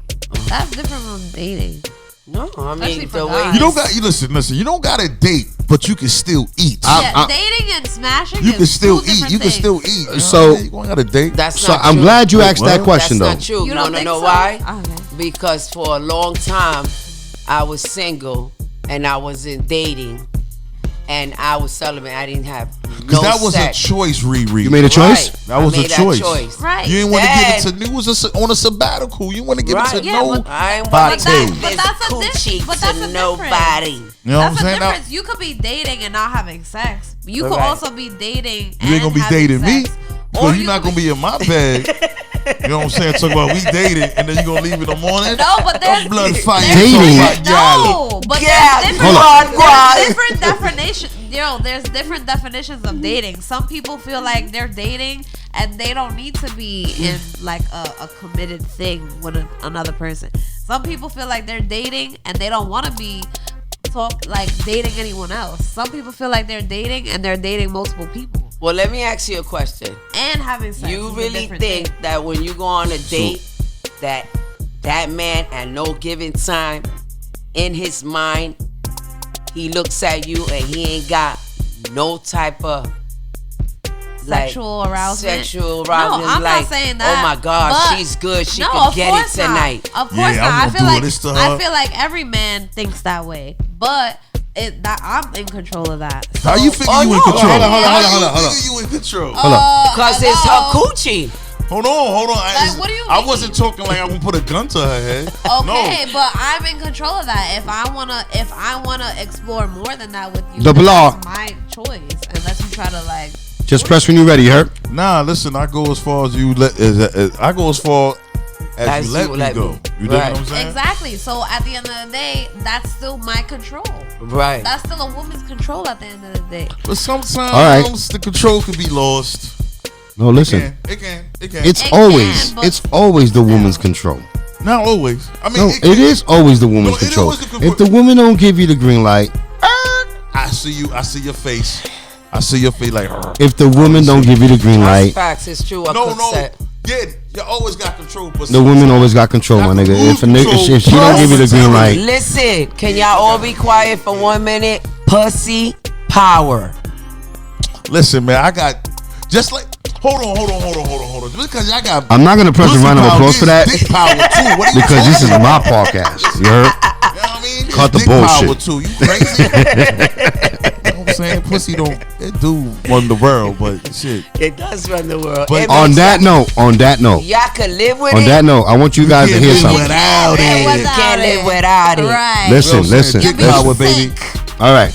Speaker 2: That's different from dating.
Speaker 4: No, I mean the way
Speaker 2: guys.
Speaker 6: you don't got. You listen. You don't got to date, but you can still eat.
Speaker 2: Dating and smashing.
Speaker 6: You can still eat.
Speaker 2: Things.
Speaker 6: You can still eat.
Speaker 5: So
Speaker 6: you don't got to date.
Speaker 4: That's
Speaker 5: so
Speaker 4: not
Speaker 5: I'm
Speaker 4: true.
Speaker 5: glad you asked that question though.
Speaker 4: That's not true.
Speaker 2: You don't
Speaker 4: wanna
Speaker 2: think
Speaker 4: know
Speaker 2: so?
Speaker 4: why?
Speaker 2: Okay.
Speaker 4: Because for a long time, I was single and I wasn't dating, and I was celibate. I didn't have no
Speaker 6: that was
Speaker 4: sex.
Speaker 6: a choice, Riri.
Speaker 5: You made a choice?
Speaker 4: Right.
Speaker 6: That was
Speaker 4: I
Speaker 6: a
Speaker 4: made
Speaker 6: choice.
Speaker 4: That choice.
Speaker 2: Right.
Speaker 6: You didn't want to get into. You was on a sabbatical. You want to get into no.
Speaker 4: I ain't
Speaker 6: body.
Speaker 4: want to get
Speaker 2: But
Speaker 4: this
Speaker 2: that's a
Speaker 4: coochie
Speaker 2: but that's
Speaker 4: to
Speaker 2: a
Speaker 4: nobody.
Speaker 2: difference.
Speaker 6: You know what I'm
Speaker 2: That's a
Speaker 6: saying?
Speaker 2: difference. You could be dating and not having sex. You could
Speaker 4: Right.
Speaker 2: also be dating.
Speaker 6: You ain't gonna be
Speaker 2: having
Speaker 6: dating me.
Speaker 2: sex.
Speaker 6: Because you're not gonna be in my bed. You know what I'm saying? Talk about we dated and then you gonna leave in the morning.
Speaker 2: No, but there's
Speaker 6: blood fight.
Speaker 5: Dating.
Speaker 2: No, but
Speaker 4: Yeah,
Speaker 2: there's different definitions. There's different definitions of dating. Some people feel like they're dating and they don't need to be in like a committed thing with another person. Some people feel like they're dating and they don't want to be dating anyone else. Some people feel like they're dating and they're dating multiple people
Speaker 4: Well, let me ask you a question.
Speaker 2: and having sex.
Speaker 4: You
Speaker 2: is a
Speaker 4: really
Speaker 2: different
Speaker 4: think
Speaker 2: thing.
Speaker 4: that when you go on a date, that man at no given time, in his mind, he looks at you and he ain't got no type of
Speaker 2: sexual arousement?
Speaker 4: Sexual arousement.
Speaker 2: No, I'm
Speaker 4: like,
Speaker 2: not saying that.
Speaker 4: Oh my God,
Speaker 2: but-
Speaker 4: she's good. She
Speaker 2: No,
Speaker 4: could
Speaker 2: of
Speaker 4: get it
Speaker 2: course not.
Speaker 4: tonight.
Speaker 2: Of course
Speaker 6: Yeah,
Speaker 2: not.
Speaker 6: I'm
Speaker 2: I feel
Speaker 6: gonna do
Speaker 2: like
Speaker 6: this to her.
Speaker 2: I feel like every man thinks that way, but I'm in control of that.
Speaker 6: How you figure you in
Speaker 4: no.
Speaker 6: control?
Speaker 5: Hold on.
Speaker 6: How you figure you in control?
Speaker 4: Because it's her
Speaker 2: hello?
Speaker 4: coochie.
Speaker 6: Hold on.
Speaker 2: Like, what do you
Speaker 6: I
Speaker 2: mean?
Speaker 6: wasn't talking like I'm gonna put a gun to her head.
Speaker 2: Okay,
Speaker 6: No.
Speaker 2: but I'm in control of that. If I wanna explore more than that with you,
Speaker 5: Double R.
Speaker 2: that's my choice. Unless you try to like.
Speaker 5: Just press when you're ready, Herb.
Speaker 6: Nah, listen. I go as far as you let. I go as far as you let me go. You know what I'm saying?
Speaker 2: Exactly. So at the end of the day, that's still my control.
Speaker 4: Right.
Speaker 2: That's still a woman's control at the end of the day.
Speaker 6: But sometimes
Speaker 5: right.
Speaker 6: the control can be lost.
Speaker 5: No, listen.
Speaker 6: It can.
Speaker 5: It's
Speaker 2: It
Speaker 5: always
Speaker 2: can, but
Speaker 5: it's always the
Speaker 2: still.
Speaker 5: woman's control.
Speaker 6: Not always. I mean,
Speaker 5: No, it is always the woman's
Speaker 6: No, it
Speaker 5: control.
Speaker 6: always the control.
Speaker 5: If the woman don't give you the green light,
Speaker 6: I see you. I see your face. I see your face like.
Speaker 5: if the woman don't give you the green
Speaker 4: That's
Speaker 5: light,
Speaker 4: facts. It's true. I
Speaker 6: No.
Speaker 4: could say.
Speaker 6: Yeah, you always got control. But
Speaker 5: the woman always got control, my nigga. If a nigga, if she don't give you the green light,
Speaker 4: Listen, can y'all all be quiet for 1 minute? Pussy power.
Speaker 6: Listen, man, I got just like. Hold on. Because I got.
Speaker 5: I'm not gonna press a
Speaker 6: pussy
Speaker 5: round of
Speaker 6: power,
Speaker 5: applause for that
Speaker 6: Dick power too. What are you
Speaker 5: because this is
Speaker 6: talking
Speaker 5: my
Speaker 6: about?
Speaker 5: podcast. You heard?
Speaker 6: You know what I mean?
Speaker 5: Cut the
Speaker 6: Dick
Speaker 5: bullshit.
Speaker 6: Power too. You crazy? You know what I'm saying? Pussy don't. It do run the world, but shit.
Speaker 4: It does run the world.
Speaker 6: But
Speaker 4: It
Speaker 5: On
Speaker 4: makes
Speaker 5: that note,
Speaker 4: y'all can live with
Speaker 5: on
Speaker 4: it.
Speaker 5: that note, I want you guys to
Speaker 6: can't
Speaker 5: hear
Speaker 6: live
Speaker 5: something.
Speaker 6: without
Speaker 2: Yeah,
Speaker 6: it.
Speaker 2: without
Speaker 4: Can't live
Speaker 2: it.
Speaker 4: without it.
Speaker 2: Right.
Speaker 5: Listen,
Speaker 6: You know what I'm saying?
Speaker 5: listen.
Speaker 6: Dick power, baby.
Speaker 5: All right.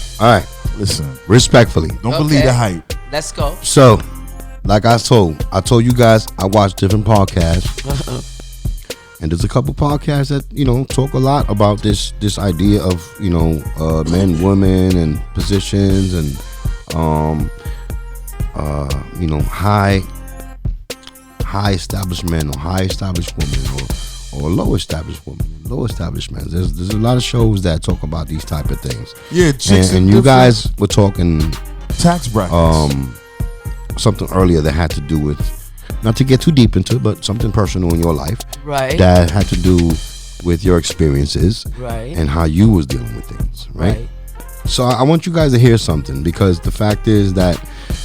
Speaker 6: Listen,
Speaker 5: Respectfully.
Speaker 6: don't believe the hype.
Speaker 4: Let's go.
Speaker 5: So, like I told you guys, I watch different podcasts, and there's a couple podcasts that talk a lot about this idea of men, women, and positions, and high established men or high established women or low established women, low established men. There's a lot of shows that talk about these type of things.
Speaker 6: Yeah, chicks
Speaker 5: And you guys were talking
Speaker 6: tax brackets.
Speaker 5: something earlier that had to do with, not to get too deep into it, but something personal in your life.
Speaker 4: Right.
Speaker 5: That had to do with your experiences.
Speaker 4: Right.
Speaker 5: And how you was dealing with things. Right. So I want you guys to hear something, because the fact is that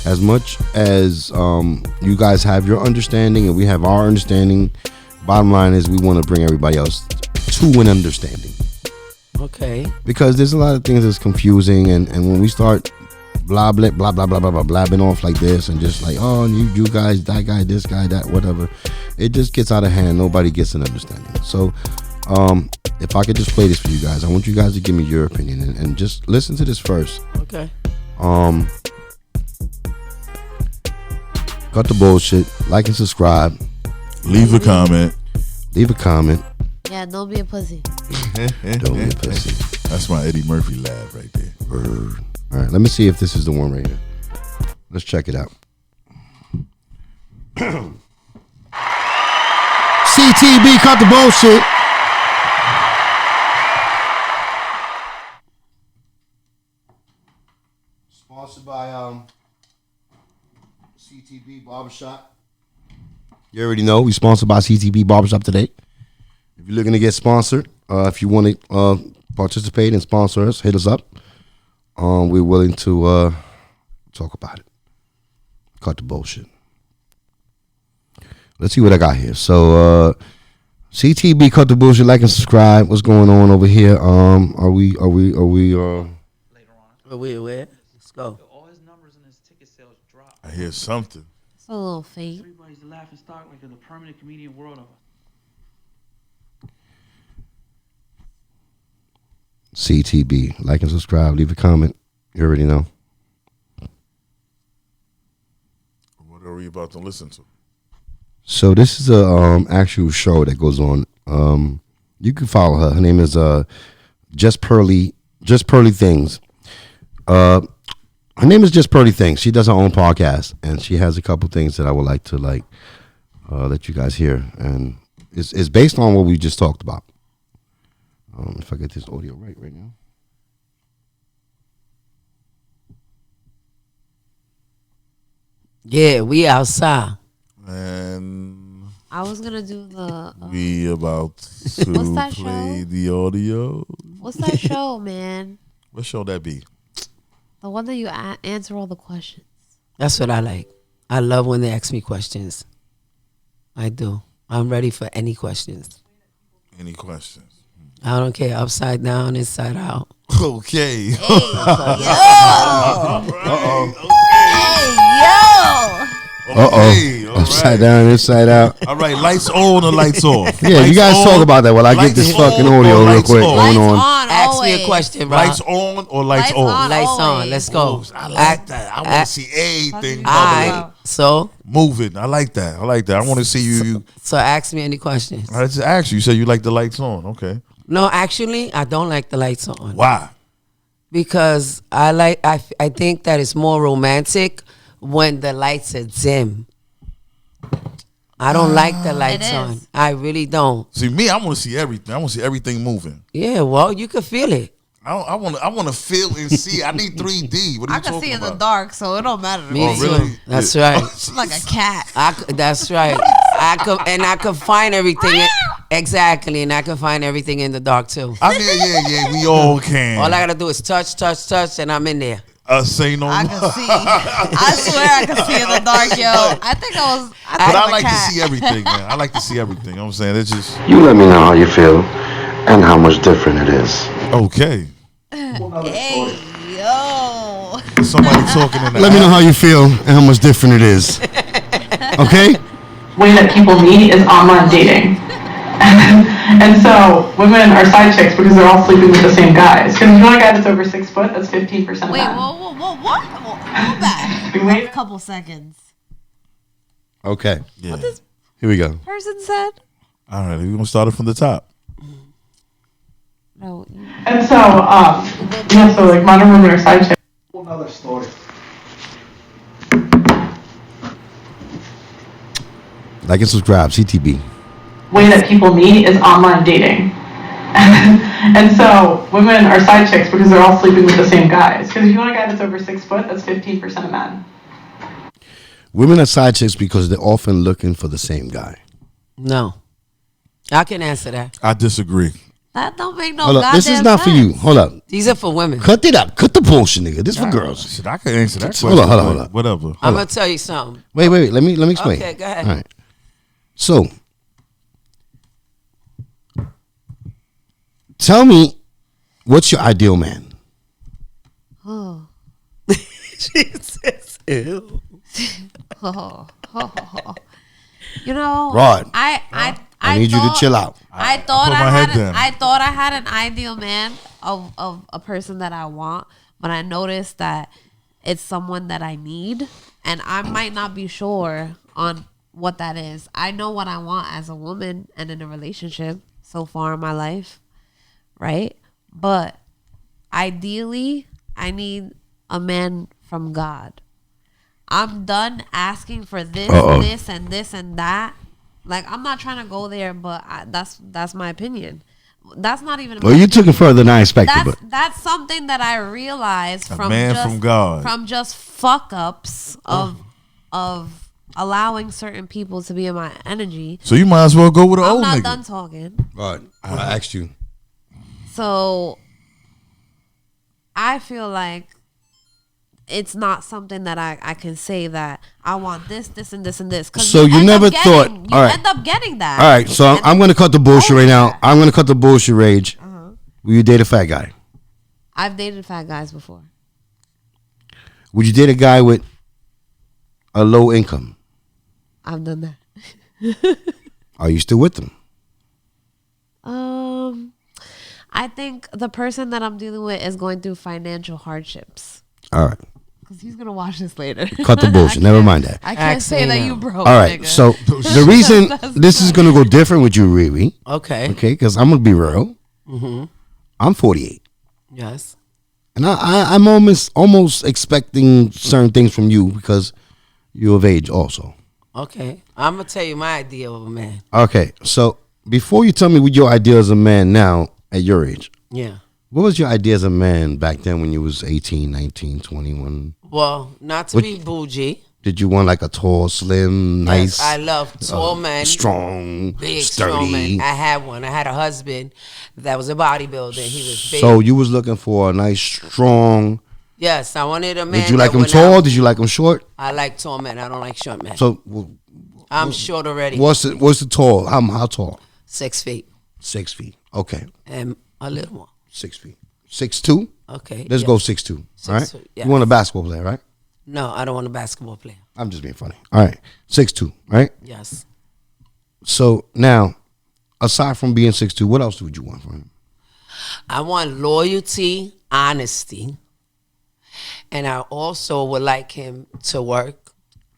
Speaker 5: as much as you guys have your understanding and we have our understanding, bottom line is we want to bring everybody else to an understanding.
Speaker 4: Okay.
Speaker 5: Because there's a lot of things that's confusing, and when we start blah blah blah blah blah blah blah blabbing off like this and just like, oh, you guys, that guy, this guy, that, whatever, it just gets out of hand. Nobody gets an understanding. So if I could just play this for you guys, I want you guys to give me your opinion and just listen to this first.
Speaker 4: Okay.
Speaker 5: Cut the bullshit. Like and subscribe.
Speaker 6: Leave a comment.
Speaker 5: Leave a comment.
Speaker 2: Yeah, don't be a pussy.
Speaker 5: Don't be a pussy.
Speaker 6: That's my Eddie Murphy laugh right there.
Speaker 5: Word. All right, let me see if this is the one right here. Let's check it out. CTB, cut the bullshit. Sponsored by CTB Barbershop. You already know we sponsored by CTB Barbershop today. If you're looking to get sponsored, if you want to participate and sponsor us, hit us up. We're willing to talk about it. Cut the bullshit. Let's see what I got here. So CTB, cut the bullshit. Like and subscribe. What's going on over here? Are we?
Speaker 7: Later on.
Speaker 4: Are we aware? Let's go.
Speaker 7: All his numbers and his ticket sales dropped.
Speaker 6: I hear something.
Speaker 2: It's a little fake.
Speaker 7: Everybody's the laughing stock like in the permanent comedian world of
Speaker 5: CTB. Like and subscribe. Leave a comment. You already know.
Speaker 6: What are we about to listen to?
Speaker 5: So this is a actual show that goes on. You can follow her. Her name is Just Pearly Things. Her name is Just Pearly Things. She does her own podcast, and she has a couple things that I would like to let you guys hear. And it's based on what we just talked about. If I get this audio right now.
Speaker 4: Yeah, we outside.
Speaker 6: And
Speaker 2: I was gonna do the.
Speaker 6: we about to
Speaker 2: What's that
Speaker 6: play
Speaker 2: show?
Speaker 6: the audio.
Speaker 2: What's that show, man?
Speaker 6: What show that be?
Speaker 2: The one that you answer all the questions.
Speaker 4: That's what I like. I love when they ask me questions. I do. I'm ready for any questions.
Speaker 6: Any questions?
Speaker 4: I don't care. Upside down, inside out.
Speaker 6: Okay. Okay, all
Speaker 5: Upside
Speaker 6: right.
Speaker 5: down, inside out.
Speaker 6: All right, lights on or lights off?
Speaker 5: Yeah,
Speaker 6: Lights
Speaker 5: you guys
Speaker 6: on,
Speaker 5: talk about that while I get this
Speaker 6: lights
Speaker 5: fucking
Speaker 6: on,
Speaker 5: audio
Speaker 6: or
Speaker 5: real
Speaker 6: lights
Speaker 5: quick
Speaker 6: off?
Speaker 5: going
Speaker 2: Lights
Speaker 5: on.
Speaker 2: on,
Speaker 4: Ask
Speaker 2: always.
Speaker 4: me a question, bro.
Speaker 6: Lights on or lights
Speaker 2: Lights
Speaker 6: off?
Speaker 2: on.
Speaker 4: Lights on.
Speaker 2: Always.
Speaker 4: Let's go.
Speaker 6: I like that. I want to see everything.
Speaker 2: All
Speaker 4: All
Speaker 6: bubbling.
Speaker 4: right. So
Speaker 6: Moving. I like that. I like that. I want to see you.
Speaker 4: so ask me any questions.
Speaker 6: I just asked you. You said you like the lights on. Okay.
Speaker 4: No, actually, I don't like the lights on.
Speaker 6: Why?
Speaker 4: Because I think that it's more romantic when the lights are dim. I don't like the lights
Speaker 2: It is.
Speaker 4: on. I really don't.
Speaker 6: See me, I want to see everything. I want to see everything moving.
Speaker 4: Yeah, well, you can feel it.
Speaker 6: I want to feel and see. I need 3D. What are you
Speaker 2: I can
Speaker 6: talking
Speaker 2: see in
Speaker 6: about?
Speaker 2: the dark, so it don't matter to
Speaker 4: Me
Speaker 2: me.
Speaker 4: too.
Speaker 6: really?
Speaker 4: That's
Speaker 6: Yeah.
Speaker 4: right.
Speaker 2: I'm like a cat.
Speaker 4: That's right. I could find everything. Exactly, and I can find everything in the dark too.
Speaker 6: I mean, yeah. We all can.
Speaker 4: All I gotta do is touch, and I'm in there.
Speaker 6: Say no
Speaker 2: I
Speaker 6: more.
Speaker 2: can see. I swear I can see in the dark, yo. I think I was.
Speaker 6: But
Speaker 2: I
Speaker 6: I like to see everything, man. I like to see everything. You know what I'm saying? It's just
Speaker 5: You let me know how you feel and how much different it is.
Speaker 6: okay.
Speaker 2: Hey, yo.
Speaker 6: Somebody talking in the
Speaker 5: Let me know how you feel and how much different it is. Okay?
Speaker 8: way that people meet is online dating. And so women are side chicks because they're all sleeping with the same guys. Because if you want a guy that's over 6 foot, that's 15% of
Speaker 2: Wait,
Speaker 8: men.
Speaker 2: what? Go back.
Speaker 8: Wait.
Speaker 2: A couple seconds.
Speaker 5: Okay.
Speaker 6: Yeah.
Speaker 5: Here we go.
Speaker 2: Person said.
Speaker 6: All right, we're gonna start it from the top.
Speaker 2: No.
Speaker 8: And so, so like modern women are side chicks.
Speaker 3: Another story.
Speaker 5: Like and subscribe. CTB.
Speaker 8: Way that people meet is online dating. And so women are side chicks because they're all sleeping with the same guys. Because if you want a guy that's over 6 foot, that's 15% of men.
Speaker 5: Women are side chicks because they're often looking for the same guy.
Speaker 4: No. I can answer that.
Speaker 6: I disagree.
Speaker 2: That don't make no
Speaker 5: Hold up.
Speaker 2: goddamn
Speaker 5: This is not
Speaker 2: sense.
Speaker 5: for you. Hold up.
Speaker 4: These are for women.
Speaker 5: Cut it up. Cut the bullshit, nigga. This for girls.
Speaker 6: Shit, I can answer that question.
Speaker 5: Hold on.
Speaker 6: Whatever.
Speaker 4: I'm going to tell you something.
Speaker 5: Wait. Let me explain.
Speaker 4: Okay, go ahead.
Speaker 5: All right. So, tell me, what's your ideal man?
Speaker 2: Oh.
Speaker 4: Jesus. Ew.
Speaker 2: You know,
Speaker 5: Rod.
Speaker 2: I
Speaker 5: need you to chill out.
Speaker 2: I thought
Speaker 6: put
Speaker 2: I
Speaker 6: my
Speaker 2: had
Speaker 6: head down.
Speaker 2: I thought I had an ideal man of a person that I want, but I noticed that it's someone that I need, and I might not be sure on what that is. I know what I want as a woman and in a relationship so far in my life, right? But ideally, I need a man from God. I'm done asking for this, this, and this, and that. Like, I'm not trying to go there, but that's my opinion. That's not even.
Speaker 5: Well, you took it further than I expected, but
Speaker 2: That's something that I realized from
Speaker 6: man
Speaker 2: just,
Speaker 6: from God.
Speaker 2: from just fuck ups of allowing certain people to be in my energy.
Speaker 6: So you might as well go with an
Speaker 2: I'm
Speaker 6: old
Speaker 2: not
Speaker 6: nigga.
Speaker 2: done talking.
Speaker 5: Rod, I asked you.
Speaker 2: So I feel like it's not something that I can say that I want this, this, and this, and this.
Speaker 5: So you never thought.
Speaker 2: You
Speaker 5: All right.
Speaker 2: end up getting that.
Speaker 5: All right. So I'm going to cut the bullshit right now. I'm going to cut the bullshit rage. Will you date a fat guy?
Speaker 2: I've dated fat guys before.
Speaker 5: Would you date a guy with a low income?
Speaker 2: I've done that.
Speaker 5: Are you still with them?
Speaker 2: I think the person that I'm dealing with is going through financial hardships.
Speaker 5: All right.
Speaker 2: Because he's going to watch this later.
Speaker 5: Cut the bullshit. Never mind that.
Speaker 2: I can't say that you broke.
Speaker 5: All right.
Speaker 2: Nigga.
Speaker 5: So the reason this is going to go different with you, Riri.
Speaker 4: Okay.
Speaker 5: Okay. Because I'm going to be real. I'm 48.
Speaker 4: Yes.
Speaker 5: And I'm almost expecting certain things from you because you're of age also.
Speaker 4: Okay. I'm going to tell you my idea of a man.
Speaker 5: Okay. So before you tell me what your idea as a man now at your age,
Speaker 4: Yeah.
Speaker 5: what was your idea as a man back then when you was 18, 19, 21?
Speaker 4: Well, not to be bougie.
Speaker 5: Did you want like a tall, slim, nice?
Speaker 4: Yes, I love tall men.
Speaker 5: Strong,
Speaker 4: Big,
Speaker 5: sturdy.
Speaker 4: strong men. I had one. I had a husband that was a bodybuilder. He was big.
Speaker 5: So you was looking for a nice, strong.
Speaker 4: Yes, I wanted a man.
Speaker 5: Did you like
Speaker 4: that
Speaker 5: him
Speaker 4: went
Speaker 5: tall?
Speaker 4: out.
Speaker 5: Did you like him short?
Speaker 4: I like tall men. I don't like short men.
Speaker 5: So
Speaker 4: I'm short already.
Speaker 5: what's the tall? How tall?
Speaker 4: 6 feet
Speaker 5: 6 feet. Okay,
Speaker 4: and a little more.
Speaker 5: 6 feet. 6'2".
Speaker 4: Okay.
Speaker 5: Let's
Speaker 4: yes.
Speaker 5: go 6'2". All right.
Speaker 4: 6'2", yes.
Speaker 5: You want a basketball player, right?
Speaker 4: No, I don't want a basketball player.
Speaker 5: I'm just being funny. All right, 6'2", right?
Speaker 4: Yes.
Speaker 5: So now, aside from being 6'2", what else would you want from him?
Speaker 4: I want loyalty, honesty, and I also would like him to work.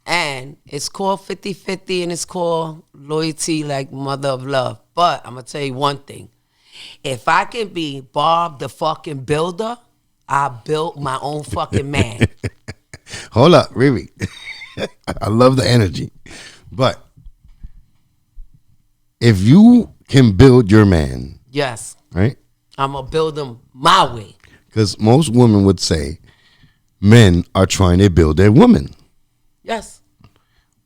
Speaker 4: And it's called 50-50 and it's called loyalty like mother of love. But I'm going to tell you one thing. If I can be Bob the fucking builder, I built my own fucking man.
Speaker 5: Hold up, Riri. I love the energy. But if you can build your man,
Speaker 4: Yes.
Speaker 5: right?
Speaker 4: I'm going to build him my way.
Speaker 5: Because most women would say men are trying to build their woman.
Speaker 4: Yes.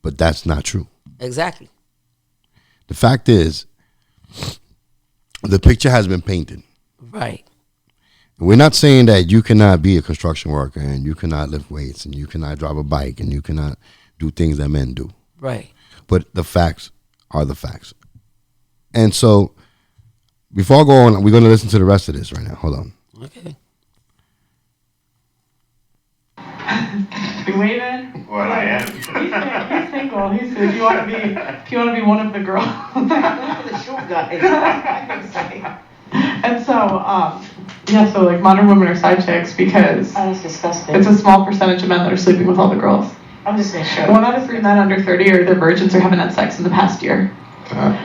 Speaker 5: But that's not true.
Speaker 4: Exactly.
Speaker 5: The fact is, the picture has been painted.
Speaker 4: Right.
Speaker 5: We're not saying that you cannot be a construction worker and you cannot lift weights and you cannot drive a bike and you cannot do things that men do.
Speaker 4: Right.
Speaker 5: But the facts are the facts. And so, before I go on, we're going to listen to the rest of this right now. Hold on.
Speaker 4: Okay.
Speaker 8: Be waving.
Speaker 1: Well, I am.
Speaker 8: He's single. He said, if you want to be one of the girls.
Speaker 9: The short guys.
Speaker 8: And so, yeah, so like modern women are side chicks because
Speaker 9: That's disgusting.
Speaker 8: it's a small percentage of men that are sleeping with all the girls.
Speaker 9: I'm just gonna show.
Speaker 8: 1 out of 3 men under 30 are either virgins or haven't had sex in the past year.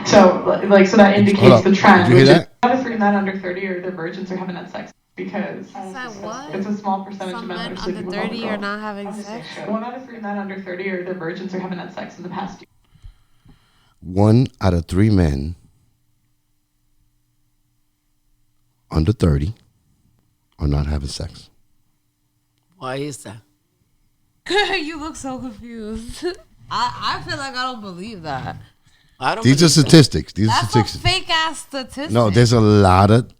Speaker 8: So that indicates the trend.
Speaker 5: Did you hear that?
Speaker 8: 1 out of 3 men under 30 are either virgins or haven't had sex because
Speaker 2: Is that what?
Speaker 8: it's a small percentage
Speaker 2: Some
Speaker 8: of men that
Speaker 2: men
Speaker 8: are sleeping
Speaker 2: under
Speaker 8: with all the
Speaker 2: 30 are
Speaker 8: girls.
Speaker 2: not having sex.
Speaker 8: 1 out of 3 men under 30 are either virgins or haven't had sex in the past year.
Speaker 5: 1 out of 3 men under 30 are not having sex.
Speaker 4: Why is that?
Speaker 2: You look so confused. I feel like I don't believe that.
Speaker 4: I don't.
Speaker 5: These are statistics. These are
Speaker 2: That's a
Speaker 5: statistics.
Speaker 2: fake ass statistic.
Speaker 5: No, there's a lot of.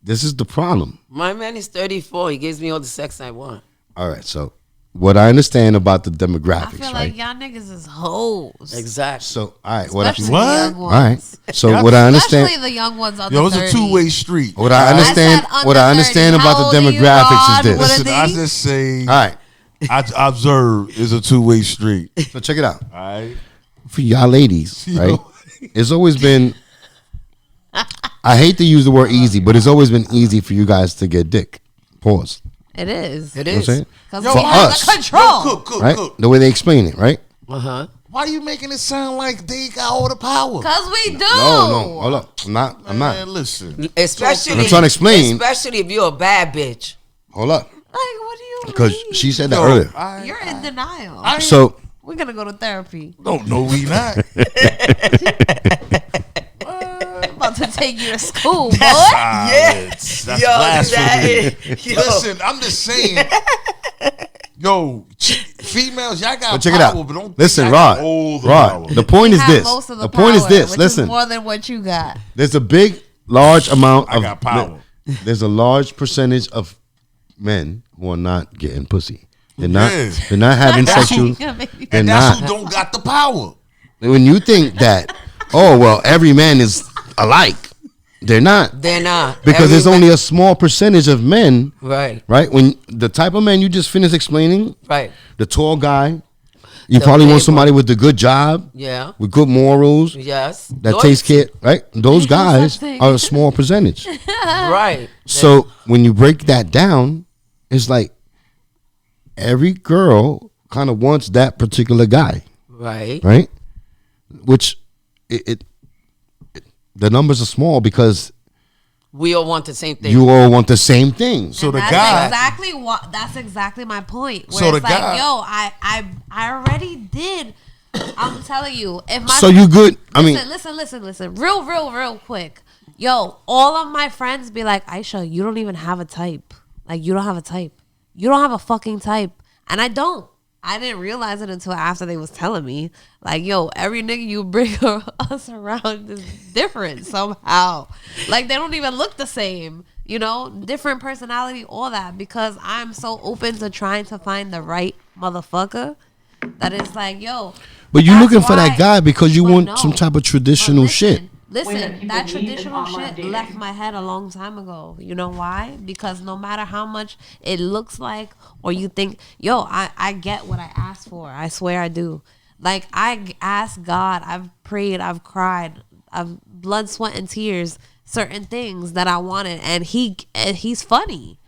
Speaker 5: This is the problem.
Speaker 4: My man is 34. He gives me all the sex I want.
Speaker 5: All right, so what I understand about the
Speaker 2: I
Speaker 5: demographics,
Speaker 2: feel
Speaker 5: right?
Speaker 2: like y'all niggas is hoes.
Speaker 4: Exactly.
Speaker 5: So, all right,
Speaker 2: Especially
Speaker 6: What?
Speaker 2: the young
Speaker 5: all right.
Speaker 2: ones.
Speaker 5: So what I understand,
Speaker 2: Especially the young ones on
Speaker 6: Yo,
Speaker 2: the
Speaker 6: it's a 2-way street.
Speaker 5: what I understand,
Speaker 2: I said
Speaker 5: what I
Speaker 2: under
Speaker 5: understand
Speaker 2: 30.
Speaker 5: about
Speaker 2: How
Speaker 5: the
Speaker 2: old are you,
Speaker 5: demographics
Speaker 2: Rod?
Speaker 5: is
Speaker 2: What
Speaker 5: this.
Speaker 2: are
Speaker 6: Listen, I just say,
Speaker 5: All right,
Speaker 6: I observe is a 2-way street.
Speaker 5: so check it out.
Speaker 6: All right.
Speaker 5: For y'all ladies,
Speaker 6: Yo.
Speaker 5: right? It's always been. I hate to use the word easy, but it's always been easy for you guys to get dick. Pause.
Speaker 2: It is.
Speaker 4: It
Speaker 5: You know what I'm
Speaker 4: is.
Speaker 5: saying?
Speaker 2: Because
Speaker 6: Yo,
Speaker 2: we
Speaker 6: for
Speaker 2: have
Speaker 5: us.
Speaker 2: the control.
Speaker 6: Cook, cook,
Speaker 5: Right?
Speaker 6: cook.
Speaker 5: The way they explain it, right?
Speaker 6: Why you making it sound like they got all the power?
Speaker 2: Because we do.
Speaker 5: No, hold up. I'm not.
Speaker 6: Man, listen.
Speaker 4: Especially,
Speaker 5: I'm trying to explain.
Speaker 4: Especially if you're a bad bitch.
Speaker 5: Hold up.
Speaker 2: Like, what do you
Speaker 5: Because
Speaker 2: mean?
Speaker 5: she said that
Speaker 6: Yo,
Speaker 5: earlier.
Speaker 2: You're in denial.
Speaker 5: So
Speaker 2: We're going to go to therapy.
Speaker 6: No, we not.
Speaker 2: I'm about to take you to school, boy.
Speaker 6: That's
Speaker 4: Yo,
Speaker 6: blasphemy.
Speaker 4: yo.
Speaker 6: Listen, I'm just saying. Yo, females, y'all got
Speaker 5: but check it
Speaker 6: power,
Speaker 5: out.
Speaker 6: but don't
Speaker 5: Listen,
Speaker 6: think y'all got
Speaker 5: Rod.
Speaker 6: all the
Speaker 5: Rod.
Speaker 6: power.
Speaker 5: The point
Speaker 2: You
Speaker 5: is
Speaker 2: have
Speaker 5: this.
Speaker 2: most of
Speaker 5: The point is
Speaker 2: power,
Speaker 5: this.
Speaker 2: which
Speaker 5: Listen.
Speaker 2: is more than what you got.
Speaker 5: There's a big, large amount
Speaker 6: I
Speaker 5: of.
Speaker 6: got power.
Speaker 5: There's a large percentage of men who are not getting pussy. They're not.
Speaker 6: Yeah.
Speaker 5: They're not having sexual. They're
Speaker 6: And that's
Speaker 5: not.
Speaker 6: who don't got the power.
Speaker 5: When you think that, oh well, every man is alike. They're not.
Speaker 4: They're not.
Speaker 5: Because there's
Speaker 4: Every
Speaker 5: only a small percentage of men,
Speaker 4: Right.
Speaker 5: right? When the type of man you just finished explaining,
Speaker 4: Right.
Speaker 5: the tall guy, you
Speaker 4: The
Speaker 5: probably want
Speaker 4: playboy.
Speaker 5: somebody with a good job,
Speaker 4: Yeah.
Speaker 5: with good morals,
Speaker 4: Yes.
Speaker 5: that
Speaker 4: Look,
Speaker 5: takes care, right? Those
Speaker 2: Ain't no such
Speaker 5: guys
Speaker 2: thing.
Speaker 5: are a small percentage.
Speaker 4: Right.
Speaker 5: So when you break that down, it's like every girl kind of wants that particular guy,
Speaker 4: Right.
Speaker 5: right? Which the numbers are small because
Speaker 4: We all want the same thing.
Speaker 5: you all want the same thing.
Speaker 6: So the
Speaker 2: that's
Speaker 6: guy,
Speaker 2: exactly what. That's exactly my point. Where
Speaker 6: So
Speaker 2: it's
Speaker 6: the
Speaker 2: like,
Speaker 6: guy-
Speaker 2: yo, I already did. I'm telling you, if my
Speaker 5: So you good? I mean,
Speaker 2: listen, real quick. Yo, all of my friends be like, Aisha, you don't even have a type. Like, you don't have a type. You don't have a fucking type, and I don't. I didn't realize it until after they was telling me, like, yo, every nigga you bring us around is different somehow. Like, they don't even look the same, you know, different personality, all that, because I'm so open to trying to find the right motherfucker that it's like, yo.
Speaker 5: but you
Speaker 2: that's
Speaker 5: looking for that
Speaker 2: why-
Speaker 5: guy because you
Speaker 2: But
Speaker 5: want
Speaker 2: no.
Speaker 5: some type of
Speaker 2: But
Speaker 5: traditional shit.
Speaker 2: Listen,
Speaker 9: people
Speaker 2: that
Speaker 9: need is
Speaker 2: traditional
Speaker 9: online
Speaker 2: shit
Speaker 9: dating.
Speaker 2: left my head a long time ago. You know why? Because no matter how much it looks like, or you think, yo, I get what I asked for. I swear I do. Like, I asked God, I've prayed, I've cried, I've blood, sweat, and tears, certain things that I wanted. And he's funny.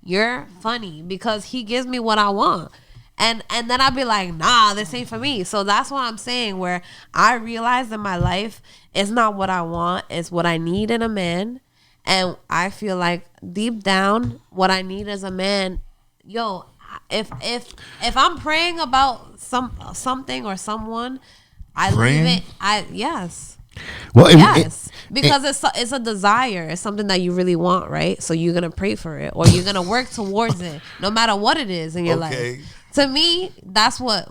Speaker 2: You're funny because he gives me what I want. And then I'd be like, nah, this ain't for me. So that's what I'm saying, where I realized in my life, it's not what I want, it's what I need in a man. And I feel like deep down, what I need as a man, yo, if I'm praying about something or someone, I
Speaker 6: Praying?
Speaker 2: leave it. Yes.
Speaker 5: Well,
Speaker 2: Yes, because it's a desire. It's something that you really want, right? So you're gonna pray for it, or you're gonna work towards it, no matter what it is in your
Speaker 6: Okay.
Speaker 2: life. To me, that's what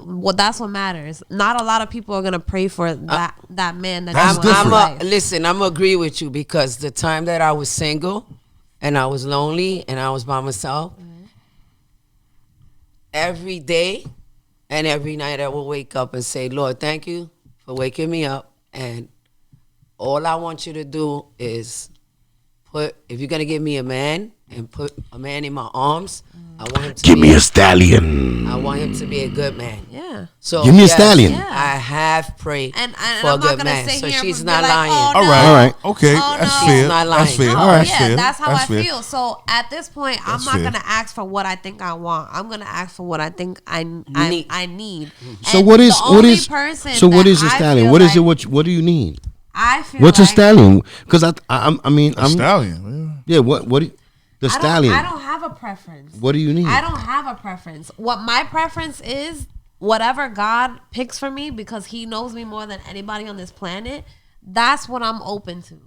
Speaker 2: matters. Not a lot of people are gonna pray for that man that
Speaker 6: That's
Speaker 2: you want in your life.
Speaker 4: Listen, I'm gonna agree with you because the time that I was single and I was lonely and I was by myself, every day and every night I will wake up and say, Lord, thank you for waking me up. And all I want you to do is if you're gonna give me a man and put a man in my arms, I want him to
Speaker 5: give me a stallion.
Speaker 4: I want him to be a good man.
Speaker 2: Yeah.
Speaker 4: So
Speaker 5: Give me a
Speaker 4: yes,
Speaker 5: stallion.
Speaker 2: Yeah.
Speaker 4: I have prayed
Speaker 2: And
Speaker 4: for
Speaker 2: I'm
Speaker 4: a
Speaker 2: not
Speaker 4: good
Speaker 2: gonna
Speaker 4: man.
Speaker 2: sit
Speaker 4: So
Speaker 2: here
Speaker 4: she's
Speaker 2: and be
Speaker 4: not
Speaker 2: like,
Speaker 4: lying.
Speaker 2: oh,
Speaker 6: all
Speaker 2: no.
Speaker 6: right,
Speaker 5: All right.
Speaker 6: okay,
Speaker 2: Oh,
Speaker 6: that's
Speaker 2: no.
Speaker 6: fair.
Speaker 4: She's not
Speaker 6: That's fair.
Speaker 4: lying.
Speaker 2: No,
Speaker 6: That's
Speaker 2: yeah,
Speaker 6: fair.
Speaker 2: that's how
Speaker 6: That's
Speaker 2: I
Speaker 6: fair.
Speaker 2: feel. So at this point,
Speaker 6: That's
Speaker 2: I'm
Speaker 6: fair.
Speaker 2: not gonna ask for what I think I want. I'm gonna ask for what I think I need.
Speaker 5: So
Speaker 2: And
Speaker 5: what is
Speaker 2: the
Speaker 5: what
Speaker 2: only
Speaker 5: is
Speaker 2: person
Speaker 5: so what
Speaker 2: that
Speaker 5: is a
Speaker 2: I
Speaker 5: stallion?
Speaker 2: feel
Speaker 5: What is it?
Speaker 2: like-
Speaker 5: What do you need?
Speaker 2: I feel
Speaker 5: What's
Speaker 2: like
Speaker 5: a stallion? Because I mean
Speaker 6: A
Speaker 5: I'm
Speaker 6: stallion.
Speaker 5: yeah. What the stallion?
Speaker 2: I don't have a preference.
Speaker 5: What do you need?
Speaker 2: I don't have a preference. What my preference is, whatever God picks for me, because He knows me more than anybody on this planet. That's what I'm open to.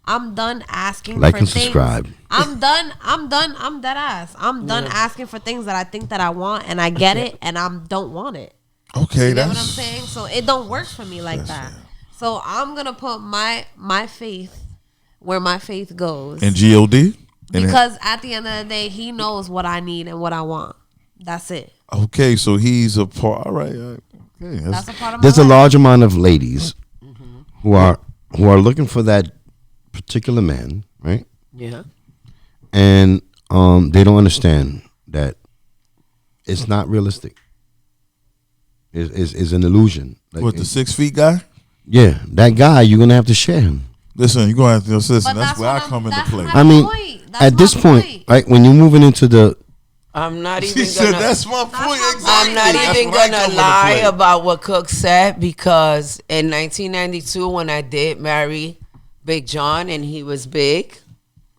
Speaker 2: I'm done asking
Speaker 5: Like
Speaker 2: for
Speaker 5: and
Speaker 2: things.
Speaker 5: subscribe.
Speaker 2: I'm done. I'm dead ass. I'm done asking for things that I think that I want, and I get it, and I don't want it.
Speaker 6: Okay,
Speaker 2: You get
Speaker 6: that's
Speaker 2: what I'm saying? So it don't work for me like that. So I'm gonna put my faith where my faith goes.
Speaker 6: in God.
Speaker 2: Because at the end of the day, he knows what I need and what I want. That's it.
Speaker 6: Okay, so he's a part. All right. Okay,
Speaker 2: That's a part of my
Speaker 5: There's a
Speaker 2: life.
Speaker 5: large amount of ladies who are looking for that particular man, right?
Speaker 4: Yeah.
Speaker 5: And they don't understand that it's not realistic. It's an illusion. Like,
Speaker 6: What, the 6 feet guy?
Speaker 5: Yeah, that guy, you're gonna have to share him.
Speaker 6: Listen, you're gonna have to listen.
Speaker 2: But
Speaker 6: That's where I
Speaker 2: what
Speaker 6: come into
Speaker 2: that's
Speaker 6: play.
Speaker 2: my
Speaker 5: I mean,
Speaker 2: point. That's
Speaker 5: at
Speaker 2: my
Speaker 5: this point, right, when you're moving into the,
Speaker 4: I'm not
Speaker 6: She
Speaker 4: even
Speaker 6: said,
Speaker 4: gonna.
Speaker 6: "That's my point."
Speaker 2: my
Speaker 6: Exactly.
Speaker 4: I'm not
Speaker 6: That's
Speaker 4: even
Speaker 6: where I
Speaker 4: gonna
Speaker 6: come into
Speaker 4: lie
Speaker 6: play.
Speaker 4: about what Cook said, because in 1992 when I did marry Big John and he was big,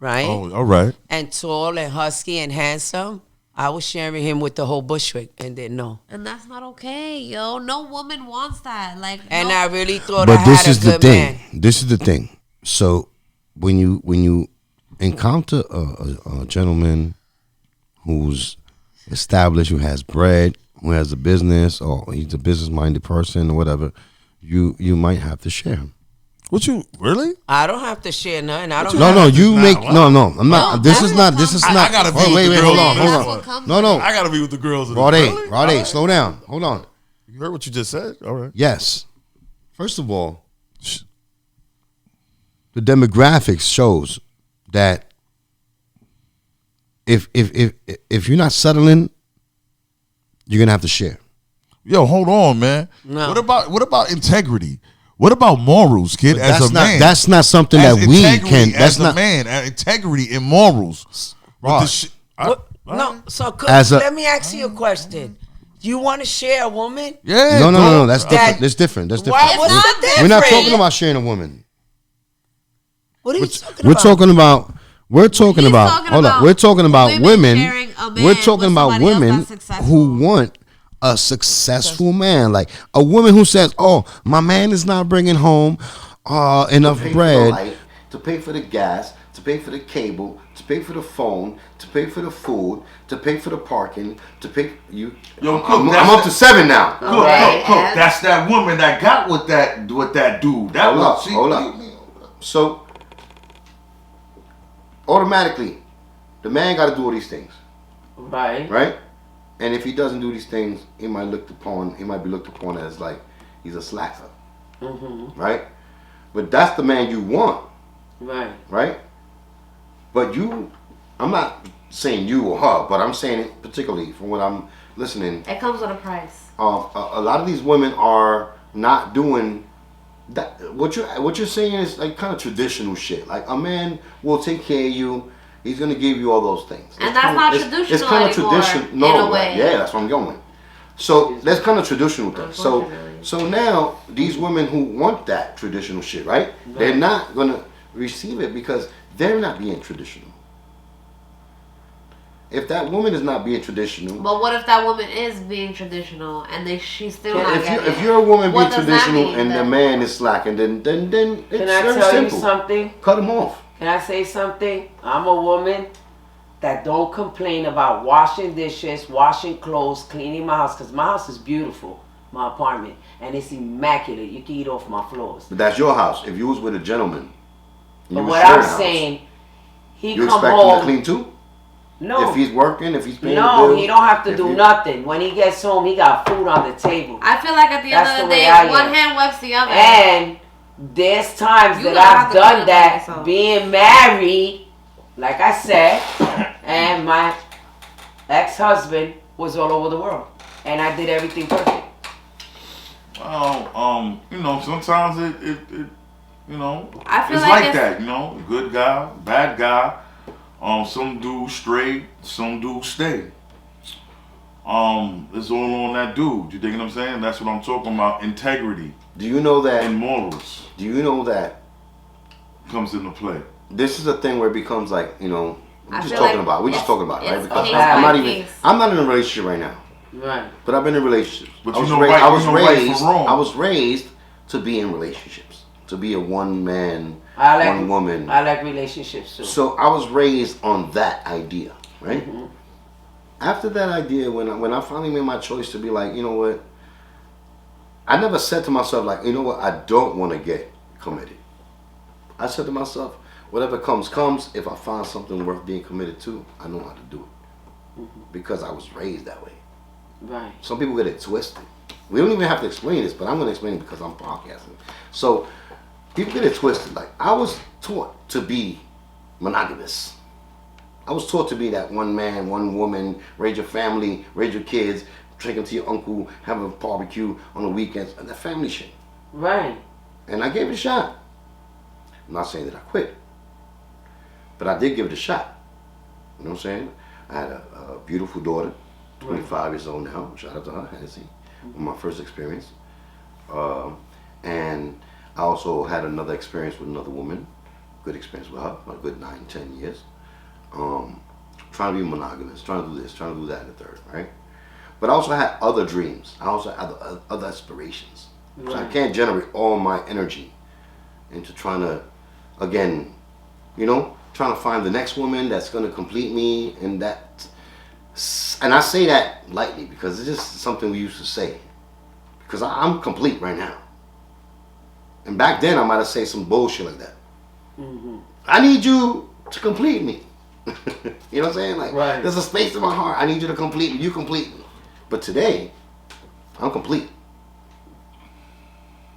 Speaker 4: right?
Speaker 6: Oh, all right.
Speaker 4: And tall and husky and handsome, I was sharing him with the whole Bushwick and didn't know.
Speaker 2: And that's not okay, yo. No woman wants that. Like,
Speaker 4: And
Speaker 2: no.
Speaker 4: I really thought
Speaker 5: but
Speaker 4: I
Speaker 5: this
Speaker 4: had
Speaker 5: is
Speaker 4: a
Speaker 5: the
Speaker 4: good
Speaker 5: thing.
Speaker 4: man.
Speaker 5: This is the thing. So when you encounter a gentleman who's established, who has bread, who has a business, or he's a business-minded person or whatever, you might have to share him.
Speaker 6: What you really?
Speaker 4: I don't have to share nothing. I don't.
Speaker 5: No,
Speaker 4: have
Speaker 5: no,
Speaker 4: to-
Speaker 5: you
Speaker 6: Nah,
Speaker 5: make
Speaker 6: what?
Speaker 5: no. I'm not.
Speaker 2: No,
Speaker 5: This
Speaker 2: that's
Speaker 5: is
Speaker 2: what
Speaker 5: not. This is
Speaker 2: comes-
Speaker 5: not.
Speaker 6: I gotta be
Speaker 5: Oh,
Speaker 6: with
Speaker 5: wait,
Speaker 6: the
Speaker 5: wait,
Speaker 6: girls
Speaker 5: hold on,
Speaker 6: on
Speaker 5: hold
Speaker 6: this
Speaker 5: on.
Speaker 6: one.
Speaker 2: Comes
Speaker 5: No, no.
Speaker 6: I gotta be with the girls.
Speaker 5: Rade,
Speaker 6: Really?
Speaker 5: slow down. Hold on.
Speaker 6: You heard what you just said? All right.
Speaker 5: Yes. First of all, the demographics shows that if you're not settling, you're gonna have to share.
Speaker 6: Yo, hold on, man.
Speaker 4: No.
Speaker 6: What about integrity? What about morals, kid?
Speaker 5: But
Speaker 6: As
Speaker 5: that's
Speaker 6: a
Speaker 5: not
Speaker 6: man,
Speaker 5: that's not something
Speaker 6: as
Speaker 5: that we
Speaker 6: integrity,
Speaker 5: can. That's
Speaker 6: as
Speaker 5: not
Speaker 6: a man, integrity and morals.
Speaker 5: Right.
Speaker 4: No, so Cook,
Speaker 5: As a-
Speaker 4: let me ask you a question. You want to share a woman?
Speaker 6: Yeah.
Speaker 5: No.
Speaker 6: dog.
Speaker 5: That's different. That's different. That's
Speaker 4: Why?
Speaker 5: different.
Speaker 4: What's the difference?
Speaker 5: We're not talking about sharing a woman.
Speaker 4: What are you
Speaker 5: We're
Speaker 4: talking
Speaker 5: we're
Speaker 4: about?
Speaker 5: talking about. We're talking
Speaker 2: He's
Speaker 5: about.
Speaker 2: talking
Speaker 5: Hold up.
Speaker 2: about
Speaker 5: We're talking about
Speaker 2: women
Speaker 5: women.
Speaker 2: sharing a man
Speaker 5: We're talking
Speaker 2: with
Speaker 5: about
Speaker 2: somebody else
Speaker 5: women
Speaker 2: that's successful.
Speaker 5: who want a successful man, like a woman who says, "Oh, my man is not bringing home enough
Speaker 3: To pay for the
Speaker 5: bread."
Speaker 3: light, to pay for the gas, to pay for the cable, to pay for the phone, to pay for the food, to pay for the parking, to pay you.
Speaker 1: Yo, Cook,
Speaker 3: I'm up to 7 now.
Speaker 1: Cook, that's that woman that got with that dude. That was
Speaker 3: Hold up. So automatically, the man got to do all these things,
Speaker 4: Right.
Speaker 3: right? And if he doesn't do these things, he might be looked upon as like he's a slacker, right? But that's the man you want,
Speaker 4: Right.
Speaker 3: right? But I'm not saying you or her, but I'm saying it particularly from what I'm listening.
Speaker 2: It comes with a price.
Speaker 3: A lot of these women are not doing that. What you're saying is like kind of traditional shit. Like a man will take care of you. He's gonna give you all those things.
Speaker 2: And that's not traditional
Speaker 3: It's kind of
Speaker 2: anymore,
Speaker 3: traditional.
Speaker 2: in
Speaker 3: No,
Speaker 2: a way.
Speaker 3: yeah, that's where I'm going. So that's kind of traditional thing. So
Speaker 2: Unfortunately.
Speaker 3: now these women who want that traditional shit, right? They're not gonna receive it because they're not being traditional. If that woman is not being traditional,
Speaker 2: But what if that woman is being traditional and she's still not getting
Speaker 3: if
Speaker 2: it?
Speaker 3: you're a woman
Speaker 2: What
Speaker 3: being
Speaker 2: does that
Speaker 3: traditional
Speaker 2: mean
Speaker 3: and the
Speaker 2: then?
Speaker 3: man is slacking, then it's
Speaker 4: Can I
Speaker 3: very
Speaker 4: tell
Speaker 3: simple.
Speaker 4: you something?
Speaker 3: Cut him off.
Speaker 4: Can I say something? I'm a woman that don't complain about washing dishes, washing clothes, cleaning my house, because my house is beautiful, my apartment, and it's immaculate. You can eat off my floors.
Speaker 3: But that's your house. If you was with a gentleman, and
Speaker 4: But
Speaker 3: you was
Speaker 4: what
Speaker 3: sharing
Speaker 4: I'm
Speaker 3: a house,
Speaker 4: saying, he
Speaker 3: you
Speaker 4: come
Speaker 3: expect him to
Speaker 4: home.
Speaker 3: clean too?
Speaker 4: No,
Speaker 3: If he's working, if he's paying the
Speaker 4: no,
Speaker 3: bills,
Speaker 4: he don't have to
Speaker 3: if
Speaker 4: do
Speaker 3: he-
Speaker 4: nothing. When he gets home, he got food on the table.
Speaker 2: I feel like at the
Speaker 4: That's
Speaker 2: end of
Speaker 4: the
Speaker 2: the
Speaker 4: way
Speaker 2: day,
Speaker 4: I
Speaker 2: one
Speaker 4: am.
Speaker 2: hand wipes the other.
Speaker 4: And there's times
Speaker 2: You
Speaker 4: that
Speaker 2: gonna have
Speaker 4: I've
Speaker 2: to
Speaker 4: done
Speaker 2: clean it by
Speaker 4: that
Speaker 2: yourself.
Speaker 4: being married, like I said, and my ex-husband was all over the world, and I did everything perfect.
Speaker 1: Well, sometimes it
Speaker 2: I feel
Speaker 1: it's
Speaker 2: like
Speaker 1: like
Speaker 2: it's-
Speaker 1: that, good guy, bad guy. Some dudes stray, some dudes stay. It's all on that dude. You dig what I'm saying? That's what I'm talking about. Integrity
Speaker 3: Do you know that?
Speaker 1: and morals
Speaker 3: Do you know that
Speaker 1: comes into play.
Speaker 3: this is a thing where it becomes like,
Speaker 2: I
Speaker 3: we're just
Speaker 2: feel
Speaker 3: talking
Speaker 2: like
Speaker 3: about. We're just
Speaker 2: it's-
Speaker 3: talking about it, right?
Speaker 2: it's
Speaker 3: Because
Speaker 2: case
Speaker 3: I'm
Speaker 2: by
Speaker 3: not even.
Speaker 2: case.
Speaker 3: I'm not in a relationship right now,
Speaker 4: Right.
Speaker 3: but I've been in relationships.
Speaker 1: But
Speaker 3: I
Speaker 1: you
Speaker 3: was
Speaker 1: know
Speaker 3: raised.
Speaker 1: right-
Speaker 3: I
Speaker 1: you
Speaker 3: was
Speaker 1: know right
Speaker 3: raised.
Speaker 1: from wrong.
Speaker 3: I was raised to be in relationships, to be a one man. one woman.
Speaker 4: I like relationships too.
Speaker 3: So I was raised on that idea, right? Mm-hmm. After that idea, when I finally made my choice to be like, you know what, I never said to myself like, you know what, I don't want to get committed. I said to myself, whatever comes. If I find something worth being committed to, I know how to do it. Mm-hmm. Because I was raised that way.
Speaker 4: Right.
Speaker 3: Some people get it twisted. We don't even have to explain this, but I'm going to explain it because I'm podcasting. So people get it twisted. Like, I was taught to be monogamous. I was taught to be that one man, one woman, raise your family, raise your kids, take them to your uncle, have a barbecue on the weekends, and that family shit.
Speaker 4: Right.
Speaker 3: And I gave it a shot. I'm not saying that I quit, but I did give it a shot. You know what I'm saying? I had a beautiful daughter, 25 years old now. Shout out to her, Hennessy, my first experience. And I also had another experience with another woman, good experience with her, a good 9-10 years. Trying to be monogamous, trying to do this, trying to do that, and the third, right? But I also had other dreams. I also had other aspirations. Right. So I can't generate all my energy into trying to, again, you know, trying to find the next woman that's going to complete me, and that. And I say that lightly because it's just something we used to say. Because I'm complete right now. And back then I might have said some bullshit like that. Mm-hmm. I need you to complete me. You know what I'm saying? Like, right. There's a space in my heart. I need you to complete me. You complete me. But today, I'm complete.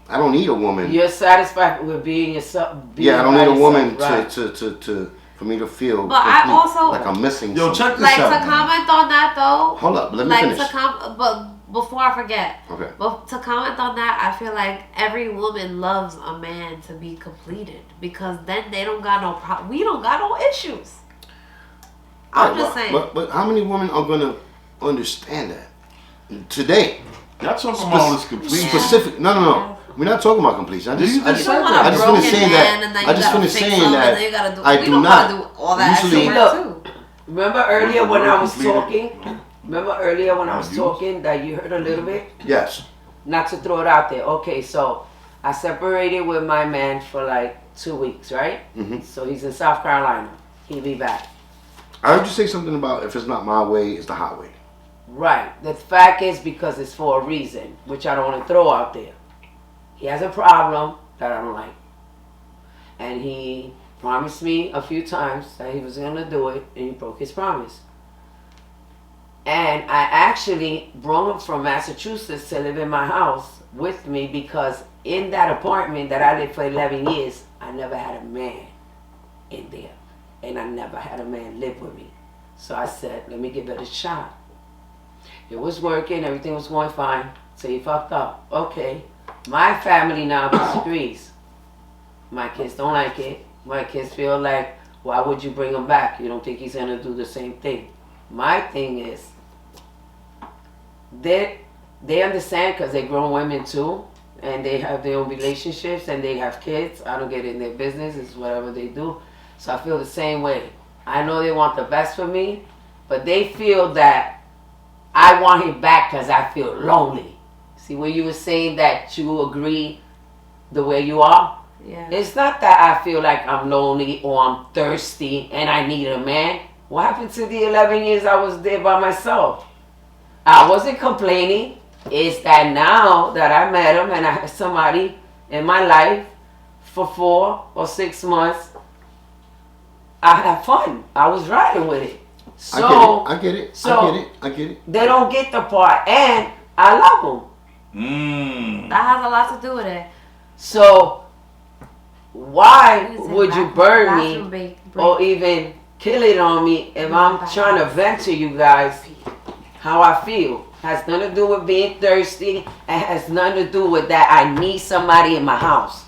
Speaker 3: I don't need a woman.
Speaker 4: You're satisfied with being yourself.
Speaker 3: I don't need a woman to for me to feel.
Speaker 2: But I also
Speaker 3: like I'm missing.
Speaker 1: Yo, check this
Speaker 2: out.
Speaker 1: out.
Speaker 2: Like to comment on that though.
Speaker 3: Hold up, let me finish.
Speaker 2: But before I forget.
Speaker 3: Okay.
Speaker 2: But to comment on that, I feel like every woman loves a man to be completed because then they don't got no problem. We don't got no issues. I'm just saying.
Speaker 3: But how many women are gonna understand that today?
Speaker 1: Y'all talking about all this completion.
Speaker 3: Specific. No. We're not talking about completion. I just finished saying that I do not
Speaker 2: do all that
Speaker 3: usually.
Speaker 2: Look,
Speaker 4: remember earlier when I was talking? That you heard a little bit?
Speaker 3: Yes.
Speaker 4: Not to throw it out there. Okay, so I separated with my man for like 2 weeks, right? Mm-hmm. So he's in South Carolina. He'll be back.
Speaker 3: I heard you say something about if it's not my way, it's the highway.
Speaker 4: Right. The fact is because it's for a reason, which I don't want to throw out there. He has a problem that I don't like. And he promised me a few times that he was going to do it, and he broke his promise. And I actually brought him from Massachusetts to live in my house with me because in that apartment that I lived for 11 years, I never had a man in there. And I never had a man live with me. So I said, let me give it a shot. It was working, everything was going fine. So he fucked up. Okay. My family now disagrees. My kids don't like it. My kids feel like, why would you bring him back? You don't think he's going to do the same thing. My thing is, they understand because they're grown women too. And they have their own relationships and they have kids. I don't get in their business. It's whatever they do. So I feel the same way. I know they want the best for me, but they feel that I want him back because I feel lonely. See, when you were saying that you agree the way you are, it's not that I feel like I'm lonely or I'm thirsty and I need a man. What happened to the 11 years I was there by myself? I wasn't complaining. It's that now that I met him and I had somebody in my life for 4 or 6 months, I had fun. I was riding with it. So
Speaker 3: I get it.
Speaker 4: They don't get the part, and I love them.
Speaker 2: That has a lot to do with it.
Speaker 4: So why would you burn me or even kill it on me if I'm trying to vent to you guys how I feel? Has nothing to do with being thirsty and has nothing to do with that I need somebody in my house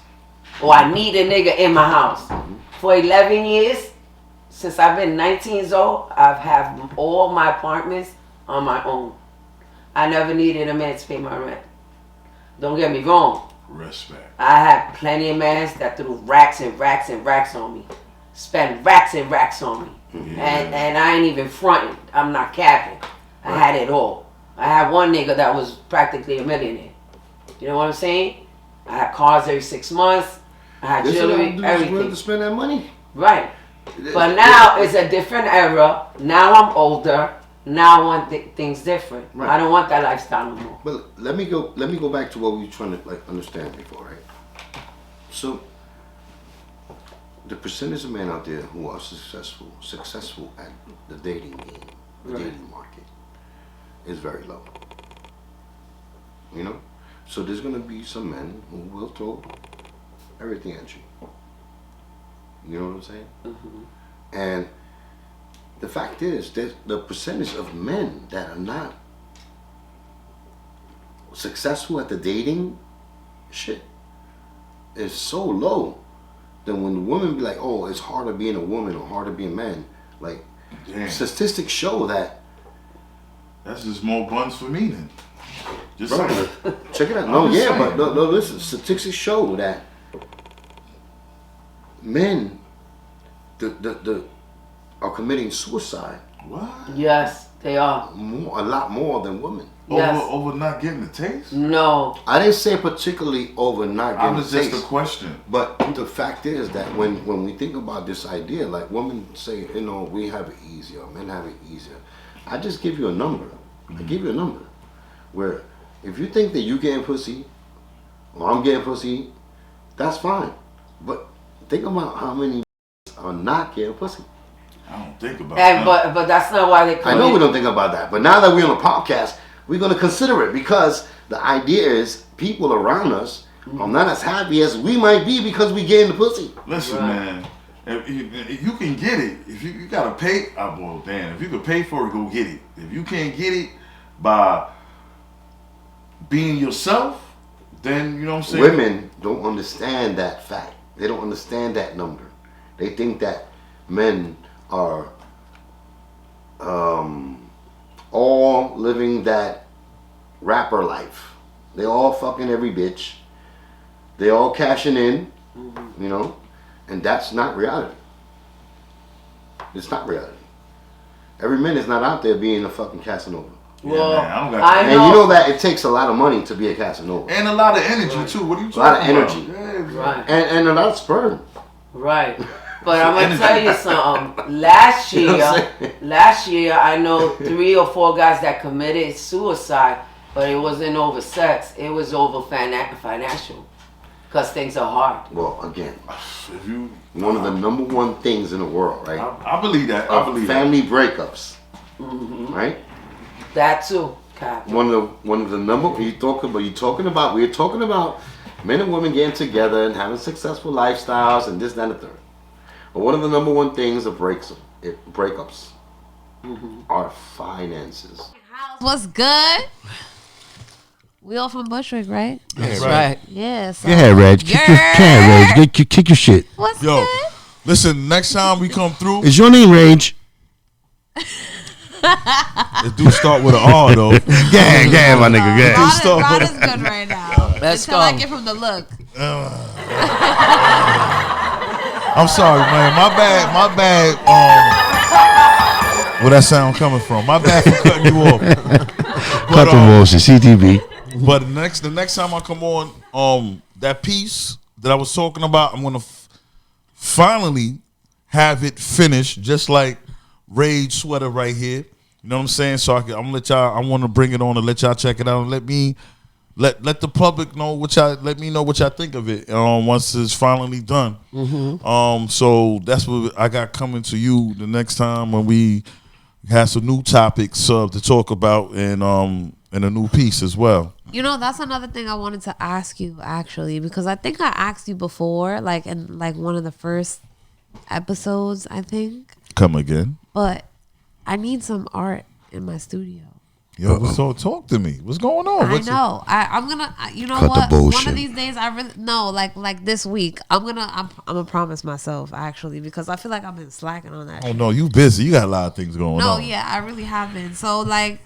Speaker 4: or I need a nigga in my house. For 11 years, since I've been 19 years old, I've had all my apartments on my own. I never needed a man to pay my rent. Don't get me wrong.
Speaker 1: Respect.
Speaker 4: I had plenty of men that threw racks and racks and racks on me. Spent racks and racks on me. Yeah. And I ain't even fronting. I'm not capping. I had it all. I had one nigga that was practically a millionaire. You know what I'm saying? I had cars every 6 months. I had
Speaker 3: This is
Speaker 4: jewelry,
Speaker 3: what I'm
Speaker 4: everything.
Speaker 3: willing to spend that money.
Speaker 4: Right. But now it's a different era. Now I'm older. Now I want things different.
Speaker 3: Right.
Speaker 4: I don't want that lifestyle no more.
Speaker 3: But let me go back to what we were trying to like understand before, right? So the percentage of men out there who are successful at the dating game, the dating market, is very low. You know? So there's gonna be some men who will throw everything at you. You know what I'm saying?
Speaker 4: Mm-hmm.
Speaker 3: And the fact is that the percentage of men that are not successful at the dating shit is so low that when the women be like, oh, it's harder being a woman or harder being a man, like statistics show that.
Speaker 1: That's just more buns for me then. Just
Speaker 3: Bro,
Speaker 1: saying.
Speaker 3: check it out. But listen, statistics show that men are committing suicide.
Speaker 1: What?
Speaker 4: Yes, they are.
Speaker 3: A lot more than women.
Speaker 4: Yes.
Speaker 1: Over not getting the taste?
Speaker 4: No.
Speaker 3: I didn't say particularly over not getting the taste.
Speaker 1: That was just a question.
Speaker 3: But the fact is that when we think about this idea, like women say, you know, we have it easier, men have it easier. I just give you a number. I give you a number. Where if you think that you getting pussy, or I'm getting pussy, that's fine. But think about how many are not getting pussy.
Speaker 1: I don't think about that.
Speaker 4: But that's not why they
Speaker 3: I know we don't think about that. But now that we're on a podcast, we're going to consider it because the idea is people around us are not as happy as we might be because we getting the pussy.
Speaker 1: Listen, man. If you can get it, if you got to pay, well, damn. If you can pay for it, go get it. If you can't get it by being yourself, then you know what I'm saying?
Speaker 3: Women don't understand that fact. They don't understand that number. They think that men are all living that rapper life. They all fucking every bitch. They all cashing in, you know, and that's not reality. It's not reality. Every man is not out there being a fucking Casanova.
Speaker 4: Well,
Speaker 1: yeah, man, I don't got
Speaker 4: I
Speaker 3: and you know that it takes a lot of money to be a Casanova.
Speaker 1: And a lot of energy too. What are you talking about?
Speaker 3: A lot of energy.
Speaker 1: Yeah,
Speaker 4: Right.
Speaker 3: And a lot of sperm.
Speaker 4: Right. But I'm gonna tell you something. Last year, I know 3 or 4 guys that committed suicide, but it wasn't over sex. It was over financial, because things are hard.
Speaker 3: Well, again,
Speaker 1: if you
Speaker 3: one of the number one things in the world, right?
Speaker 1: I believe that. I believe
Speaker 3: family breakups, right?
Speaker 4: That too, Captain.
Speaker 3: One of the number we're talking about men and women getting together and having successful lifestyles and this, that, and the third. But one of the number one things that breakups are finances.
Speaker 2: What's good? We all from Bushwick, right?
Speaker 4: That's right.
Speaker 2: Yes.
Speaker 5: Go ahead, Reg. Kick your shit.
Speaker 2: What's
Speaker 6: Yo,
Speaker 2: good?
Speaker 6: listen, next time we come through,
Speaker 5: Is your name Rage?
Speaker 6: it do start with an R though.
Speaker 5: Yeah, my nigga. Yeah.
Speaker 2: Rod is good right now.
Speaker 4: Let's
Speaker 2: Until
Speaker 4: go.
Speaker 2: I get from the look.
Speaker 6: I'm sorry, man. My bad. Where that sound coming from? My bad for cutting you off.
Speaker 5: Cut the motion, CTV.
Speaker 6: But the next time I come on, that piece that I was talking about, I'm gonna finally have it finished, just like Rage Sweater right here. You know what I'm saying? So I'm gonna let y'all. I want to bring it on and let y'all check it out and let the public know let me know what y'all think of it. Once it's finally done. So that's what I got coming to you the next time when we have some new topics to talk about and a new piece as well.
Speaker 2: You know, that's another thing I wanted to ask you actually, because I think I asked you before, like in one of the first episodes, I think.
Speaker 6: Come again.
Speaker 2: But I need some art in my studio.
Speaker 6: Yo, so talk to me. What's going on?
Speaker 2: I know. I'm gonna. You know
Speaker 5: Cut
Speaker 2: what?
Speaker 5: the
Speaker 2: One
Speaker 5: bullshit.
Speaker 2: of these days, I really no. Like this week, I'm gonna promise myself actually, because I feel like I've been slacking on that.
Speaker 6: Oh no, you busy. You got a lot of things going
Speaker 2: No,
Speaker 6: on.
Speaker 2: yeah, I really have been. So like,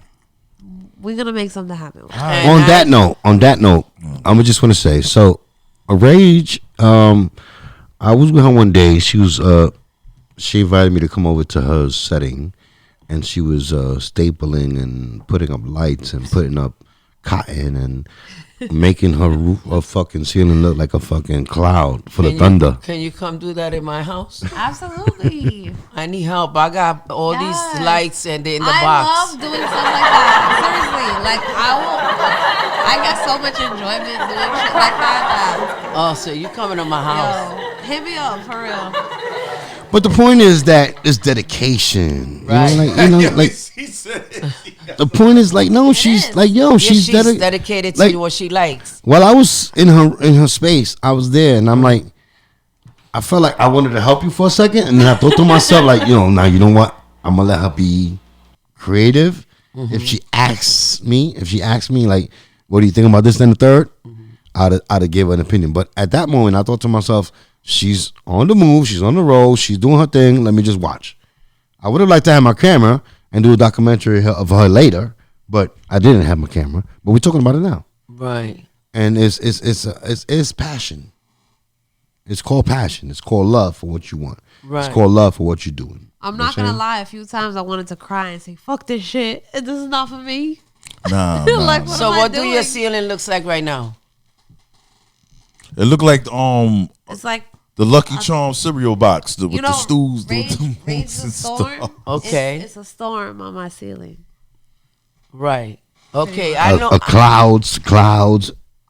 Speaker 2: we're gonna make something happen.
Speaker 5: On that note, I'm just want to say, so a Rage, I was with her one day. She invited me to come over to her setting, and she was stapling and putting up lights and putting up cotton and making her roof, her fucking ceiling look like a fucking cloud for the thunder.
Speaker 4: Can you come do that in my house?
Speaker 2: Absolutely.
Speaker 4: I need help. I got all these lights and they're in the
Speaker 2: I
Speaker 4: box.
Speaker 2: love doing stuff like that. Seriously, like I get so much enjoyment doing shit like that.
Speaker 4: Oh, so you coming to my house?
Speaker 2: Yo, hit me up for real.
Speaker 5: But the point is that it's dedication.
Speaker 4: Right.
Speaker 6: He said
Speaker 5: the point is like, no, she's like, yo, she's
Speaker 4: dedicated to
Speaker 5: like,
Speaker 4: what she likes.
Speaker 5: While I was in her space, I was there, and I'm like, I felt like I wanted to help you for a second, and then I thought to myself, like, now you know what? I'm gonna let her be creative. If she asks me, like, what do you think about this and the third? I'd give her an opinion. But at that moment, I thought to myself, she's on the move, she's on the road, she's doing her thing. Let me just watch. I would have liked to have my camera and do a documentary of her later, but I didn't have my camera. But we're talking about it now,
Speaker 4: right?
Speaker 5: And it's passion. It's called passion. It's called love for what you want.
Speaker 4: Right.
Speaker 5: It's called love for what you're doing.
Speaker 2: I'm not gonna lie. A few times I wanted to cry and say, "Fuck this shit. This is not for me."
Speaker 6: Nah.
Speaker 2: Like,
Speaker 4: So what do your ceiling looks like right now?
Speaker 6: It looked like
Speaker 2: It's like
Speaker 6: the Lucky Charm cereal box with
Speaker 2: you
Speaker 6: the
Speaker 2: know,
Speaker 6: stools,
Speaker 2: Rage
Speaker 6: the
Speaker 2: the
Speaker 6: moons and
Speaker 2: storm.
Speaker 6: stuff.
Speaker 4: Okay.
Speaker 2: It's a storm on my ceiling.
Speaker 4: Right. Okay. I know.
Speaker 5: Clouds,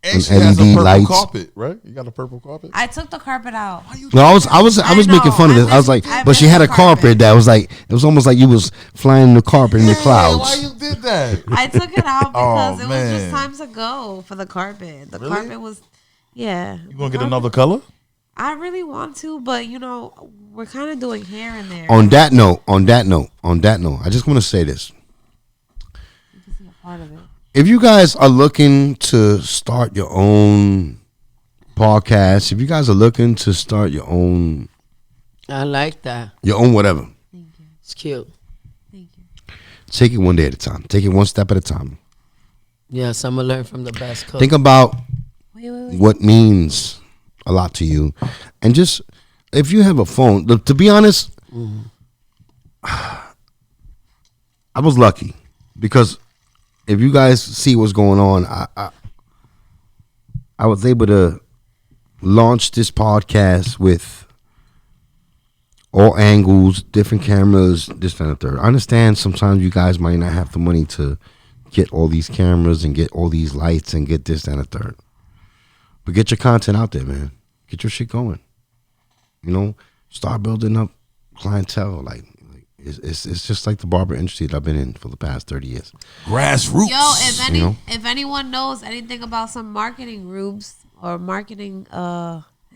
Speaker 6: And she
Speaker 5: and
Speaker 6: has a
Speaker 5: LED
Speaker 6: purple
Speaker 5: lights.
Speaker 6: carpet, right? You got a purple carpet?
Speaker 2: I took the carpet out.
Speaker 5: No, I was making fun of this. I was like, but she had a carpet that was like, it was almost like you was flying the carpet in the
Speaker 6: Why
Speaker 5: clouds.
Speaker 6: you did that?
Speaker 2: I took it out because it was
Speaker 6: man.
Speaker 2: just time to go for the carpet. The carpet was, yeah.
Speaker 6: You gonna get another color?
Speaker 2: I really want to, but we're kind of doing here and there.
Speaker 5: On that note, I just want to say this.
Speaker 2: You can see a part of it.
Speaker 5: If you guys are looking to start your own podcast, if you guys are looking to start your own
Speaker 4: I like that.
Speaker 5: Whatever,
Speaker 2: Thank you.
Speaker 4: It's cute.
Speaker 2: Thank you.
Speaker 5: take it one day at a time. Take it one step at a time.
Speaker 4: Yes, I'm gonna learn from the best cook.
Speaker 5: Think about
Speaker 2: Wait.
Speaker 5: what means a lot to you, and just if you have a phone. To be honest, I was lucky because if you guys see what's going on, I was able to launch this podcast with all angles, different cameras, this and the third. I understand sometimes you guys might not have the money to get all these cameras and get all these lights and get this and the third. But get your content out there, man. Get your shit going. Start building up clientele. Like it's just like the barber industry that I've been in for the past 30 years.
Speaker 6: Grassroots.
Speaker 2: Yo, if anyone knows anything about some marketing groups or marketing,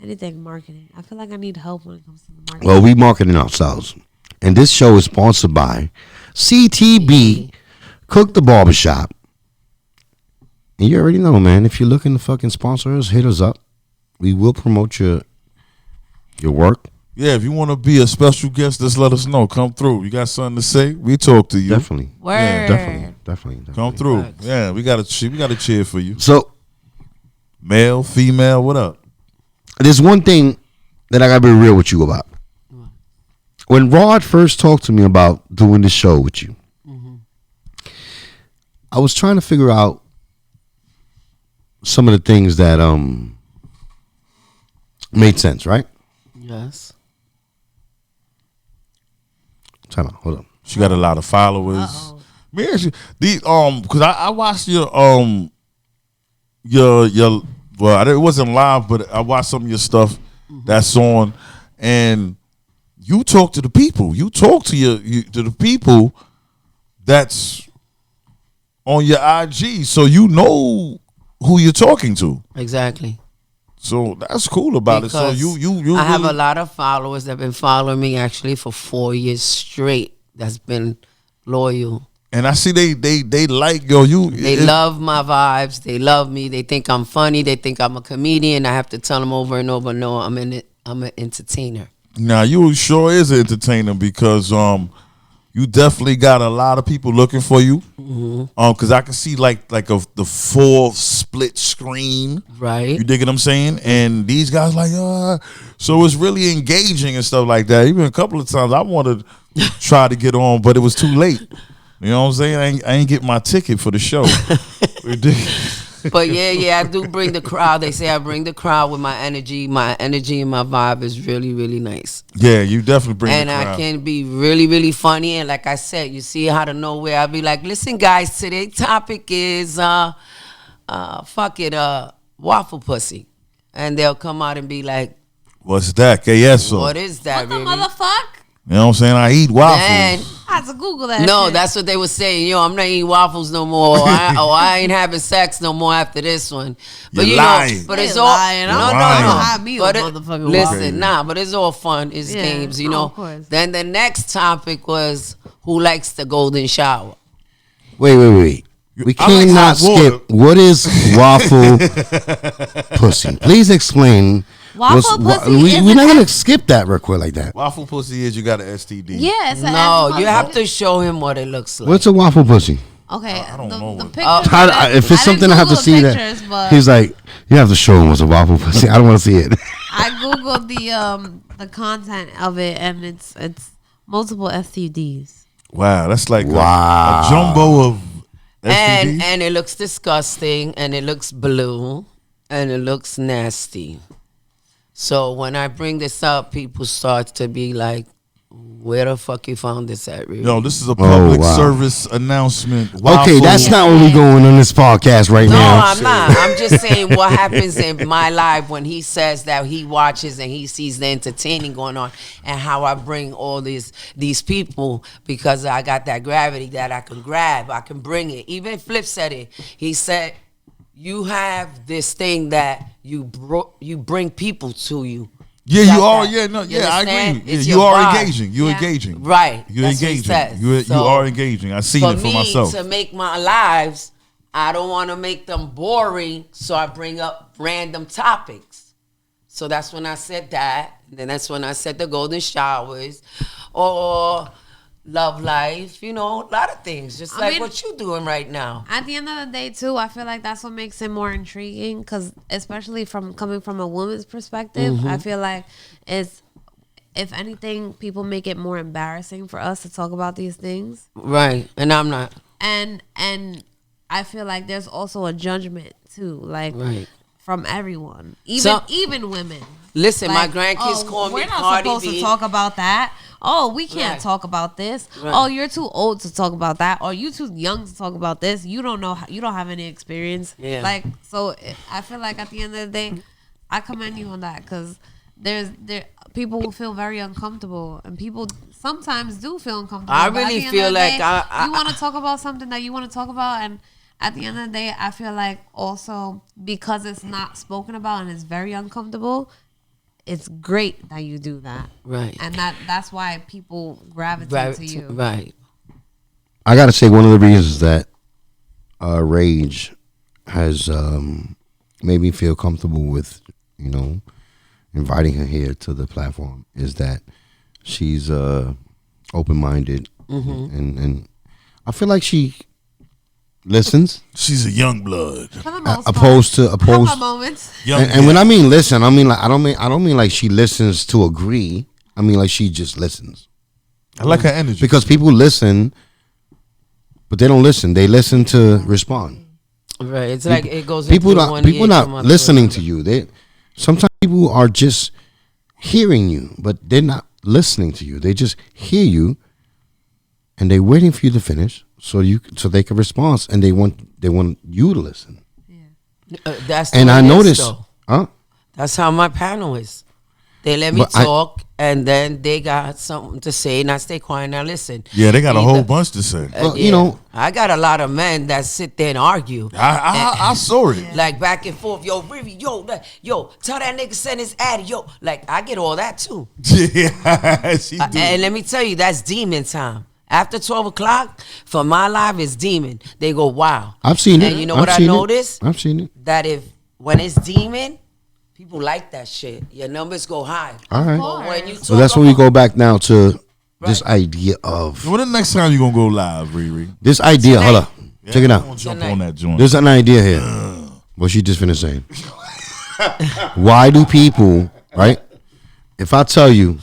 Speaker 2: anything marketing, I feel like I need help when it comes to the marketing.
Speaker 5: Well, we marketing ourselves. And this show is sponsored by CTB, Cook the Barbershop. And you already know, man, if you're looking to fucking sponsor us, hit us up. We will promote your work.
Speaker 6: Yeah, if you want to be a special guest, just let us know. Come through. You got something to say? We talk to you.
Speaker 5: Definitely.
Speaker 2: Word.
Speaker 5: Yeah, definitely.
Speaker 6: Come through. Yeah, we got a cheer for you.
Speaker 5: So,
Speaker 6: male, female, what up?
Speaker 5: there's one thing that I gotta be real with you about. When Rod first talked to me about doing this show with you, I was trying to figure out some of the things that made sense, right?
Speaker 4: Yes.
Speaker 5: Time out. Hold on.
Speaker 6: She got a lot of followers. Me ask you, because I watched your well, it wasn't live, but I watched some of your stuff that's on, and you talk to the people. You talk to to the people that's on your IG, so you know who you're talking to.
Speaker 4: Exactly.
Speaker 6: So that's cool about
Speaker 4: Because
Speaker 6: it. So you
Speaker 4: I have
Speaker 6: really-
Speaker 4: a lot of followers that have been following me actually for 4 years straight. That's been loyal.
Speaker 6: and I see they like you.
Speaker 4: They love my vibes. They love me. They think I'm funny. They think I'm a comedian. I have to tell them over and over, no, I'm an entertainer.
Speaker 6: Now you sure is an entertainer because you definitely got a lot of people looking for you. Because I can see like the full split screen.
Speaker 4: Right.
Speaker 6: You dig what I'm saying? And these guys like, so it's really engaging and stuff like that. Even a couple of times I wanted to try to get on, but it was too late. You know what I'm saying? I ain't get my ticket for the show. Ridiculous.
Speaker 4: But yeah, I do bring the crowd. They say I bring the crowd with my energy. My energy and my vibe is really, really nice.
Speaker 6: Yeah, you definitely bring
Speaker 4: and
Speaker 6: the crowd.
Speaker 4: I can be really, really funny. And like I said, you see out of nowhere, I'll be like, listen, guys, today's topic is waffle pussy. And they'll come out and be like,
Speaker 6: what's that? KS.
Speaker 4: What is that,
Speaker 2: What the
Speaker 4: really?
Speaker 2: motherfuck?
Speaker 6: You know what I'm saying? I eat waffles.
Speaker 4: Man,
Speaker 2: I had to Google that.
Speaker 4: no,
Speaker 2: shit.
Speaker 4: that's what they were saying. Yo, I'm not eating waffles no more. I ain't having sex no more after this one. But
Speaker 6: You're
Speaker 4: you
Speaker 6: lying.
Speaker 4: know, but
Speaker 2: They
Speaker 4: it's all
Speaker 2: lying.
Speaker 4: no,
Speaker 2: I'm
Speaker 4: no,
Speaker 6: lying.
Speaker 4: no.
Speaker 2: Have me a
Speaker 4: But
Speaker 2: motherfucking
Speaker 4: listen,
Speaker 2: waffle.
Speaker 4: but it's all fun. It's
Speaker 2: Yeah.
Speaker 4: games, you
Speaker 2: Oh,
Speaker 4: know.
Speaker 2: of course.
Speaker 4: Then the next topic was who likes the golden shower.
Speaker 5: Wait. We
Speaker 6: I like
Speaker 5: cannot
Speaker 6: hot water.
Speaker 5: skip. What is waffle pussy? Please explain.
Speaker 2: Waffle pussy is
Speaker 5: We're not
Speaker 2: an
Speaker 5: gonna skip that real quick like that.
Speaker 6: Waffle pussy is you got an STD.
Speaker 2: Yeah, it's
Speaker 4: No, you have to show him what it looks like.
Speaker 5: What's a waffle pussy?
Speaker 2: Okay,
Speaker 6: I don't know
Speaker 2: the
Speaker 6: what-
Speaker 2: pictures.
Speaker 5: If it's something I have to see
Speaker 2: pictures,
Speaker 5: that,
Speaker 2: but
Speaker 5: he's like, you have to show him what's a waffle pussy. I don't want to see it.
Speaker 2: I googled the content of it, and it's multiple STDs.
Speaker 6: Wow, that's like
Speaker 5: Wow.
Speaker 6: a jumbo of STDs.
Speaker 4: and it looks disgusting, and it looks blue, and it looks nasty. So when I bring this up, people start to be like, where the fuck you found this at, really?
Speaker 6: Yo, this is a public
Speaker 5: wow.
Speaker 6: service announcement.
Speaker 5: Okay,
Speaker 6: Waffle-
Speaker 5: that's not what we going on this podcast right
Speaker 4: No,
Speaker 5: now.
Speaker 4: I'm not. I'm just saying what happens in my life when he says that he watches and he sees the entertaining going on, and how I bring all these people because I got that gravity that I can grab. I can bring it. Even Flip said it. He said, you have this thing that you bring people to you.
Speaker 6: Yeah,
Speaker 4: Got
Speaker 6: you are.
Speaker 4: that.
Speaker 6: Yeah, no,
Speaker 4: You
Speaker 6: yeah, I
Speaker 4: understand?
Speaker 6: agree. Yeah,
Speaker 4: It's
Speaker 6: you
Speaker 4: your
Speaker 6: are
Speaker 4: vibe.
Speaker 6: engaging. You're
Speaker 2: Yeah.
Speaker 6: engaging.
Speaker 4: Right.
Speaker 6: You're
Speaker 4: That's what he
Speaker 6: engaging.
Speaker 4: says.
Speaker 6: You
Speaker 4: So,
Speaker 6: are engaging. I seen
Speaker 4: for
Speaker 6: it for
Speaker 4: me,
Speaker 6: myself.
Speaker 4: to make my lives, I don't want to make them boring, so I bring up random topics. So that's when I said that. Then that's when I said the golden showers or love life, a lot of things. Just
Speaker 2: I
Speaker 4: like
Speaker 2: mean,
Speaker 4: what you doing right now.
Speaker 2: At the end of the day, too, I feel like that's what makes it more intriguing, because especially coming from a woman's perspective,
Speaker 4: Mm-hmm.
Speaker 2: I feel like it's, if anything, people make it more embarrassing for us to talk about these things.
Speaker 4: Right. And I'm not.
Speaker 2: And I feel like there's also a judgment too, like
Speaker 4: Right.
Speaker 2: from everyone,
Speaker 4: So-
Speaker 2: even women.
Speaker 4: Listen,
Speaker 2: Like,
Speaker 4: my grandkids call me
Speaker 2: we're not
Speaker 4: Cardi
Speaker 2: supposed
Speaker 4: B.
Speaker 2: to talk about that. Oh, we can't
Speaker 4: Right.
Speaker 2: talk about this.
Speaker 4: Right.
Speaker 2: Oh, you're too old to talk about that. Or you too young to talk about this. You don't know. You don't have any experience.
Speaker 4: Yeah.
Speaker 2: Like, so I feel like at the end of the day, I commend you on that, because there people will feel very uncomfortable, and people sometimes do feel uncomfortable.
Speaker 4: I
Speaker 2: But at
Speaker 4: really
Speaker 2: the end
Speaker 4: feel
Speaker 2: of the
Speaker 4: like
Speaker 2: day, you want to talk about something that you want to talk about, and at the end of the day, I feel like also because it's not spoken about and it's very uncomfortable, it's great that you do that.
Speaker 4: Right.
Speaker 2: And that's why people gravitate to you.
Speaker 4: Right.
Speaker 5: I gotta say, one of the reasons that Rage has made me feel comfortable with, inviting her here to the platform is that she's open-minded, and I feel like she listens.
Speaker 6: She's a young blood.
Speaker 2: For the most
Speaker 5: Opposed to
Speaker 2: part.
Speaker 5: opposed.
Speaker 2: Couple moments.
Speaker 6: Young
Speaker 5: And when I mean listen, I mean like I don't mean like she listens to agree. I mean like she just listens.
Speaker 6: I like her energy.
Speaker 5: Because people listen, but they don't listen. They listen to respond.
Speaker 4: Right. It's like it goes
Speaker 5: People
Speaker 4: into
Speaker 5: not
Speaker 4: one
Speaker 5: people
Speaker 4: ear,
Speaker 5: not
Speaker 4: come out
Speaker 5: listening
Speaker 4: the
Speaker 5: to you. They sometimes people are just hearing you, but they're not listening to you. They just hear you, and they're waiting for you to finish so they can respond, and they want you to listen.
Speaker 4: That's
Speaker 5: And
Speaker 4: what
Speaker 5: I
Speaker 4: it is,
Speaker 5: noticed,
Speaker 4: though.
Speaker 5: huh?
Speaker 4: That's how my panel is. They let me
Speaker 5: But
Speaker 4: talk, and then they got something to say, and I stay quiet and I listen.
Speaker 6: Yeah, they got a whole
Speaker 4: Either-
Speaker 6: bunch to say.
Speaker 5: Well, you know-
Speaker 4: I got a lot of men that sit there and argue.
Speaker 6: I saw it.
Speaker 4: Like back and forth, yo, Riri, yo, tell that nigga send his ad, yo. Like I get all that too.
Speaker 6: Yeah, she do.
Speaker 4: And let me tell you, that's demon time. After 12 o'clock, for my live, it's demon. They go, wow.
Speaker 5: I've seen it.
Speaker 4: And you know
Speaker 5: I've
Speaker 4: what I
Speaker 5: seen it.
Speaker 4: noticed?
Speaker 5: I've seen it.
Speaker 4: That when it's demon, people like that shit. Your numbers go high.
Speaker 5: All right.
Speaker 4: But when you talk
Speaker 5: So that's when we
Speaker 4: about-
Speaker 5: go back now to this idea of
Speaker 6: When the next time you gonna go live, Riri?
Speaker 5: this idea. Hold up,
Speaker 6: Yeah,
Speaker 5: check it
Speaker 6: I'm
Speaker 5: out.
Speaker 6: gonna jump
Speaker 4: Tonight.
Speaker 6: on that joint.
Speaker 5: There's an idea here. What she just finished saying. Why do people, right? If I tell you,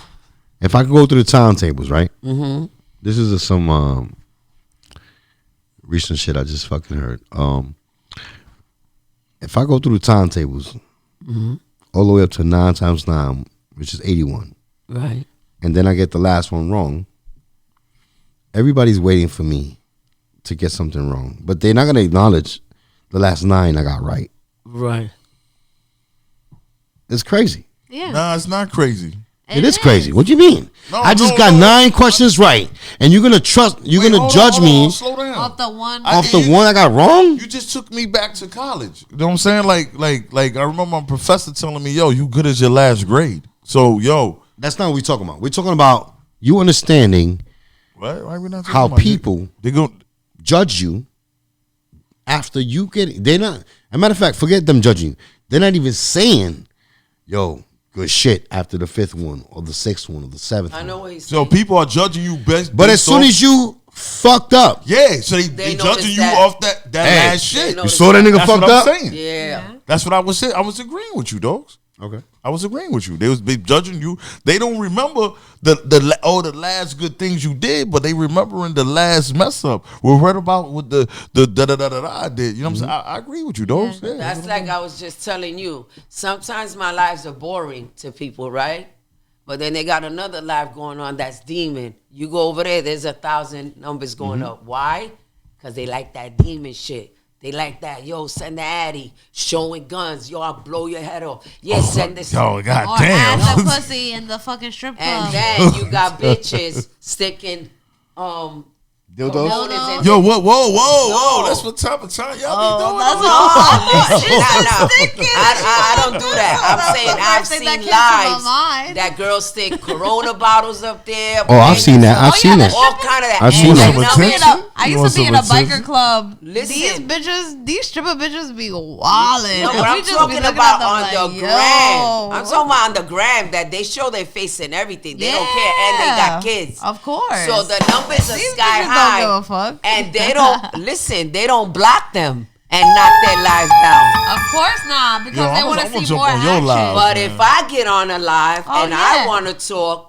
Speaker 5: if I can go through the timetables, right? Mm-hmm. This is some recent shit I just fucking heard. If I go through the timetables, all the way up to 9 times 9, which is 81,
Speaker 4: Right.
Speaker 5: and then I get the last one wrong, everybody's waiting for me to get something wrong, but they're not gonna acknowledge the last 9 I got right.
Speaker 4: Right.
Speaker 5: It's crazy.
Speaker 2: Yeah.
Speaker 6: Nah, it's not crazy.
Speaker 5: It is crazy. What do you mean?
Speaker 6: No,
Speaker 5: I just
Speaker 6: no,
Speaker 5: got
Speaker 6: no.
Speaker 5: 9 questions right, and you're gonna judge me
Speaker 6: Slow down.
Speaker 2: Off the one.
Speaker 5: off the one I got wrong?
Speaker 6: You just took me back to college. You know what I'm saying? Like I remember my professor telling me, "Yo, you good as your last grade." So, yo,
Speaker 5: That's not what we're talking about. We're talking about you understanding
Speaker 6: why we not talking
Speaker 5: how
Speaker 6: about
Speaker 5: people
Speaker 6: they go.
Speaker 5: judge you after you get it. They're not. As a matter of fact, forget them judging you. They're not even saying, "Yo, good shit," after the 5th one or the 6th one or the 7th
Speaker 4: I
Speaker 5: one.
Speaker 4: know what he's
Speaker 6: So
Speaker 4: saying.
Speaker 6: people are judging you best.
Speaker 5: But as
Speaker 6: based
Speaker 5: soon
Speaker 6: off-
Speaker 5: as you fucked up,
Speaker 6: yeah, so they
Speaker 4: They
Speaker 6: judging
Speaker 4: noticed
Speaker 6: you
Speaker 4: that.
Speaker 6: off that
Speaker 5: Hey,
Speaker 6: last shit.
Speaker 4: know
Speaker 5: you saw that nigga
Speaker 6: That's
Speaker 5: fucked
Speaker 6: what I'm
Speaker 5: up.
Speaker 6: saying.
Speaker 4: Yeah.
Speaker 6: That's what I was saying. I was agreeing with you, dogs.
Speaker 5: Okay.
Speaker 6: I was agreeing with you. They was judging you. They don't remember the last good things you did, but they remembering the last mess up. We read about what the da da da da da I did. You know what I'm saying? I agree with you, dogs. Yeah.
Speaker 4: That's like I was just telling you. Sometimes my lives are boring to people, right? But then they got another life going on that's demon. You go over there, there's 1,000 numbers going up. Why? Because they like that demon shit. They like that, yo, send the addy, showing guns, yo, I'll blow your head off. Yeah, send this.
Speaker 6: Yo,
Speaker 2: Or
Speaker 6: goddamn.
Speaker 2: add the pussy in the fucking strip club.
Speaker 4: And then you got bitches sticking Coronas in
Speaker 6: Yo, whoa.
Speaker 4: No.
Speaker 6: That's what type of time y'all
Speaker 2: Oh,
Speaker 6: be doing.
Speaker 2: that's
Speaker 6: over
Speaker 2: all.
Speaker 6: there?
Speaker 4: I don't do that. I'm saying I've
Speaker 2: First thing that
Speaker 4: seen
Speaker 2: came to my
Speaker 4: lives
Speaker 2: mind.
Speaker 4: that girls stick Corona bottles up there.
Speaker 5: Oh, I've seen that. I've seen that.
Speaker 4: All kind of that.
Speaker 5: I've seen
Speaker 4: And
Speaker 5: that.
Speaker 4: you know,
Speaker 6: Some attention?
Speaker 2: I
Speaker 6: You
Speaker 2: used
Speaker 6: want
Speaker 2: to be in
Speaker 6: some
Speaker 2: a biker
Speaker 6: attention?
Speaker 2: club.
Speaker 4: Listen.
Speaker 2: These stripper bitches be wildin'.
Speaker 4: No, but
Speaker 2: And
Speaker 4: I'm
Speaker 2: we just be
Speaker 4: talking
Speaker 2: looking
Speaker 4: about
Speaker 2: at
Speaker 4: on
Speaker 2: them
Speaker 4: the
Speaker 2: like,
Speaker 4: gram.
Speaker 2: yo.
Speaker 4: I'm talking about on the gram that they show their face and everything. They don't care, and they got kids.
Speaker 2: Of course.
Speaker 4: So the numbers are
Speaker 2: These
Speaker 4: sky
Speaker 2: bitches
Speaker 4: high,
Speaker 2: don't give a fuck.
Speaker 4: and they don't listen. They don't block them and knock their lives down.
Speaker 2: Of course not, because
Speaker 6: Yo,
Speaker 2: they
Speaker 6: I'm
Speaker 2: want
Speaker 6: gonna
Speaker 2: to see
Speaker 6: jump
Speaker 2: more
Speaker 6: on your
Speaker 2: action.
Speaker 6: live.
Speaker 4: But
Speaker 6: man.
Speaker 4: if I get on a live
Speaker 2: Oh,
Speaker 4: and
Speaker 2: yeah.
Speaker 4: I want to talk,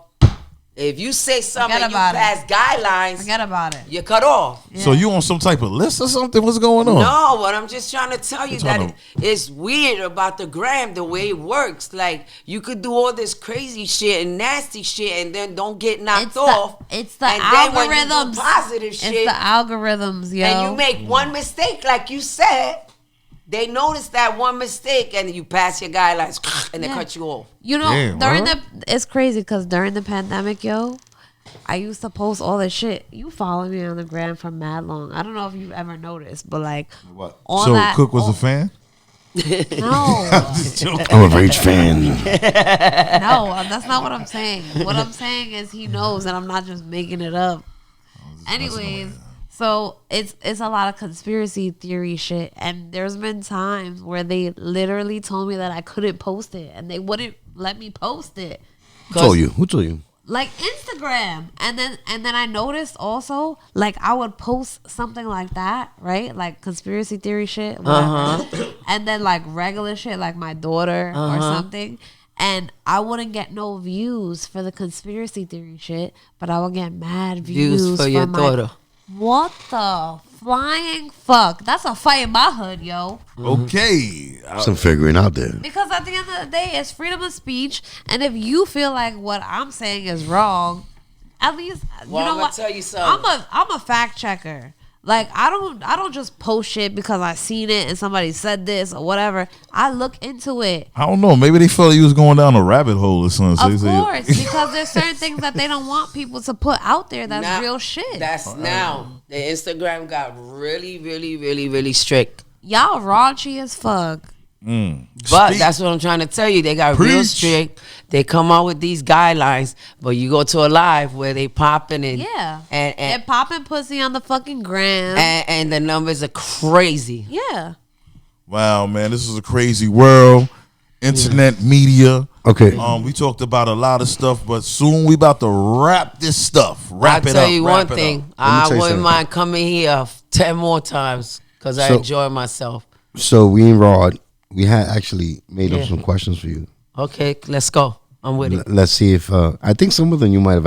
Speaker 4: if you say something
Speaker 2: Forget
Speaker 4: and you
Speaker 2: about it.
Speaker 4: pass guidelines,
Speaker 2: Forget about it.
Speaker 4: you're cut off.
Speaker 6: So you on some type of list or something? What's going on?
Speaker 4: No, but I'm just trying to tell you
Speaker 6: You're
Speaker 4: that
Speaker 6: trying
Speaker 4: it's weird about the gram, the way it works. Like, you could do all this crazy shit and nasty shit and then don't get knocked off.
Speaker 2: It's the
Speaker 4: and then when you do
Speaker 2: algorithms.
Speaker 4: positive shit,
Speaker 2: It's the algorithms, yo.
Speaker 4: and you make one mistake, like you said, they notice that one mistake and you pass your guidelines and they
Speaker 2: Yeah.
Speaker 4: cut you off.
Speaker 2: You know,
Speaker 6: Damn,
Speaker 2: during
Speaker 6: what?
Speaker 2: it's crazy because during the pandemic, yo, I used to post all this shit. You follow me on the gram for mad long. I don't know if you've ever noticed, but like,
Speaker 5: What?
Speaker 2: all
Speaker 6: So
Speaker 2: that.
Speaker 6: Cook was a fan?
Speaker 2: No,
Speaker 5: I'm a Rage fan.
Speaker 2: no, that's not what I'm saying. What I'm saying is he knows, and I'm not just making it up. Anyways, so it's a lot of conspiracy theory shit, and there's been times where they literally told me that I couldn't post it, and they wouldn't let me post it.
Speaker 5: Who told you? Who told you?
Speaker 2: Like Instagram, and then I noticed also, like, I would post something like that, right, like conspiracy theory shit, whatever, and then like regular shit, like my daughter or something, and I wouldn't get no views for the conspiracy theory shit, but I would get mad views
Speaker 4: For your
Speaker 2: my
Speaker 4: daughter.
Speaker 2: What the flying fuck? That's a fight in my hood, yo.
Speaker 6: Okay.
Speaker 5: Some figuring out there.
Speaker 2: Because at the end of the day, it's freedom of speech, and if you feel like what I'm saying is wrong, at least you
Speaker 4: Well,
Speaker 2: know
Speaker 4: I'm gonna
Speaker 2: what?
Speaker 4: tell you something.
Speaker 2: I'm a fact checker. Like, I don't just post shit because I seen it and somebody said this or whatever. I look into it.
Speaker 6: I don't know. Maybe they felt you was going down a rabbit hole or something. So
Speaker 2: Of
Speaker 6: they say-
Speaker 2: course, because there's certain things that they don't want people to put out there that's
Speaker 4: Now-
Speaker 2: real shit.
Speaker 4: That's now. The Instagram got really, really, really, really strict.
Speaker 2: Y'all raunchy as fuck.
Speaker 4: But
Speaker 6: Speak.
Speaker 4: that's what I'm trying to tell you. They got real
Speaker 6: Preach.
Speaker 4: strict. They come out with these guidelines, but you go to a live where they popping and
Speaker 2: Yeah.
Speaker 4: and
Speaker 2: And popping pussy on the fucking gram.
Speaker 4: and the numbers are crazy.
Speaker 2: Yeah.
Speaker 6: Wow, man, this is a crazy world. Internet media.
Speaker 5: Okay.
Speaker 6: We talked about a lot of stuff, but soon we about to wrap this stuff. Wrap
Speaker 4: I'll
Speaker 6: it
Speaker 4: tell
Speaker 6: up.
Speaker 4: you
Speaker 6: wrap
Speaker 4: one
Speaker 6: it
Speaker 4: thing.
Speaker 6: up.
Speaker 4: I
Speaker 5: tell you
Speaker 4: wouldn't
Speaker 5: something.
Speaker 4: mind coming here 10 more times because I
Speaker 5: So-
Speaker 4: enjoy myself.
Speaker 5: So we and Rod, we had actually made up
Speaker 4: Yeah.
Speaker 5: some questions for you.
Speaker 4: Okay, let's go. I'm with it.
Speaker 5: Let's see if I think some of them you might have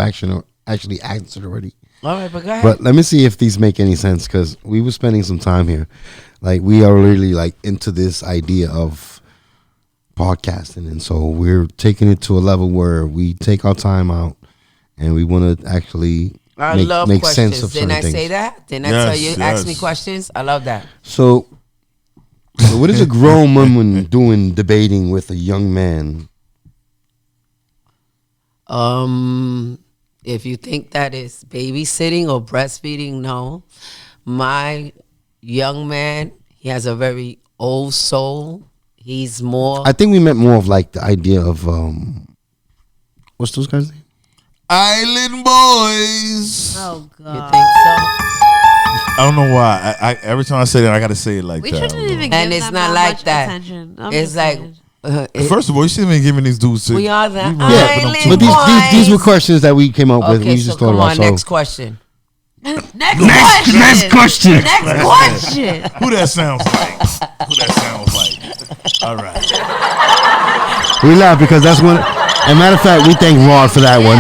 Speaker 5: actually answered already.
Speaker 4: All right, but go ahead.
Speaker 5: But let me see if these make any sense, because we were spending some time here. Like, we are really like into this idea of podcasting, and so we're taking it to a level where we take our time out and we want to actually make
Speaker 4: questions.
Speaker 5: sense of certain
Speaker 4: Didn't I
Speaker 5: things.
Speaker 4: say that? Didn't I tell you? Ask me questions. I love that.
Speaker 5: So what is a grown woman doing debating with a young man?
Speaker 4: If you think that is babysitting or breastfeeding, no. My young man, he has a very old soul. He's more.
Speaker 5: I think we meant more of like the idea of what's those guys' name?
Speaker 6: Island Boys.
Speaker 2: Oh God.
Speaker 4: You think so?
Speaker 6: I don't know why. I every time I say that, I gotta say it like
Speaker 2: We
Speaker 6: that.
Speaker 2: shouldn't even give
Speaker 4: And it's
Speaker 2: them
Speaker 4: not
Speaker 2: that
Speaker 4: like
Speaker 2: much
Speaker 4: that.
Speaker 2: attention. I'm
Speaker 4: It's
Speaker 2: just
Speaker 4: like
Speaker 2: saying.
Speaker 6: First of all, you shouldn't have been giving these dudes.
Speaker 4: We are the
Speaker 6: you
Speaker 5: Yeah,
Speaker 4: Island
Speaker 5: but these were
Speaker 4: Boys.
Speaker 5: questions that we came up with.
Speaker 4: Okay,
Speaker 5: We
Speaker 4: so
Speaker 5: just thought
Speaker 4: come
Speaker 5: about.
Speaker 4: on,
Speaker 5: So
Speaker 4: next question.
Speaker 5: next question.
Speaker 2: Next question.
Speaker 6: Who that sounds like? Who that sounds like? All right.
Speaker 5: We laugh because that's one. As a matter of fact, we thank Rod for that one.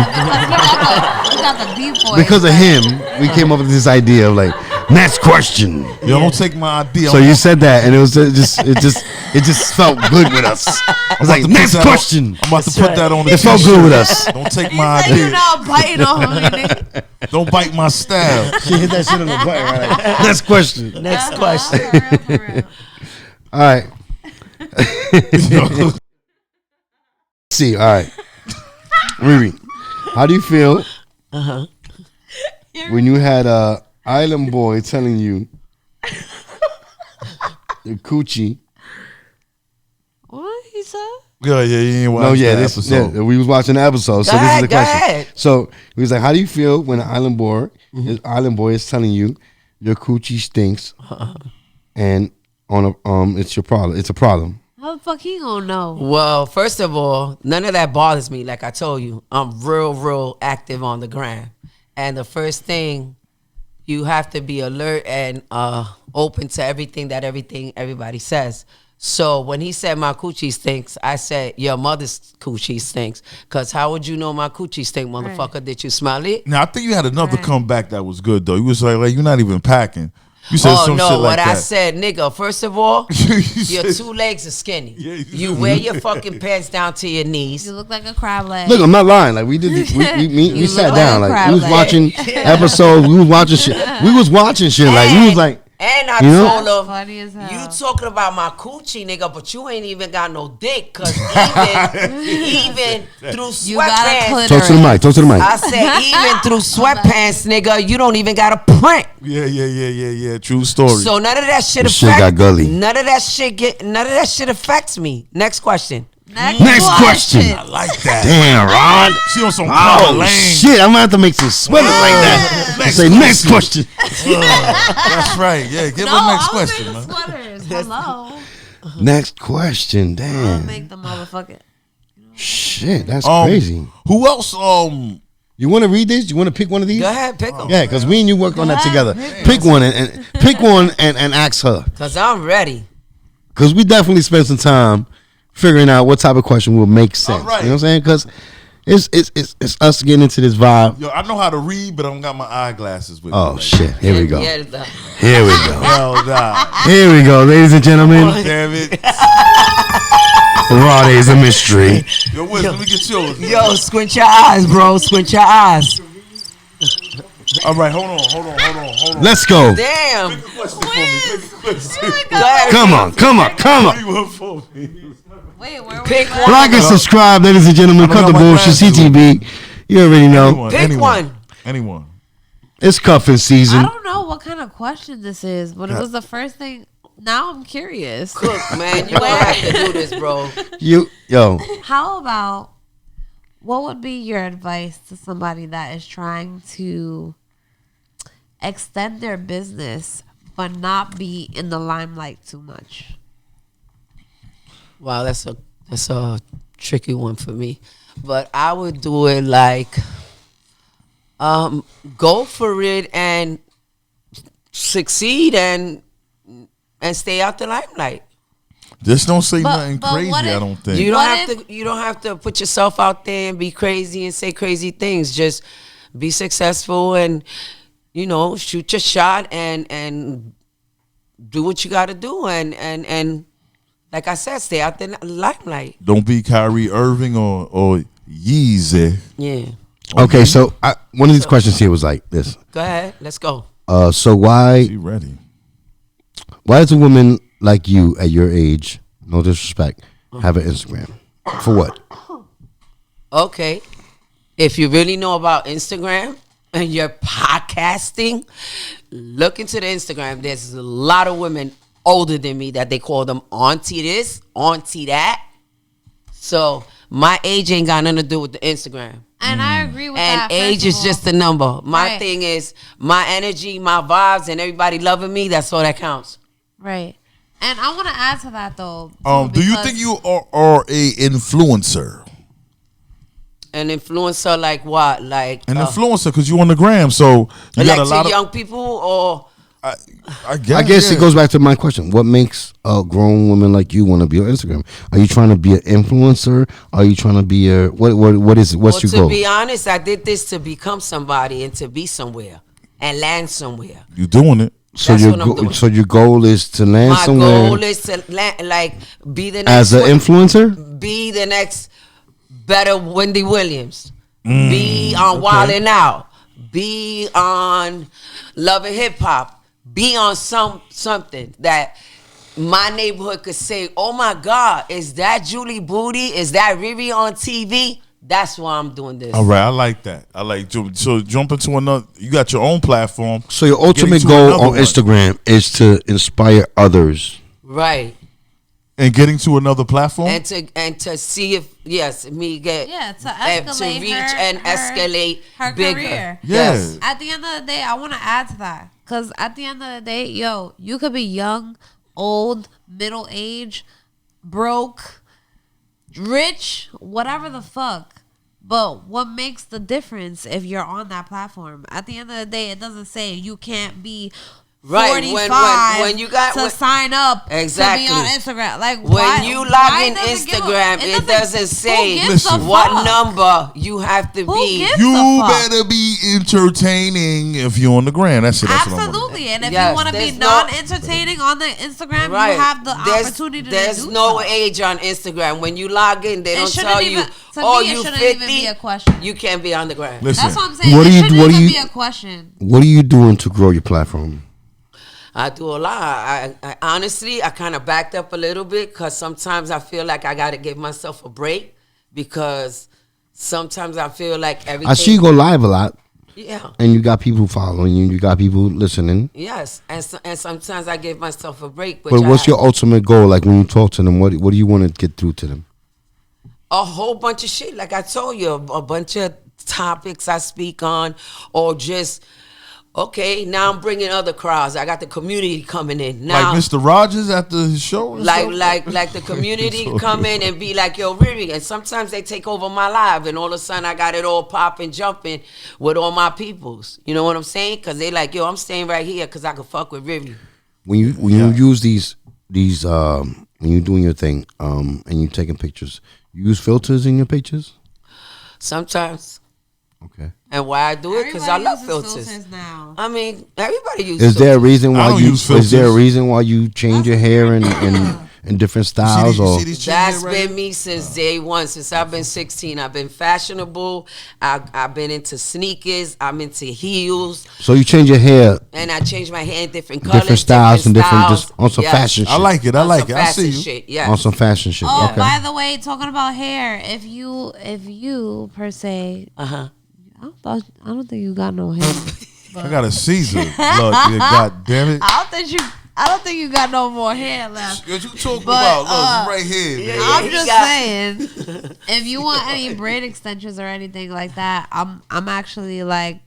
Speaker 2: We got the deep voice.
Speaker 5: Because of him, we came up with this idea of like next question.
Speaker 6: Yo, don't take my idea.
Speaker 5: So you said that, and it just felt good with us. It was like next question.
Speaker 6: I'm about to put that on the
Speaker 5: It felt
Speaker 6: t-shirt.
Speaker 5: good with us.
Speaker 6: Don't take my
Speaker 2: Like, you're
Speaker 6: idea.
Speaker 2: not biting on me, nigga.
Speaker 6: Don't bite my style.
Speaker 5: She hit that shit on the button. Right? Like, next question.
Speaker 4: Next question.
Speaker 2: For real.
Speaker 5: All right. See. All right. Riri, how do you feel when you had a island boy telling you your coochie?
Speaker 2: What he said?
Speaker 6: Yeah, you ain't watched
Speaker 5: No, yeah,
Speaker 6: that
Speaker 5: this
Speaker 6: episode.
Speaker 5: yeah, we was watching the episode, so
Speaker 4: Go
Speaker 5: this is
Speaker 4: ahead,
Speaker 5: the
Speaker 4: go
Speaker 5: question.
Speaker 4: ahead.
Speaker 5: So he was like, "How do you feel when an island boy is telling you your coochie stinks, and it's your problem? It's a problem."
Speaker 2: How the fuck he gonna know?
Speaker 4: Well, first of all, none of that bothers me. Like I told you, I'm real active on the gram. And the first thing, you have to be alert and open to everything that everybody says. So when he said my coochie stinks, I said your mother's coochie stinks. Cause how would you know my coochie stink, motherfucker?
Speaker 2: Right.
Speaker 4: Did you smell it?
Speaker 6: Now I think you had another
Speaker 2: Right.
Speaker 6: comeback that was good though. You was like you're not even packing. You said
Speaker 4: Oh
Speaker 6: some
Speaker 4: no!
Speaker 6: shit like
Speaker 4: What I
Speaker 6: that.
Speaker 4: said, nigga. First of all,
Speaker 6: You
Speaker 4: your
Speaker 6: said-
Speaker 4: 2 legs are skinny.
Speaker 6: Yeah, you
Speaker 4: You
Speaker 6: said-
Speaker 4: wear your fucking pants down to your knees.
Speaker 2: You look like a crab leg.
Speaker 5: Look, I'm not lying. Like we did, we
Speaker 2: You
Speaker 5: sat
Speaker 2: look
Speaker 5: down.
Speaker 2: like a
Speaker 5: Like we was
Speaker 2: crab
Speaker 5: watching episodes. We was watching shit. We was watching shit. Like we was like,
Speaker 4: And I
Speaker 5: You know?
Speaker 4: told her,
Speaker 2: Funny as hell.
Speaker 4: you talking about my coochie, nigga, but you ain't even got no dick. Cause even through
Speaker 2: You got a
Speaker 4: sweatpants,
Speaker 2: clitoris.
Speaker 5: talk to the mic. Talk to the mic.
Speaker 4: I said even through sweatpants, nigga, you don't even got a print.
Speaker 6: Yeah. True story.
Speaker 4: So none of that shit
Speaker 5: This shit
Speaker 4: affects.
Speaker 5: got gully.
Speaker 4: None of that shit affects me. Next question.
Speaker 5: Next question.
Speaker 6: I like that.
Speaker 5: Damn, Ron.
Speaker 6: She on some
Speaker 5: Oh
Speaker 6: Carl Lane.
Speaker 5: shit! I'm gonna have to make some sweaters like that.
Speaker 6: Next
Speaker 5: Say next question.
Speaker 6: That's right. Yeah, give
Speaker 2: No,
Speaker 6: her next
Speaker 2: I was
Speaker 6: question,
Speaker 2: making
Speaker 6: man.
Speaker 2: sweaters. Hello.
Speaker 5: Next question.
Speaker 2: I'll
Speaker 5: Damn.
Speaker 2: make the motherfucker.
Speaker 5: Shit, that's
Speaker 6: Um,
Speaker 5: crazy.
Speaker 6: Who else?
Speaker 5: You want to read this? You want to pick one of these?
Speaker 4: Go ahead, pick them.
Speaker 5: Yeah, because we and you worked on that together. Pick one and pick one and ask her.
Speaker 4: Cause I'm ready.
Speaker 5: Because we definitely spent some time figuring out what type of question will make sense.
Speaker 6: right.
Speaker 5: You know what I'm saying? Because it's us getting into this vibe.
Speaker 6: Yo, I know how to read, but I don't got my eyeglasses with me.
Speaker 5: Oh
Speaker 6: right
Speaker 5: shit! Here we go.
Speaker 4: Yeah,
Speaker 5: Here we go.
Speaker 6: now. Yo, nah.
Speaker 5: Here we go, ladies and gentlemen.
Speaker 6: Damn it.
Speaker 5: Rod is a mystery.
Speaker 6: Yo, Wiz, let me get yours.
Speaker 4: Yo, squint your eyes, bro. Squint your eyes.
Speaker 6: All right, hold on.
Speaker 5: Let's go.
Speaker 4: Damn.
Speaker 6: Question for me. Pick a question.
Speaker 4: Go ahead.
Speaker 5: Come on.
Speaker 6: Pick one for me.
Speaker 2: Wait, where
Speaker 4: Pick
Speaker 2: we
Speaker 4: one.
Speaker 5: Like and subscribe, ladies and gentlemen.
Speaker 6: I
Speaker 5: Cut
Speaker 6: got
Speaker 5: the
Speaker 6: my
Speaker 5: bullshit.
Speaker 6: glasses on.
Speaker 5: CTB. You already know.
Speaker 4: Pick one.
Speaker 6: Anyone.
Speaker 5: It's cuffing
Speaker 2: I
Speaker 5: season.
Speaker 2: don't know what kind of question this is, but it was the first thing. Now I'm curious.
Speaker 4: Cook, man. You gonna have to do this, bro.
Speaker 5: Yo.
Speaker 2: How about what would be your advice to somebody that is trying to extend their business but not be in the limelight too much?
Speaker 4: Wow, that's a tricky one for me. But I would do it like go for it and succeed and stay out the limelight.
Speaker 6: Just don't say
Speaker 2: But-
Speaker 6: nothing
Speaker 2: but
Speaker 6: crazy,
Speaker 2: what if-
Speaker 6: I don't think.
Speaker 4: You don't
Speaker 2: What
Speaker 4: have to put yourself out there and be crazy and say crazy things. Just be successful and, you know, shoot your shot and do what you got to do. And like I said, stay out the limelight.
Speaker 6: Don't be Kyrie Irving or Yeezy.
Speaker 4: Yeah.
Speaker 5: Okay, so one of these questions here was like this.
Speaker 4: Go ahead. Let's go.
Speaker 5: So why
Speaker 6: She ready.
Speaker 5: does a woman like you at your age, no disrespect, have an Instagram? For what?
Speaker 4: Okay. If you really know about Instagram and you're podcasting, look into the Instagram. There's a lot of women older than me that they call them auntie this, auntie that. So my age ain't got nothing to do with the Instagram.
Speaker 2: And I agree with that.
Speaker 4: And age is just a number. My thing is my energy, my vibes, and everybody loving me. That's all that counts.
Speaker 2: Right. And I want to add to that though.
Speaker 6: Do you think you are a influencer?
Speaker 4: An influencer like what? Like
Speaker 6: An influencer because you on the gram, so you
Speaker 4: like
Speaker 6: got a lot
Speaker 4: to
Speaker 6: of
Speaker 4: young people or
Speaker 6: I guess.
Speaker 5: I guess it goes back to my question. What makes a grown woman like you want to be on Instagram? Are you trying to be an influencer? Are you trying to be a what is it? What's your
Speaker 4: to
Speaker 5: goal?
Speaker 4: be honest, I did this to become somebody and to be somewhere and land somewhere.
Speaker 6: You doing it.
Speaker 5: So
Speaker 4: That's
Speaker 5: your
Speaker 4: what I'm doing.
Speaker 5: so your goal is to land
Speaker 4: My
Speaker 5: somewhere
Speaker 4: goal is to like be the next
Speaker 5: as an influencer?
Speaker 4: be the next better Wendy Williams. Be on Wild 'N Out. Be on Love and Hip Hop. Be on something that my neighborhood could say, oh my God, is that Julie Booty? Is that Riri on TV? That's why I'm doing this.
Speaker 6: All right, I like that. I like so jump into another. You got your own platform.
Speaker 5: So your ultimate
Speaker 6: Getting to
Speaker 5: goal
Speaker 6: another
Speaker 5: on
Speaker 6: one.
Speaker 5: Instagram is to inspire others.
Speaker 4: Right.
Speaker 6: And getting to another platform.
Speaker 4: And to see if me get
Speaker 2: to
Speaker 4: and
Speaker 2: escalate
Speaker 4: to reach
Speaker 2: her,
Speaker 4: and escalate
Speaker 2: her
Speaker 4: bigger.
Speaker 2: career.
Speaker 6: Yes.
Speaker 2: At the end of the day, I want to add to that because at the end of the day, you could be young, old, middle age, broke, rich, whatever the fuck. But what makes the difference if you're on that platform? At the end of the day, it doesn't say you can't be 45
Speaker 4: when you got
Speaker 2: to sign up
Speaker 4: exactly
Speaker 2: to be on Instagram. Like
Speaker 4: when you log in Instagram, it doesn't say what number you have to be.
Speaker 6: You better be entertaining if you're on the gram. That's it. That's what I'm
Speaker 2: Absolutely. And if
Speaker 4: Yes,
Speaker 2: you want to be
Speaker 4: there's no-
Speaker 2: non-entertaining on the Instagram, you have the opportunity to
Speaker 4: There's
Speaker 2: do
Speaker 4: no
Speaker 2: so.
Speaker 4: age on Instagram. When you log in, they
Speaker 2: It
Speaker 4: don't
Speaker 2: shouldn't
Speaker 4: tell
Speaker 2: even-
Speaker 4: you,
Speaker 2: to
Speaker 4: oh,
Speaker 2: me, it
Speaker 4: you
Speaker 2: shouldn't
Speaker 4: 50,
Speaker 2: even be a question.
Speaker 4: you can't be on the gram.
Speaker 6: Listen,
Speaker 2: That's what I'm saying.
Speaker 5: What
Speaker 2: It
Speaker 5: do you-
Speaker 2: shouldn't
Speaker 5: what do
Speaker 2: even
Speaker 5: you-
Speaker 2: be a question.
Speaker 5: What are you doing to grow your platform?
Speaker 4: I do a lot. I honestly, I kind of backed up a little bit because sometimes I feel like I got to give myself a break because sometimes I feel like everything.
Speaker 5: I see you go live a lot.
Speaker 4: Yeah.
Speaker 5: And you got people following you. You got people listening.
Speaker 4: Yes, and sometimes I give myself a break.
Speaker 5: But what's your ultimate goal? Like when you talk to them, what do you want to get through to them?
Speaker 4: A whole bunch of shit. Like I told you, a bunch of topics I speak on, or just. Okay, now I'm bringing other crowds. I got the community coming in now.
Speaker 6: like Mr. Rogers after his show. and stuff?
Speaker 4: Like the community come in and be like, yo, Riri. And sometimes they take over my live, and all of a sudden I got it all popping, jumping with all my peoples. You know what I'm saying? Because they like, yo, I'm staying right here because I can fuck with Riri.
Speaker 5: When you use these when you're doing your thing and you're taking pictures, you use filters in your pictures?
Speaker 4: Sometimes.
Speaker 5: Okay.
Speaker 4: And why I do it? Because I love
Speaker 2: Everybody uses
Speaker 4: filters.
Speaker 2: now.
Speaker 4: I mean, everybody uses
Speaker 5: Is there a
Speaker 4: filters.
Speaker 5: reason
Speaker 6: I
Speaker 5: why
Speaker 6: don't
Speaker 5: you?
Speaker 6: use
Speaker 5: Is there a
Speaker 6: filters.
Speaker 5: reason why you change your hair in different styles?
Speaker 6: You
Speaker 5: Or
Speaker 6: see these chicks
Speaker 4: That's
Speaker 6: here right
Speaker 4: been
Speaker 6: here?
Speaker 4: me since day one. Since I've been 16, I've been fashionable. I've been into sneakers. I'm into heels,
Speaker 5: so you change your hair,
Speaker 4: and I change my hair in different colors,
Speaker 5: different styles, and different
Speaker 4: styles.
Speaker 5: just on some
Speaker 4: Yes.
Speaker 5: fashion shit.
Speaker 6: I like it. I
Speaker 4: On
Speaker 6: like
Speaker 4: some
Speaker 6: it. I see
Speaker 4: fashion
Speaker 6: you.
Speaker 4: Shit. Yes.
Speaker 5: On some fashion shit.
Speaker 2: Oh,
Speaker 5: Okay.
Speaker 2: by the way, talking about hair, if you per se,
Speaker 4: Uh-huh.
Speaker 2: I don't think you got no hair.
Speaker 6: I got a Caesar. Look, yeah, God damn it.
Speaker 2: I don't think you got no more hair left.
Speaker 6: What you talking
Speaker 2: But,
Speaker 6: about? Look, right here, man.
Speaker 2: I'm
Speaker 4: he
Speaker 2: just
Speaker 4: got-
Speaker 2: saying, if you want any braid extensions or anything like that, I'm actually like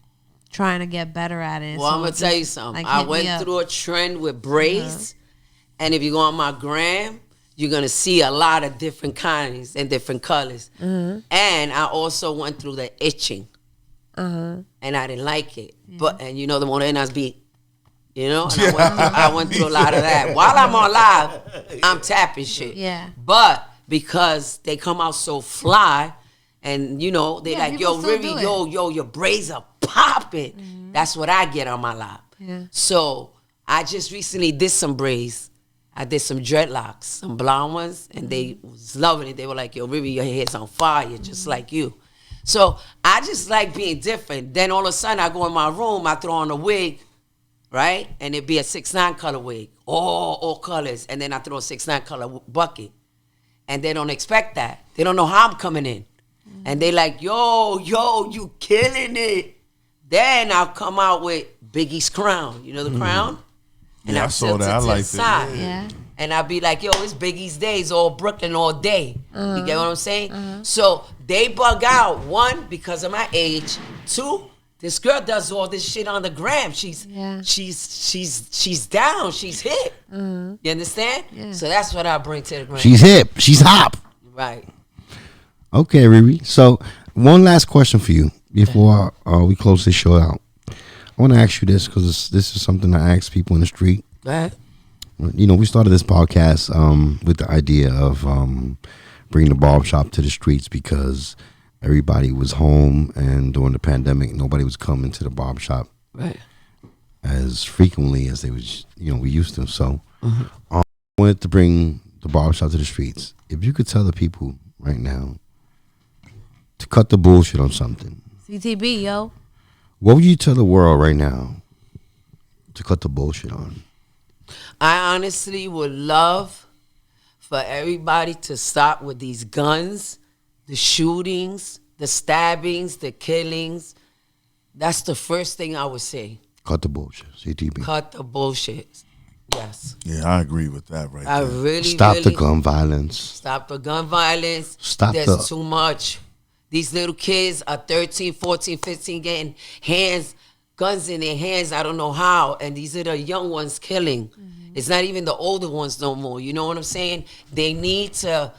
Speaker 2: trying to get better at it.
Speaker 4: Well,
Speaker 2: So
Speaker 4: I'm gonna
Speaker 2: just,
Speaker 4: tell you something.
Speaker 2: like,
Speaker 4: I
Speaker 2: hit me
Speaker 4: went
Speaker 2: up.
Speaker 4: through a trend with braids, and if you go on my gram, you're gonna see a lot of different kinds and different colors. And I also went through the itching. And I didn't like it. But and you know the morenas be, you know, and I went through a lot of that. While I'm on live, I'm tapping shit.
Speaker 2: Yeah.
Speaker 4: But because they come out so fly, and you know they
Speaker 2: Yeah,
Speaker 4: like, yo,
Speaker 2: people still
Speaker 4: Riri,
Speaker 2: do it.
Speaker 4: yo, your braids are popping. That's what I get on my lap.
Speaker 2: Yeah.
Speaker 4: So I just recently did some braids. I did some dreadlocks, some blonde ones, and they was loving it. They were like, yo, Riri, your hair's on fire, just like you. So I just like being different. Then all of a sudden I go in my room, I throw on a wig, right? And it'd be a 6'9" color wig, all colors. And then I throw a 6'9" color bucket. And they don't expect that. They don't know how I'm coming in. And they like, yo, you killing it. Then I'll come out with Biggie's crown. You know the crown? And
Speaker 6: Yeah, I saw that. I liked it.
Speaker 2: Yeah.
Speaker 4: And I'll be like, yo, it's Biggie's days, all Brooklyn all day. You get what I'm saying? So they bug out, one, because of my age. Two, this girl does all this shit on the gram. She's down, she's hip. You understand?
Speaker 2: Yeah.
Speaker 4: So that's what I bring to the gram.
Speaker 5: She's hip. She's hop.
Speaker 4: Right.
Speaker 5: Okay, Riri. So one last question for you before we close this show out. I want to ask you this because this is something I ask people in the street.
Speaker 4: Go ahead.
Speaker 5: You know, we started this podcast with the idea of bringing the barbershop to the streets because everybody was home, and during the pandemic, nobody was coming to the barbershop
Speaker 4: Right.
Speaker 5: as frequently as they was, we used to. So I wanted to bring the barbershop to the streets. If you could tell the people right now to cut the bullshit on something,
Speaker 2: CTB, yo.
Speaker 5: what would you tell the world right now to cut the bullshit on?
Speaker 4: I honestly would love for everybody to stop with these guns, the shootings, the stabbings, the killings. That's the first thing I would say.
Speaker 5: Cut the bullshit, CTB.
Speaker 4: Cut the bullshit. Yes.
Speaker 6: Yeah, I agree with that right
Speaker 4: I
Speaker 6: there.
Speaker 4: really,
Speaker 5: Stop
Speaker 4: really
Speaker 5: the gun violence.
Speaker 4: Stop the gun violence.
Speaker 5: Stop
Speaker 4: There's too much. These little kids are 13, 14, 15 getting guns in their hands. I don't know how. And these are the young ones killing. It's not even the older ones no more. You know what I'm saying? They need to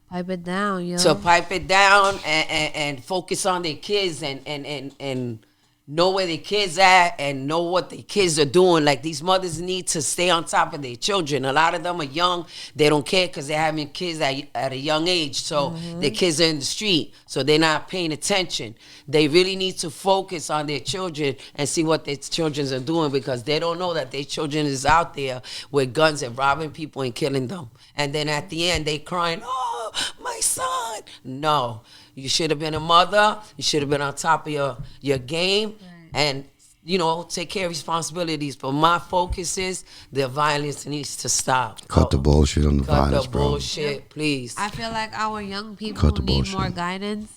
Speaker 2: Pipe it down, yo.
Speaker 4: pipe it down and focus on their kids and know where their kids at and know what their kids are doing. Like, these mothers need to stay on top of their children. A lot of them are young. They don't care because they're having kids at a young age. So their kids are in the street. So they're not paying attention. They really need to focus on their children and see what their children are doing, because they don't know that their children is out there with guns and robbing people and killing them. And then at the end, they crying, oh, my son. No. You should have been a mother. You should have been on top of your game, and, take care of responsibilities. But my focus is the violence needs to stop.
Speaker 5: Cut the bullshit on the violence,
Speaker 4: Cut the
Speaker 5: bro.
Speaker 4: bullshit, please.
Speaker 2: I feel like our young people
Speaker 5: Cut the
Speaker 2: need
Speaker 5: bullshit.
Speaker 2: more guidance.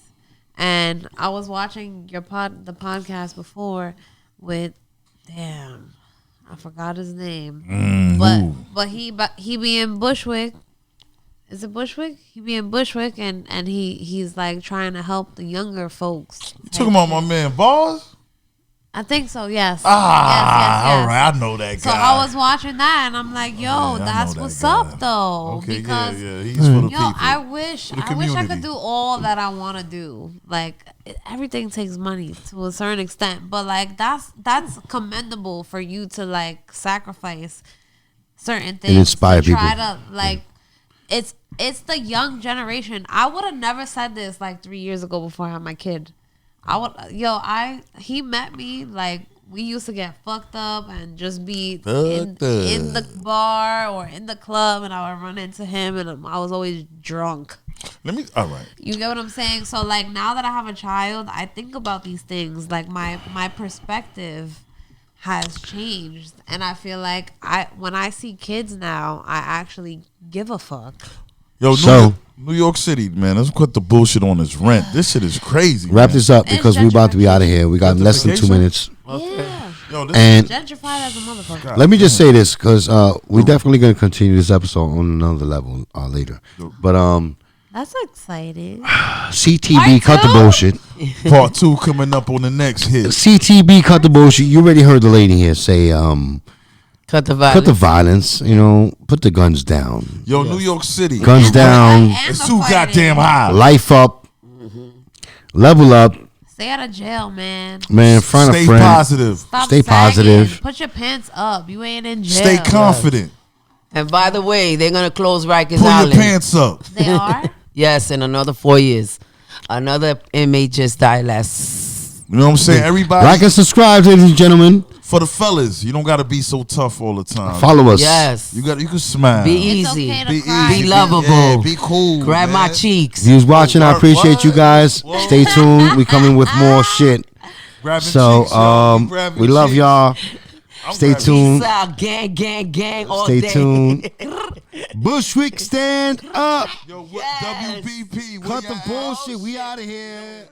Speaker 2: And I was watching the podcast before with, I forgot his name. But he be in Bushwick. Is it Bushwick? He be in Bushwick, and he's like trying to help the younger folks.
Speaker 6: You talking about my man Boss?
Speaker 2: I think so. Yes. Yes.
Speaker 6: All right, I know that guy.
Speaker 2: So I was watching that, and I'm like, yo,
Speaker 6: I
Speaker 2: that's
Speaker 6: know that
Speaker 2: what's
Speaker 6: guy.
Speaker 2: up, though.
Speaker 6: Okay,
Speaker 2: because
Speaker 6: yeah, he's for the people.
Speaker 2: I wish I
Speaker 6: community.
Speaker 2: could do all that I want to do. Like, everything takes money to a certain extent, but like that's commendable for you to like sacrifice certain things
Speaker 5: inspire
Speaker 2: to try
Speaker 5: people.
Speaker 2: to like. It's the young generation. I would have never said this like 3 years ago before I had my kid. He met me, like, we used to get fucked up and just be in the bar or in the club, and I would run into him, and I was always drunk.
Speaker 6: All right.
Speaker 2: You get what I'm saying? So like, now that I have a child, I think about these things. Like, my perspective has changed, and I feel like when I see kids now, I actually give a fuck.
Speaker 6: Yo, New York City, man, let's cut the bullshit on this rent. This shit is crazy.
Speaker 5: Wrap
Speaker 6: man.
Speaker 5: this up because we're about to be out of here. We got less than 2 minutes.
Speaker 2: Yeah.
Speaker 6: Yo, this
Speaker 5: And
Speaker 2: Gentrified as a motherfucker.
Speaker 5: let me just say this, because we're definitely going to continue this episode on another level later. But
Speaker 2: That's exciting.
Speaker 5: CTB,
Speaker 2: Part
Speaker 5: cut the
Speaker 2: two?
Speaker 5: bullshit.
Speaker 6: Part 2 coming up on the next hit.
Speaker 5: CTB, cut the bullshit. You already heard the lady here say,
Speaker 4: Cut the violence.
Speaker 5: cut the violence. Put the guns down.
Speaker 6: Yo, New York City.
Speaker 5: Guns down.
Speaker 6: It's too goddamn high.
Speaker 5: Life up. Level up.
Speaker 2: Stay out of jail, man.
Speaker 5: Man, friend
Speaker 6: Stay
Speaker 5: of friend.
Speaker 6: positive.
Speaker 2: Stop
Speaker 5: Stay
Speaker 2: sagging.
Speaker 5: positive.
Speaker 2: Put your pants up. You ain't in jail.
Speaker 6: Stay confident.
Speaker 4: And by the way, they're going to close Rikers
Speaker 6: Pull
Speaker 4: Island.
Speaker 6: your pants up.
Speaker 2: They are?
Speaker 4: Yes, in another 4 years. Another inmate just died last
Speaker 6: You know what I'm saying? Everybody.
Speaker 5: Like and subscribe, ladies and gentlemen.
Speaker 6: For the fellas, you don't gotta be so tough all the time.
Speaker 5: Follow us.
Speaker 4: Yes.
Speaker 6: You can smile.
Speaker 4: Be
Speaker 2: It's
Speaker 4: easy.
Speaker 2: okay to
Speaker 6: Be
Speaker 2: cry.
Speaker 6: easy.
Speaker 4: Be lovable.
Speaker 6: Yeah, be cool.
Speaker 4: Grab my
Speaker 6: man.
Speaker 4: cheeks.
Speaker 5: If you was watching, I
Speaker 6: What?
Speaker 5: appreciate you guys.
Speaker 6: What?
Speaker 5: Stay tuned. We coming with more shit.
Speaker 6: Grabbing
Speaker 5: So
Speaker 6: cheeks, y'all. Grabbing
Speaker 5: we love
Speaker 6: cheeks.
Speaker 5: y'all.
Speaker 6: I'm
Speaker 5: Stay
Speaker 6: grabbing-
Speaker 5: tuned.
Speaker 4: Peace out. Gang, gang, gang all
Speaker 5: Stay
Speaker 4: day.
Speaker 5: tuned. Bushwick, stand up.
Speaker 6: Yo, what
Speaker 4: Yes.
Speaker 6: WBP?
Speaker 5: Cut the bullshit. We out of here.